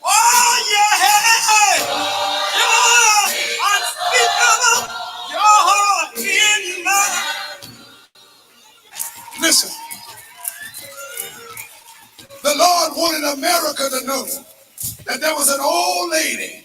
Oh, yeah. Joy, unspeakable joy in my. Listen, the Lord wanted America to know that there was an old lady